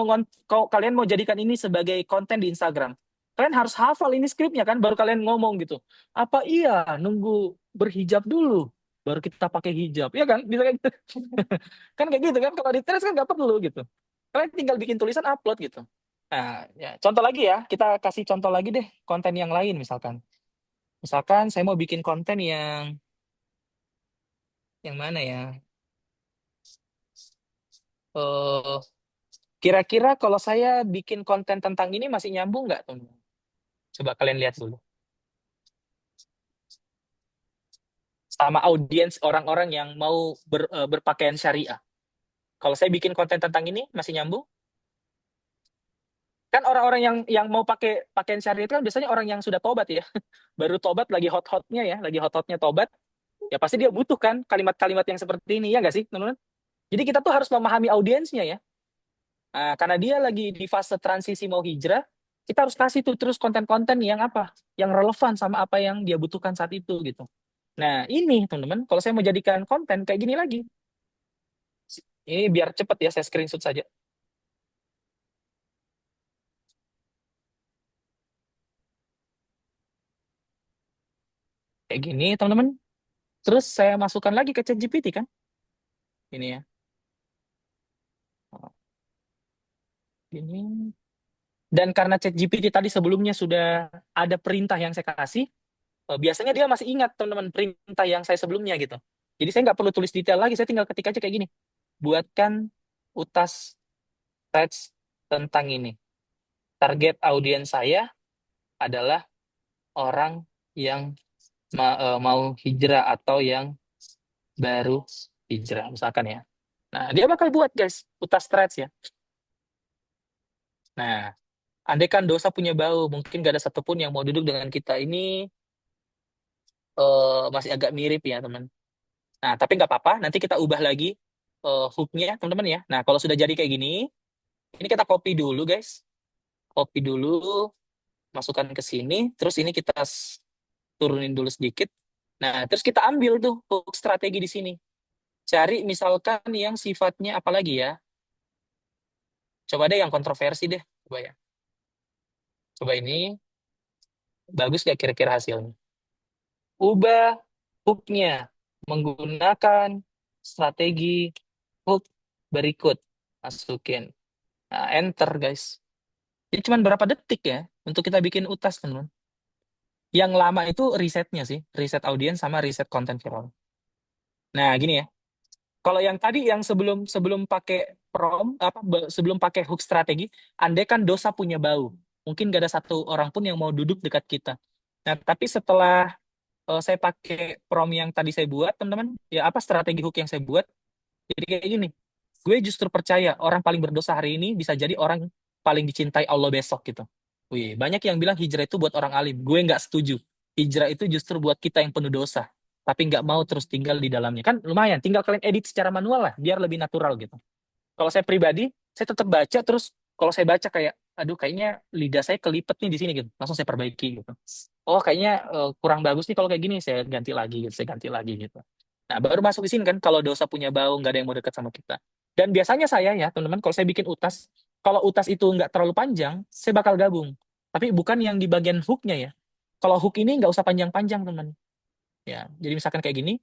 mau jadikan ini sebagai konten di Instagram. Kalian harus hafal ini skripnya kan, baru kalian ngomong gitu. Apa iya nunggu berhijab dulu, baru kita pakai hijab, ya kan? Bisa kayak gitu. Kan kayak gitu kan. Kalau di thread kan nggak perlu gitu. Kalian tinggal bikin tulisan upload gitu. Nah, ya, contoh lagi ya, kita kasih contoh lagi deh konten yang lain misalkan. Misalkan saya mau bikin konten yang mana ya? Eh, kira-kira kalau saya bikin konten tentang ini masih nyambung nggak, tuh? Coba kalian lihat dulu. Sama audiens orang-orang yang mau berpakaian syariah. Kalau saya bikin konten tentang ini masih nyambung? Kan orang-orang yang mau pakai pakaian syariah itu kan biasanya orang yang sudah tobat ya. Baru tobat lagi hot-hotnya ya, lagi hot-hotnya tobat. Ya pasti dia butuh kan kalimat-kalimat yang seperti ini ya nggak sih, teman-teman? Jadi kita tuh harus memahami audiensnya ya. Nah, karena dia lagi di fase transisi mau hijrah, kita harus kasih tuh terus konten-konten yang apa? Yang relevan sama apa yang dia butuhkan saat itu gitu. Nah, ini teman-teman, kalau saya mau jadikan konten kayak gini lagi. Ini biar cepet ya, saya screenshot saja. Kayak gini, teman-teman. Terus saya masukkan lagi ke ChatGPT kan. Ini ya. Ini. Dan karena ChatGPT tadi sebelumnya sudah ada perintah yang saya kasih, biasanya dia masih ingat teman-teman perintah yang saya sebelumnya gitu. Jadi saya nggak perlu tulis detail lagi, saya tinggal ketik aja kayak gini. Buatkan utas teks tentang ini. Target audiens saya adalah orang yang mau hijrah atau yang baru hijrah misalkan ya. Nah, dia bakal buat guys utas threads ya. Nah, andai kan dosa punya bau, mungkin gak ada satupun yang mau duduk dengan kita ini masih agak mirip ya teman. Nah, tapi nggak apa-apa, nanti kita ubah lagi hooknya teman-teman ya. Nah, kalau sudah jadi kayak gini, ini kita copy dulu guys. Copy dulu, masukkan ke sini, terus ini kita turunin dulu sedikit. Nah, terus kita ambil tuh hook strategi di sini. Cari misalkan yang sifatnya apa lagi ya? Coba deh yang kontroversi deh. Coba ya. Coba ini, bagus gak kira-kira hasilnya? Ubah hooknya menggunakan strategi hook berikut. Masukin. Nah, enter guys. Jadi cuma berapa detik ya untuk kita bikin utas teman. Yang lama itu risetnya sih, riset audiens sama riset konten viral. Nah, gini ya. Kalau yang tadi yang sebelum sebelum pakai sebelum pakai hook strategi, andai kan dosa punya bau, mungkin gak ada satu orang pun yang mau duduk dekat kita. Nah, tapi setelah saya pakai prom yang tadi saya buat, teman-teman, ya apa strategi hook yang saya buat, jadi kayak gini. Gue justru percaya orang paling berdosa hari ini bisa jadi orang paling dicintai Allah besok gitu. Wih, banyak yang bilang hijrah itu buat orang alim. Gue nggak setuju. Hijrah itu justru buat kita yang penuh dosa, tapi nggak mau terus tinggal di dalamnya. Kan lumayan, tinggal kalian edit secara manual lah, biar lebih natural gitu. Kalau saya pribadi, saya tetap baca terus. Kalau saya baca kayak, aduh kayaknya lidah saya kelipet nih di sini gitu, langsung saya perbaiki gitu. Oh kayaknya kurang bagus nih kalau kayak gini, saya ganti lagi gitu, saya ganti lagi gitu. Nah baru masuk di sini kan, kalau dosa punya bau, nggak ada yang mau dekat sama kita. Dan biasanya saya ya teman-teman, kalau saya bikin utas, kalau utas itu nggak terlalu panjang, saya bakal gabung. Tapi bukan yang di bagian hooknya ya. Kalau hook ini nggak usah panjang-panjang teman. Ya, jadi misalkan kayak gini,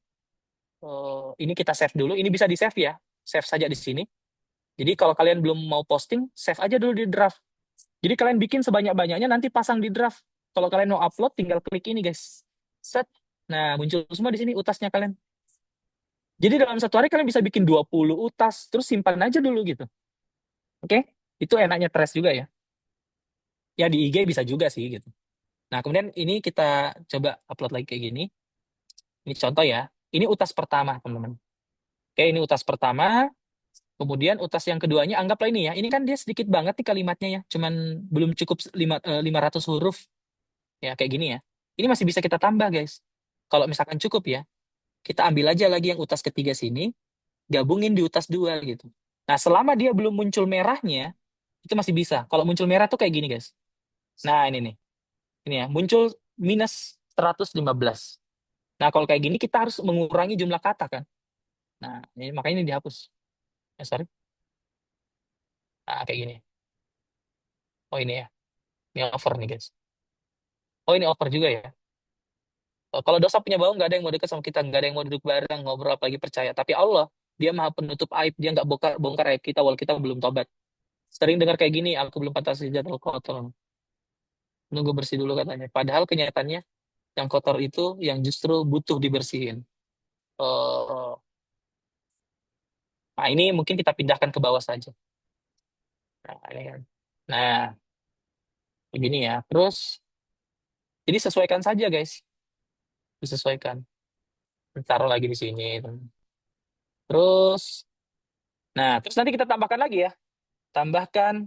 ini kita save dulu. Ini bisa di save ya, save saja di sini. Jadi kalau kalian belum mau posting, save aja dulu di draft. Jadi kalian bikin sebanyak-banyaknya, nanti pasang di draft. Kalau kalian mau upload, tinggal klik ini guys. Set. Nah, muncul semua di sini utasnya kalian. Jadi dalam satu hari kalian bisa bikin 20 utas, terus simpan aja dulu gitu. Oke? Itu enaknya Threads juga ya. Ya di IG bisa juga sih gitu. Nah, kemudian ini kita coba upload lagi kayak gini. Ini contoh ya. Ini utas pertama, teman-teman. Oke, ini utas pertama. Kemudian utas yang keduanya, anggaplah ini ya. Ini kan dia sedikit banget nih kalimatnya ya. Cuman belum cukup 500 huruf. Ya, kayak gini ya. Ini masih bisa kita tambah, guys. Kalau misalkan cukup ya, kita ambil aja lagi yang utas ketiga sini, gabungin di utas dua gitu. Nah, selama dia belum muncul merahnya, itu masih bisa. Kalau muncul merah tuh kayak gini, guys. Nah, ini nih. Ini ya, muncul minus 115. Nah, kalau kayak gini kita harus mengurangi jumlah kata kan. Nah, ini makanya ini dihapus. Sorry. Nah, kayak gini. Oh, ini ya. Ini over nih, guys. Oh, ini over juga ya. Kalau dosa punya bau, nggak ada yang mau dekat sama kita, nggak ada yang mau duduk bareng, ngobrol apalagi percaya. Tapi Allah, dia maha penutup aib, dia nggak bongkar, bongkar aib kita, walau kita belum tobat. Sering dengar kayak gini, aku belum pantas jatuh kotor. Nunggu bersih dulu katanya. Padahal kenyataannya, yang kotor itu yang justru butuh dibersihin. Eh, nah, ini mungkin kita pindahkan ke bawah saja. Nah, ini kan. Nah, begini ya. Terus, jadi sesuaikan saja, guys. Disesuaikan. Taruh lagi di sini. Terus, nah, terus nanti kita tambahkan lagi ya. Tambahkan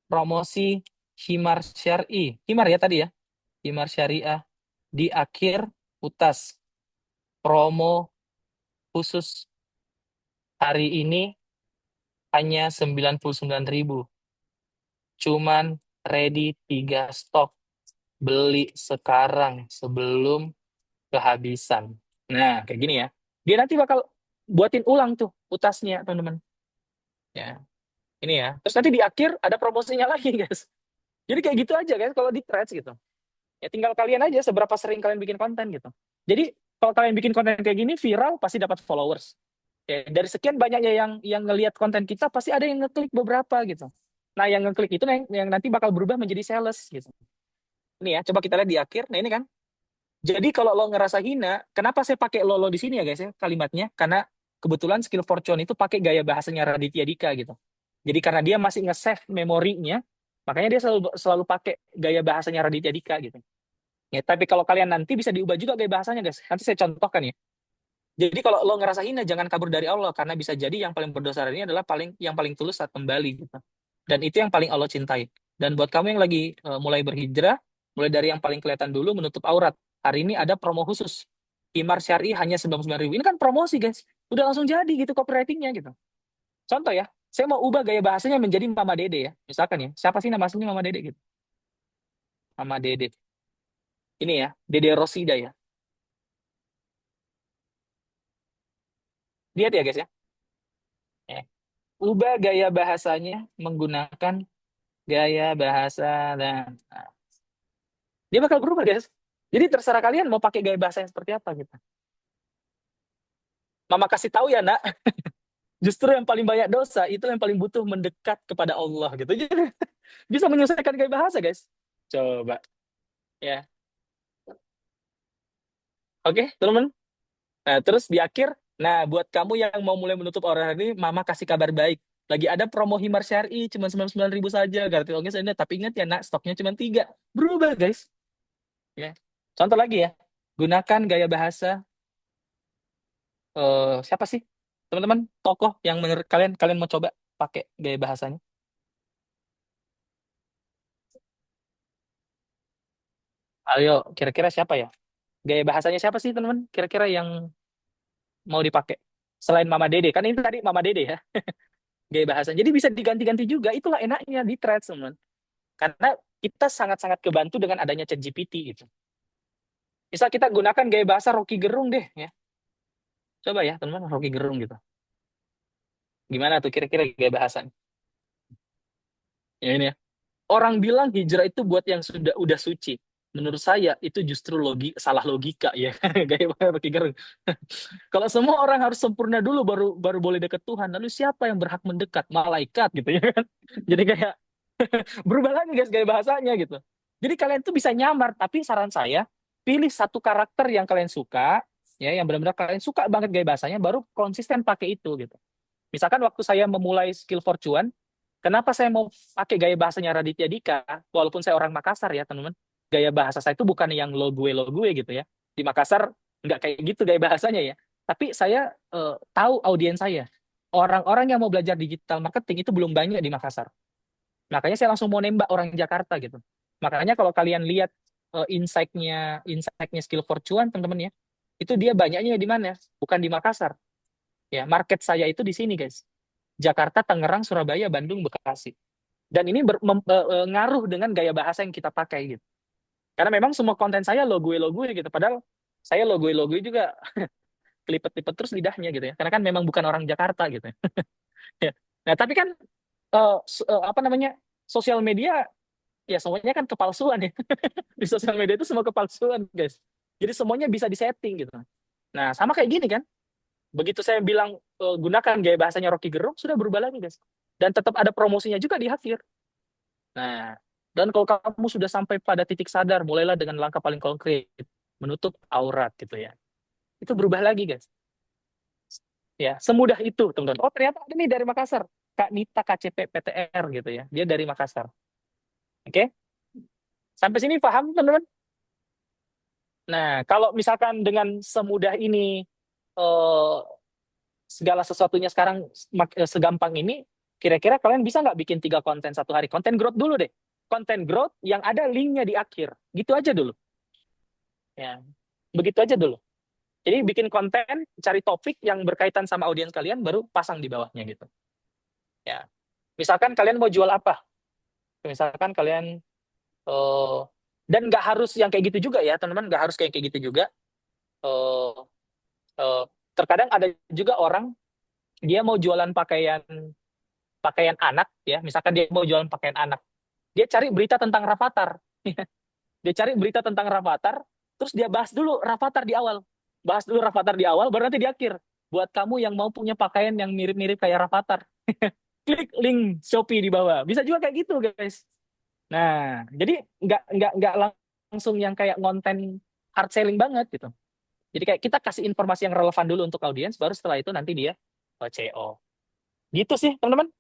promosi Himar Syari. Himar ya tadi ya. Himar Syariah di akhir utas. Promo khusus hari ini hanya 99.000. Cuman ready 3 stok. Beli sekarang sebelum kehabisan. Nah, kayak gini ya. Dia nanti bakal buatin ulang tuh utasnya, teman-teman. Ya, ini ya. Terus nanti di akhir ada promosinya lagi, guys. Jadi kayak gitu aja, guys, kalau di threads gitu. Ya tinggal kalian aja seberapa sering kalian bikin konten gitu. Jadi Kalau kalian bikin konten kayak gini viral pasti dapat followers. Ya, dari sekian banyaknya yang ngelihat konten kita pasti ada yang ngeklik beberapa gitu. Nah, yang ngeklik itu yang nanti bakal berubah menjadi sales gitu. Ini ya, coba kita lihat di akhir. Nah, ini kan. Jadi kalau lo ngerasa hina, kenapa saya pakai lo di sini ya guys ya kalimatnya? Karena kebetulan skill Fortune itu pakai gaya bahasanya Raditya Dika gitu. Jadi karena dia masih nge-save memorinya, makanya dia selalu selalu pakai gaya bahasanya Raditya Dika gitu. Ya, tapi kalau kalian nanti bisa diubah juga gaya bahasanya guys. Nanti saya contohkan ya. Jadi kalau lo ngerasa hina, jangan kabur dari Allah karena bisa jadi yang paling berdosa hari ini adalah yang paling tulus saat kembali gitu. Dan itu yang paling Allah cintai. Dan buat kamu yang lagi mulai berhijrah, mulai dari yang paling kelihatan dulu menutup aurat. Hari ini ada promo khusus. Himar Syari hanya 99.000. Ini kan promosi guys. Udah langsung jadi gitu copywritingnya gitu. Contoh ya, saya mau ubah gaya bahasanya menjadi Mama Dede ya. Misalkan ya, siapa sih nama aslinya Mama Dede gitu? Mama Dede. Ini ya, Dede Rosida ya. Lihat ya guys ya. Eh, ubah gaya bahasanya menggunakan gaya bahasa dan dia bakal berubah guys. Jadi terserah kalian mau pakai gaya bahasa yang seperti apa gitu. Mama kasih tahu ya nak, justru yang paling banyak dosa itu yang paling butuh mendekat kepada Allah gitu. Jadi bisa menyelesaikan gaya bahasa guys. Coba ya. Oke, teman-teman. Nah, terus di akhir, nah buat kamu yang mau mulai menutup orang ini, Mama kasih kabar baik. Lagi ada promo Himar Syari cuma 99.000 saja. Gratis ongkir ini, tapi ingat ya nak, stoknya cuma 3. Berubah guys. Ya. Contoh lagi ya. Gunakan gaya bahasa siapa sih? Teman-teman, tokoh yang menurut kalian kalian mau coba pakai gaya bahasanya. Ayo, kira-kira siapa ya? Gaya bahasanya siapa sih, teman-teman? Kira-kira yang mau dipakai selain Mama Dede. Kan ini tadi Mama Dede ya, gaya bahasa. Jadi bisa diganti-ganti juga. Itulah enaknya di threads, teman. Karena kita sangat-sangat kebantu dengan adanya ChatGPT gitu. Misal kita gunakan gaya bahasa Rocky Gerung deh ya. Coba ya, teman-teman, Rocky Gerung gitu. Gimana tuh kira-kira gaya bahasanya? Ya ini ya. Orang bilang hijrah itu buat yang sudah udah suci. Menurut saya itu justru salah logika ya. Gaya Rocky Gerung. Kalau semua orang harus sempurna dulu baru baru boleh dekat Tuhan. Lalu siapa yang berhak mendekat? Malaikat gitu ya kan. Jadi kayak berubah lagi guys gaya bahasanya gitu. Jadi kalian tuh bisa nyamar, tapi saran saya pilih satu karakter yang kalian suka, ya yang benar-benar kalian suka banget gaya bahasanya, baru konsisten pakai itu gitu. Misalkan waktu saya memulai skill Fortune, kenapa saya mau pakai gaya bahasanya Raditya Dika, walaupun saya orang Makassar ya teman-teman, gaya bahasa saya itu bukan yang lo gue gitu ya. Di Makassar nggak kayak gitu gaya bahasanya ya. Tapi saya tahu audiens saya. Orang-orang yang mau belajar digital marketing itu belum banyak di Makassar. Makanya saya langsung mau nembak orang Jakarta gitu. Makanya kalau kalian lihat insight-nya skill Fortune teman-teman ya, itu dia banyaknya di mana? Bukan di Makassar. Ya, market saya itu di sini guys. Jakarta, Tangerang, Surabaya, Bandung, Bekasi. Dan ini ngaruh dengan gaya bahasa yang kita pakai gitu. Karena memang semua konten saya lo gue gitu. Padahal saya lo gue juga kelipet-lipet terus lidahnya gitu ya. Karena kan memang bukan orang Jakarta gitu ya. Nah, tapi kan apa namanya? Sosial media ya semuanya kan kepalsuan ya. Di sosial media itu semua kepalsuan, guys. Jadi semuanya bisa disetting gitu. Nah, sama kayak gini kan. Begitu saya bilang gunakan gaya bahasanya Rocky Gerung, sudah berubah lagi, guys. Dan tetap ada promosinya juga di akhir. Nah, dan kalau kamu sudah sampai pada titik sadar, mulailah dengan langkah paling konkret, menutup aurat gitu ya. Itu berubah lagi, guys. Ya, semudah itu, teman-teman. Oh, ternyata ada nih dari Makassar. Kak Nita KCP PTR gitu ya. Dia dari Makassar. Oke? Sampai sini paham, teman-teman? Nah, kalau misalkan dengan semudah ini eh, segala sesuatunya sekarang segampang ini, kira-kira kalian bisa nggak bikin 3 konten satu hari? Konten growth dulu deh. Konten growth yang ada linknya di akhir. Gitu aja dulu. Ya, begitu aja dulu. Jadi bikin konten, cari topik yang berkaitan sama audiens kalian, baru pasang di bawahnya gitu. Ya, misalkan kalian mau jual apa? Misalkan kalian eh, dan nggak harus yang kayak gitu juga ya, teman-teman. Nggak harus kayak gitu juga. Eh, eh, Terkadang ada juga orang dia mau jualan pakaian pakaian anak ya, misalkan dia mau jualan pakaian anak, dia cari berita tentang Rafathar. Dia cari berita tentang Rafathar, terus dia bahas dulu Rafathar di awal. Bahas dulu Rafathar di awal, baru nanti di akhir. Buat kamu yang mau punya pakaian yang mirip-mirip kayak Rafathar, klik link Shopee di bawah. Bisa juga kayak gitu, guys. Nah, jadi nggak langsung yang kayak konten hard selling banget gitu. Jadi kayak kita kasih informasi yang relevan dulu untuk audiens, baru setelah itu nanti dia CO. Gitu sih, teman-teman.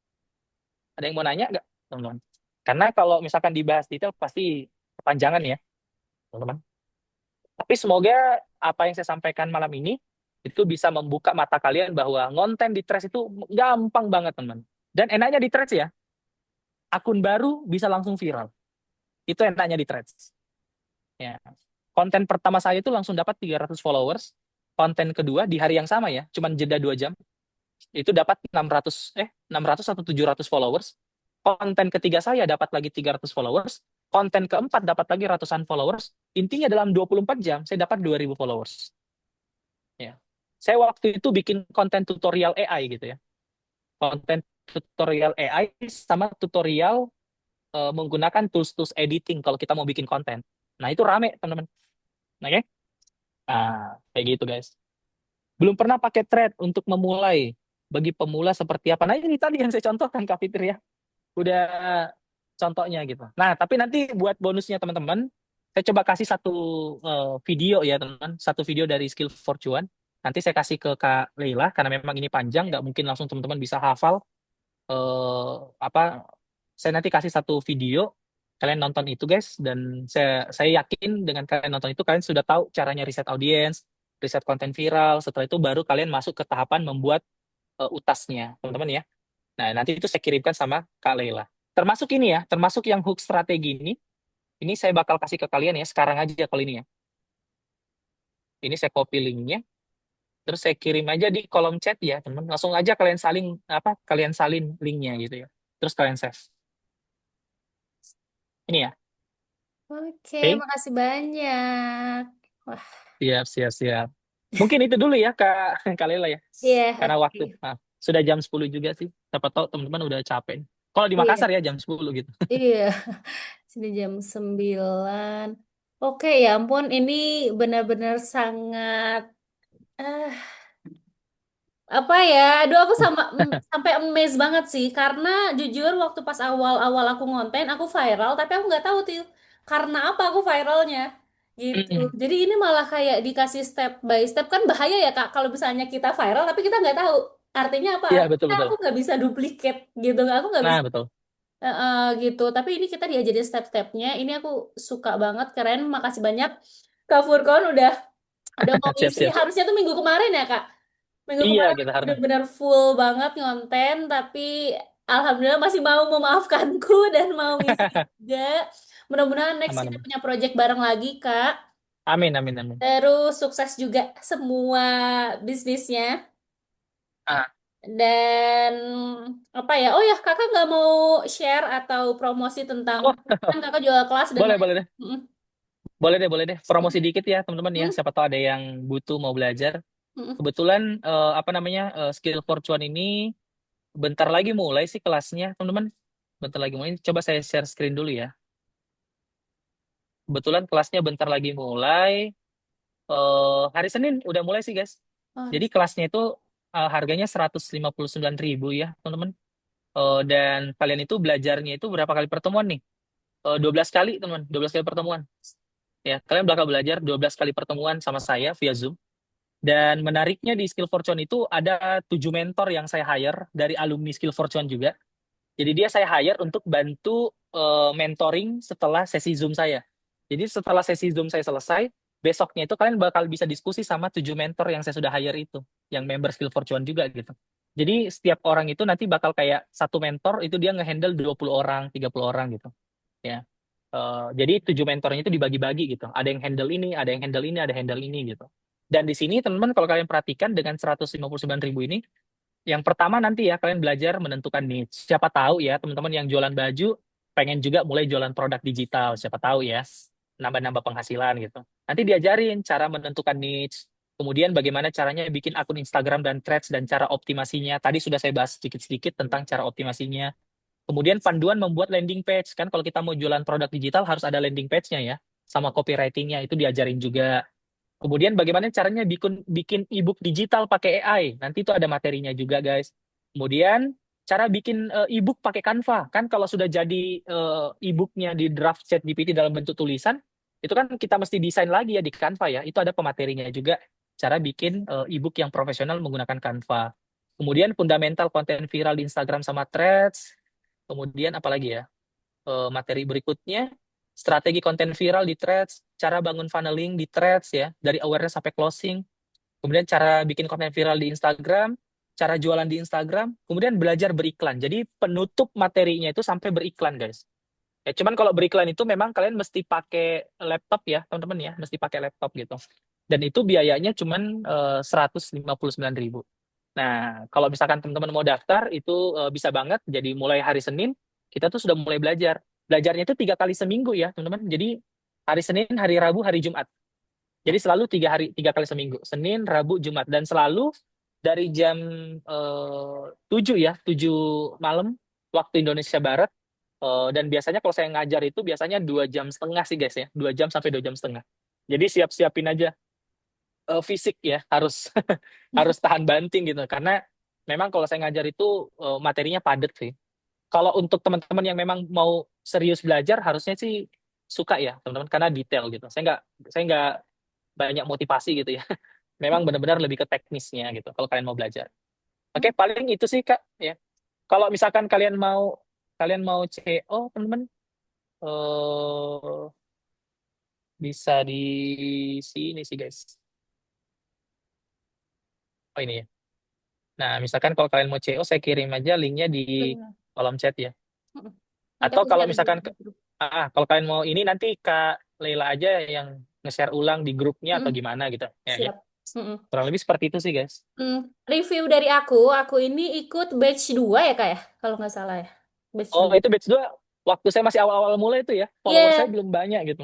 Ada yang mau nanya nggak, teman-teman? Karena kalau misalkan dibahas detail pasti kepanjangan ya, teman-teman. Tapi semoga apa yang saya sampaikan malam ini itu bisa membuka mata kalian bahwa ngonten di Threads itu gampang banget, teman. Dan enaknya di Threads ya, akun baru bisa langsung viral. Itu enaknya di Threads. Ya. Konten pertama saya itu langsung dapat 300 followers. Konten kedua di hari yang sama ya, cuman jeda 2 jam, itu dapat 600 atau 700 followers. Konten ketiga saya dapat lagi 300 followers. Konten keempat dapat lagi ratusan followers. Intinya dalam 24 jam saya dapat 2000 followers. Ya. Saya waktu itu bikin konten tutorial AI gitu ya. Konten tutorial AI sama tutorial menggunakan tools-tools editing kalau kita mau bikin konten. Nah, itu rame, teman-teman. Oke? Kayak gitu, guys. Belum pernah pakai thread untuk memulai. Bagi pemula seperti apa? Nah, ini tadi yang saya contohkan, Kak Fitri ya. Udah contohnya gitu. Nah, tapi nanti buat bonusnya teman-teman, saya coba kasih satu video ya teman, satu video dari Skill Fortune. Nanti saya kasih ke Kak Leila karena memang ini panjang, nggak mungkin langsung teman-teman bisa hafal. Apa? Saya nanti kasih satu video, kalian nonton itu guys, dan saya yakin dengan kalian nonton itu kalian sudah tahu caranya riset audiens, riset konten viral. Setelah itu baru kalian masuk ke tahapan membuat utasnya, teman-teman ya. Nah, nanti itu saya kirimkan sama Kak Leila. Termasuk ini ya, termasuk yang hook strategi ini saya bakal kasih ke kalian ya, sekarang aja kalau ini ya. Ini saya copy linknya, terus saya kirim aja di kolom chat ya, teman. Langsung aja kalian salin linknya gitu ya. Terus kalian save. Ini ya, Oke, oke? makasih banyak. Wah, Siap, siap, siap. Mungkin itu dulu ya, Kak, Kak Leila ya. iya, Karena oke. waktu, sudah jam 10 juga sih. Siapa tahu teman-teman udah capek. Kalau di Iya, Makassar ya jam 10 gitu. iya. Sini jam 9. Oke, ya ampun, ini benar-benar sangat eh apa ya? Aduh, aku sampai amazed banget sih karena jujur waktu pas awal-awal aku ngonten aku viral, tapi aku nggak tahu tuh karena apa aku viralnya gitu. Mm-mm. Jadi ini malah kayak dikasih step by step, kan bahaya ya Kak kalau misalnya kita viral tapi kita nggak tahu artinya apa? Iya, Artinya betul-betul. aku nggak bisa duplicate gitu, aku nggak bisa Nah, betul. gitu. Tapi ini kita diajarin step-stepnya. Ini aku suka banget, keren. Makasih banyak Kak Furkon udah mau ngisi. Siap-siap. Harusnya tuh minggu kemarin ya Kak. Minggu Iya, kemarin kita aku harus. bener-bener full banget ngonten, tapi alhamdulillah masih mau memaafkanku dan mau ngisi juga. Mudah-mudahan next kita Aman-aman. punya project bareng lagi, Kak. Amin, amin, amin. Terus sukses juga semua bisnisnya. Ah, Dan apa ya? Oh ya, Kakak nggak mau share atau promosi tentang oh, kan Kakak jual kelas dan boleh, lain. boleh deh. Mm-mm. Boleh deh, boleh deh. Promosi dikit ya, teman-teman ya. Mm-mm. Siapa tahu ada yang butuh mau belajar. Mm-mm. Kebetulan apa namanya Skill for Cuan ini bentar lagi mulai sih kelasnya, teman-teman. Bentar lagi mulai. Coba saya share screen dulu ya. Kebetulan kelasnya bentar lagi mulai. Hari Senin udah mulai sih, guys. Oh, Jadi kelasnya itu harganya 159.000 ya, teman-teman. Dan kalian itu belajarnya itu berapa kali pertemuan nih? 12 kali, teman. 12 kali pertemuan. Ya, kalian bakal belajar 12 kali pertemuan sama saya via Zoom. Dan menariknya di Skill Fortune itu ada 7 mentor yang saya hire dari alumni Skill Fortune juga. Jadi dia saya hire untuk bantu mentoring setelah sesi Zoom saya. Jadi setelah sesi Zoom saya selesai, besoknya itu kalian bakal bisa diskusi sama 7 mentor yang saya sudah hire itu, yang member Skill Fortune juga gitu. Jadi setiap orang itu nanti bakal kayak satu mentor itu dia ngehandle 20 orang, 30 orang gitu. Ya. Jadi 7 mentornya itu dibagi-bagi gitu. Ada yang handle ini, ada yang handle ini, ada yang handle ini gitu. Dan di sini teman-teman kalau kalian perhatikan dengan 159.000 ini, yang pertama nanti ya kalian belajar menentukan niche. Siapa tahu ya teman-teman yang jualan baju pengen juga mulai jualan produk digital. Siapa tahu ya nambah-nambah penghasilan gitu. Nanti diajarin cara menentukan niche. Kemudian bagaimana caranya bikin akun Instagram dan Threads dan cara optimasinya. Tadi sudah saya bahas sedikit-sedikit tentang cara optimasinya. Kemudian panduan membuat landing page. Kan kalau kita mau jualan produk digital harus ada landing page-nya ya. Sama copywriting-nya itu diajarin juga. Kemudian bagaimana caranya bikin bikin ebook digital pakai AI. Nanti itu ada materinya juga, guys. Kemudian cara bikin ebook pakai Canva. Kan kalau sudah jadi ebooknya di draft ChatGPT dalam bentuk tulisan, itu kan kita mesti desain lagi ya di Canva ya. Itu ada pematerinya juga cara bikin ebook yang profesional menggunakan Canva. Kemudian fundamental konten viral di Instagram sama Threads. Kemudian apalagi ya? Materi berikutnya, strategi konten viral di Threads, cara bangun funneling di Threads ya, dari awareness sampai closing, kemudian cara bikin konten viral di Instagram, cara jualan di Instagram, kemudian belajar beriklan. Jadi penutup materinya itu sampai beriklan, guys. Ya, cuman kalau beriklan itu memang kalian mesti pakai laptop ya, teman-teman ya, mesti pakai laptop gitu. Dan itu biayanya cuman 159.000. Nah, kalau misalkan teman-teman mau daftar, itu bisa banget. Jadi mulai hari Senin, kita tuh sudah mulai belajar. Belajarnya itu 3 kali seminggu ya, teman-teman. Jadi hari Senin, hari Rabu, hari Jumat. Jadi selalu 3 kali seminggu. Senin, Rabu, Jumat. Dan selalu dari jam 7 ya, 7 malam, waktu Indonesia Barat. Dan biasanya kalau saya ngajar itu biasanya 2 jam setengah sih guys ya. 2 jam sampai 2 jam setengah. Jadi siap-siapin aja fisik ya harus harus tahan banting gitu karena memang kalau saya ngajar itu materinya padat sih. Kalau untuk teman-teman yang memang mau serius belajar harusnya sih suka ya teman-teman karena detail gitu. Saya nggak banyak motivasi gitu ya. Memang benar-benar lebih ke teknisnya gitu kalau kalian mau belajar. Oke, paling itu sih Kak ya. Kalau misalkan kalian mau CO teman-teman eh bisa di sini sih guys. Oh ini ya. Nah, misalkan kalau kalian mau CO, saya kirim aja linknya di Benar. kolom chat ya. Mm-mm. Nanti Atau aku kalau share di misalkan, grup. kalau kalian mau ini nanti Kak Leila aja yang nge-share ulang di grupnya atau Mm-mm. gimana gitu. Ya, ya. Siap. Mm-mm. Kurang lebih seperti itu sih, guys. Review dari aku ini ikut batch 2 ya kak ya, kalau nggak salah ya. Batch Oh, 2. itu batch 2 waktu saya masih awal-awal mulai itu ya. Follower saya Iya, belum banyak gitu.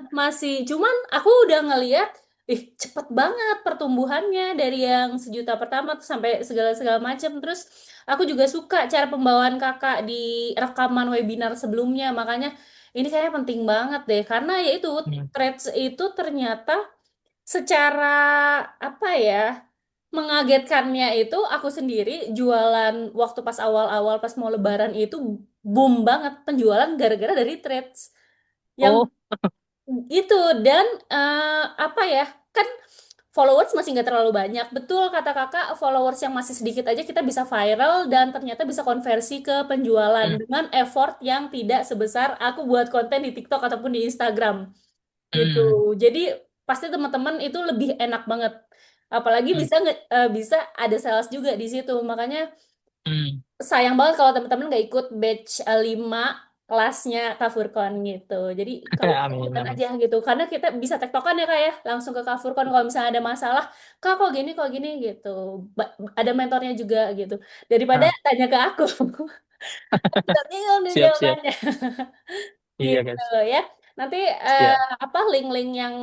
masih. Cuman aku udah ngeliat, cepet banget pertumbuhannya dari yang sejuta pertama tuh sampai segala-segala macam. Terus aku juga suka cara pembawaan kakak di rekaman webinar sebelumnya. Makanya ini kayaknya penting banget deh, karena ya itu Hmm. Threads itu ternyata secara apa ya, mengagetkannya itu aku sendiri jualan waktu pas awal-awal pas mau lebaran itu boom banget penjualan gara-gara dari Threads yang Oh, itu. Dan apa ya, kan followers masih nggak terlalu banyak, betul kata kakak, followers yang masih sedikit aja kita bisa viral dan ternyata bisa konversi ke penjualan hmm, dengan effort yang tidak sebesar aku buat konten di TikTok ataupun di Instagram gitu. hmm, Jadi pasti teman-teman itu lebih enak banget. Apalagi hmm, bisa ada sales juga di situ. Makanya hmm. sayang banget kalau teman-teman nggak ikut batch 5 kelasnya Kak Furkon gitu. Jadi kamu Amin, ikutan amin. aja gitu. Karena kita bisa tektokan ya Kak ya. Langsung ke Kak Furkon kalau misalnya ada masalah. Kak kok gini gitu. Ada mentornya juga gitu. Daripada Ah, tanya ke aku. Kita bingung nih siap, siap. jawabannya. Iya, Gitu guys. ya. Nanti Siap. apa link-link yang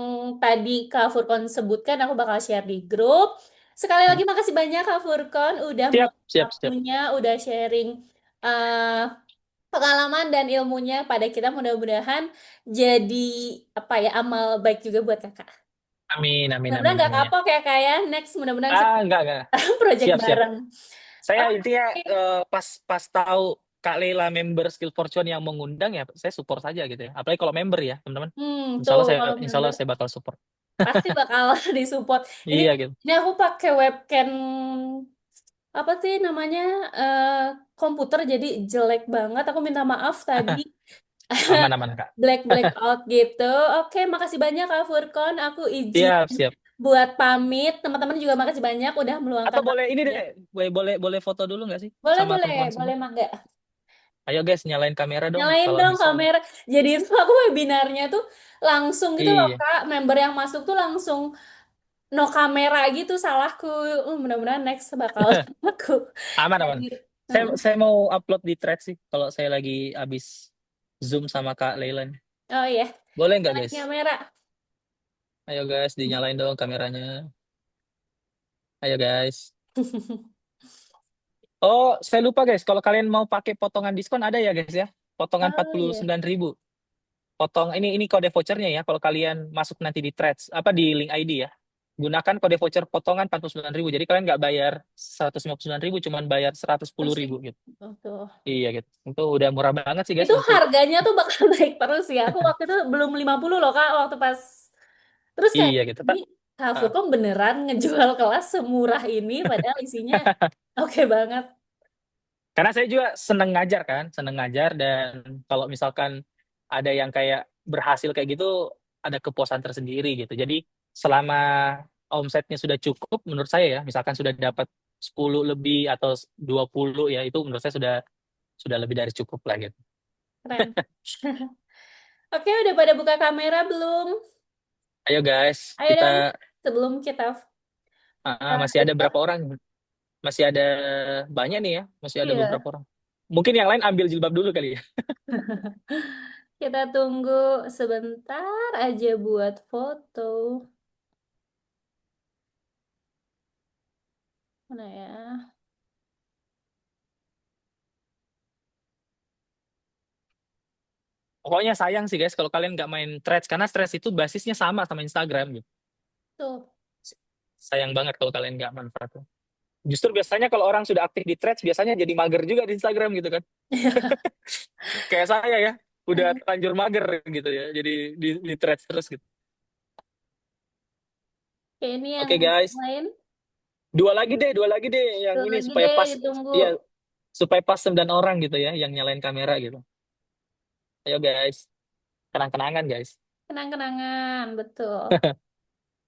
tadi Kak Furkon sebutkan aku bakal share di grup. Sekali Hmm. lagi makasih banyak Kak Furkon udah Siap, meluangkan siap, siap. waktunya, udah sharing eh, pengalaman dan ilmunya pada kita. Mudah-mudahan jadi apa ya, amal baik juga buat Kakak. Amin, amin, Mudah-mudahan amin, nggak amin ya. kapok ya Kak ya. Next mudah-mudahan kita Enggak, enggak. project Siap, siap. bareng. Saya intinya Oke. pas pas tahu Kak Leila member Skill Fortune yang mengundang ya, saya support saja gitu ya. Apalagi kalau member ya, teman-teman. Insya Tuh Allah saya, kalau Insya member Allah saya bakal support. pasti bakal disupport. Ini Iya gitu. ini aku pakai webcam apa sih namanya, eh, komputer jadi jelek banget. Aku minta maaf tadi. Aman aman Kak. Blackout gitu. Oke, makasih banyak Kak Furkon. Aku izin Siap siap. buat pamit. Teman-teman juga makasih banyak udah meluangkan Atau boleh ini waktunya. deh, boleh boleh boleh foto dulu nggak sih Boleh, sama boleh, teman-teman boleh semua? Mangga. Ayo guys, nyalain kamera dong Nyalain kalau dong bisa. kamera. Jadi itu aku webinarnya tuh langsung gitu loh Iya. Kak. Member yang masuk tuh langsung no kamera gitu, salahku. Mudah-mudahan next bakal aku Aman aman. hadir. Saya mau upload di thread sih kalau saya lagi habis Zoom sama Kak Leila nih. Oh iya, Boleh nggak nyalain guys? kamera. Ayo guys, dinyalain dong kameranya. Ayo guys. Oh, saya lupa guys. Kalau kalian mau pakai potongan diskon ada ya guys ya. Potongan empat Oh puluh iya. sembilan ribu. potong ini kode vouchernya ya. Kalau kalian masuk nanti di threads apa di link ID ya. Gunakan kode voucher potongan 49.000. Jadi kalian nggak bayar 159.000, cuman bayar seratus sepuluh Terus ribu gitu. tuh. Iya gitu. Itu udah murah banget sih guys Itu untuk. harganya tuh bakal naik terus ya. Aku waktu itu belum 50 loh Kak, waktu pas. Terus kayak, Iya gitu. ini Kafur Ah. kok beneran ngejual kelas semurah ini, padahal isinya oke banget. Karena saya juga seneng ngajar kan, seneng ngajar dan kalau misalkan ada yang kayak berhasil kayak gitu, ada kepuasan tersendiri gitu. Jadi selama omsetnya sudah cukup, menurut saya ya, misalkan sudah dapat 10 lebih atau 20 ya, itu menurut saya sudah lebih dari cukup lah gitu. Keren. Oke, udah pada buka kamera belum? Ayo guys, Ayo kita dong, sebelum kita masih ada berapa tutup. orang? Masih ada banyak nih ya, masih ada beberapa Iya, orang. Mungkin yang lain ambil jilbab dulu kali ya. kita tunggu sebentar aja buat foto. Mana ya? Pokoknya sayang sih guys kalau kalian nggak main Threads karena Threads itu basisnya sama Instagram gitu. Tuh. Sayang banget kalau kalian nggak manfaatkan. Justru biasanya kalau orang sudah aktif di Threads biasanya jadi mager juga di Instagram gitu kan. Kayak saya ya, udah terlanjur mager gitu ya. Jadi di Threads terus gitu. Oke, ini yang Oke guys, lain. dua lagi deh yang Tuh ini lagi supaya deh, pas ditunggu. ya supaya pas 9 orang gitu ya yang nyalain kamera gitu. Ayo guys, kenang-kenangan guys. Kenang-kenangan, betul.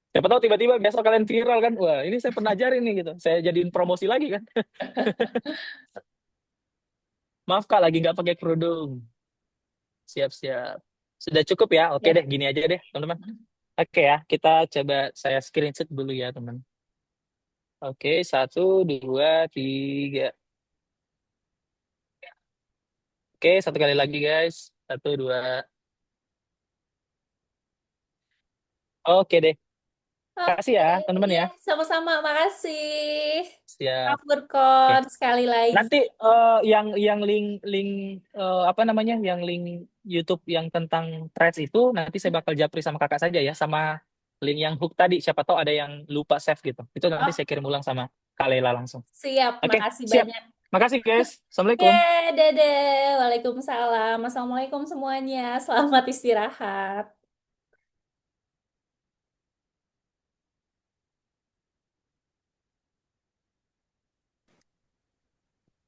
Siapa tahu tiba-tiba besok kalian viral kan. Wah, ini saya pernah ajarin nih gitu. Saya jadiin promosi lagi kan. Maaf Kak, lagi nggak pakai kerudung. Siap-siap. Sudah cukup ya? Oke Ya. deh, gini aja deh, teman-teman. Oke ya, kita coba saya screenshot dulu ya, teman. Oke, satu, dua, tiga. Oke, satu kali lagi, guys. Satu, dua. Oke deh. Kasih Oke, ya, teman-teman iya, ya. sama-sama. Makasih. Siap. Kak Oke. Furkon, sekali Nanti lagi. yang link link apa namanya? Yang link YouTube yang tentang threads itu nanti saya bakal japri sama kakak saja ya, sama link yang hook tadi. Siapa tahu ada yang lupa save gitu. Itu nanti Oh, saya kirim ulang sama Kak Lela langsung. siap. Oke, Makasih siap. banyak. Makasih guys. Oke, Assalamualaikum. dadah. Waalaikumsalam. Assalamualaikum semuanya. Selamat istirahat.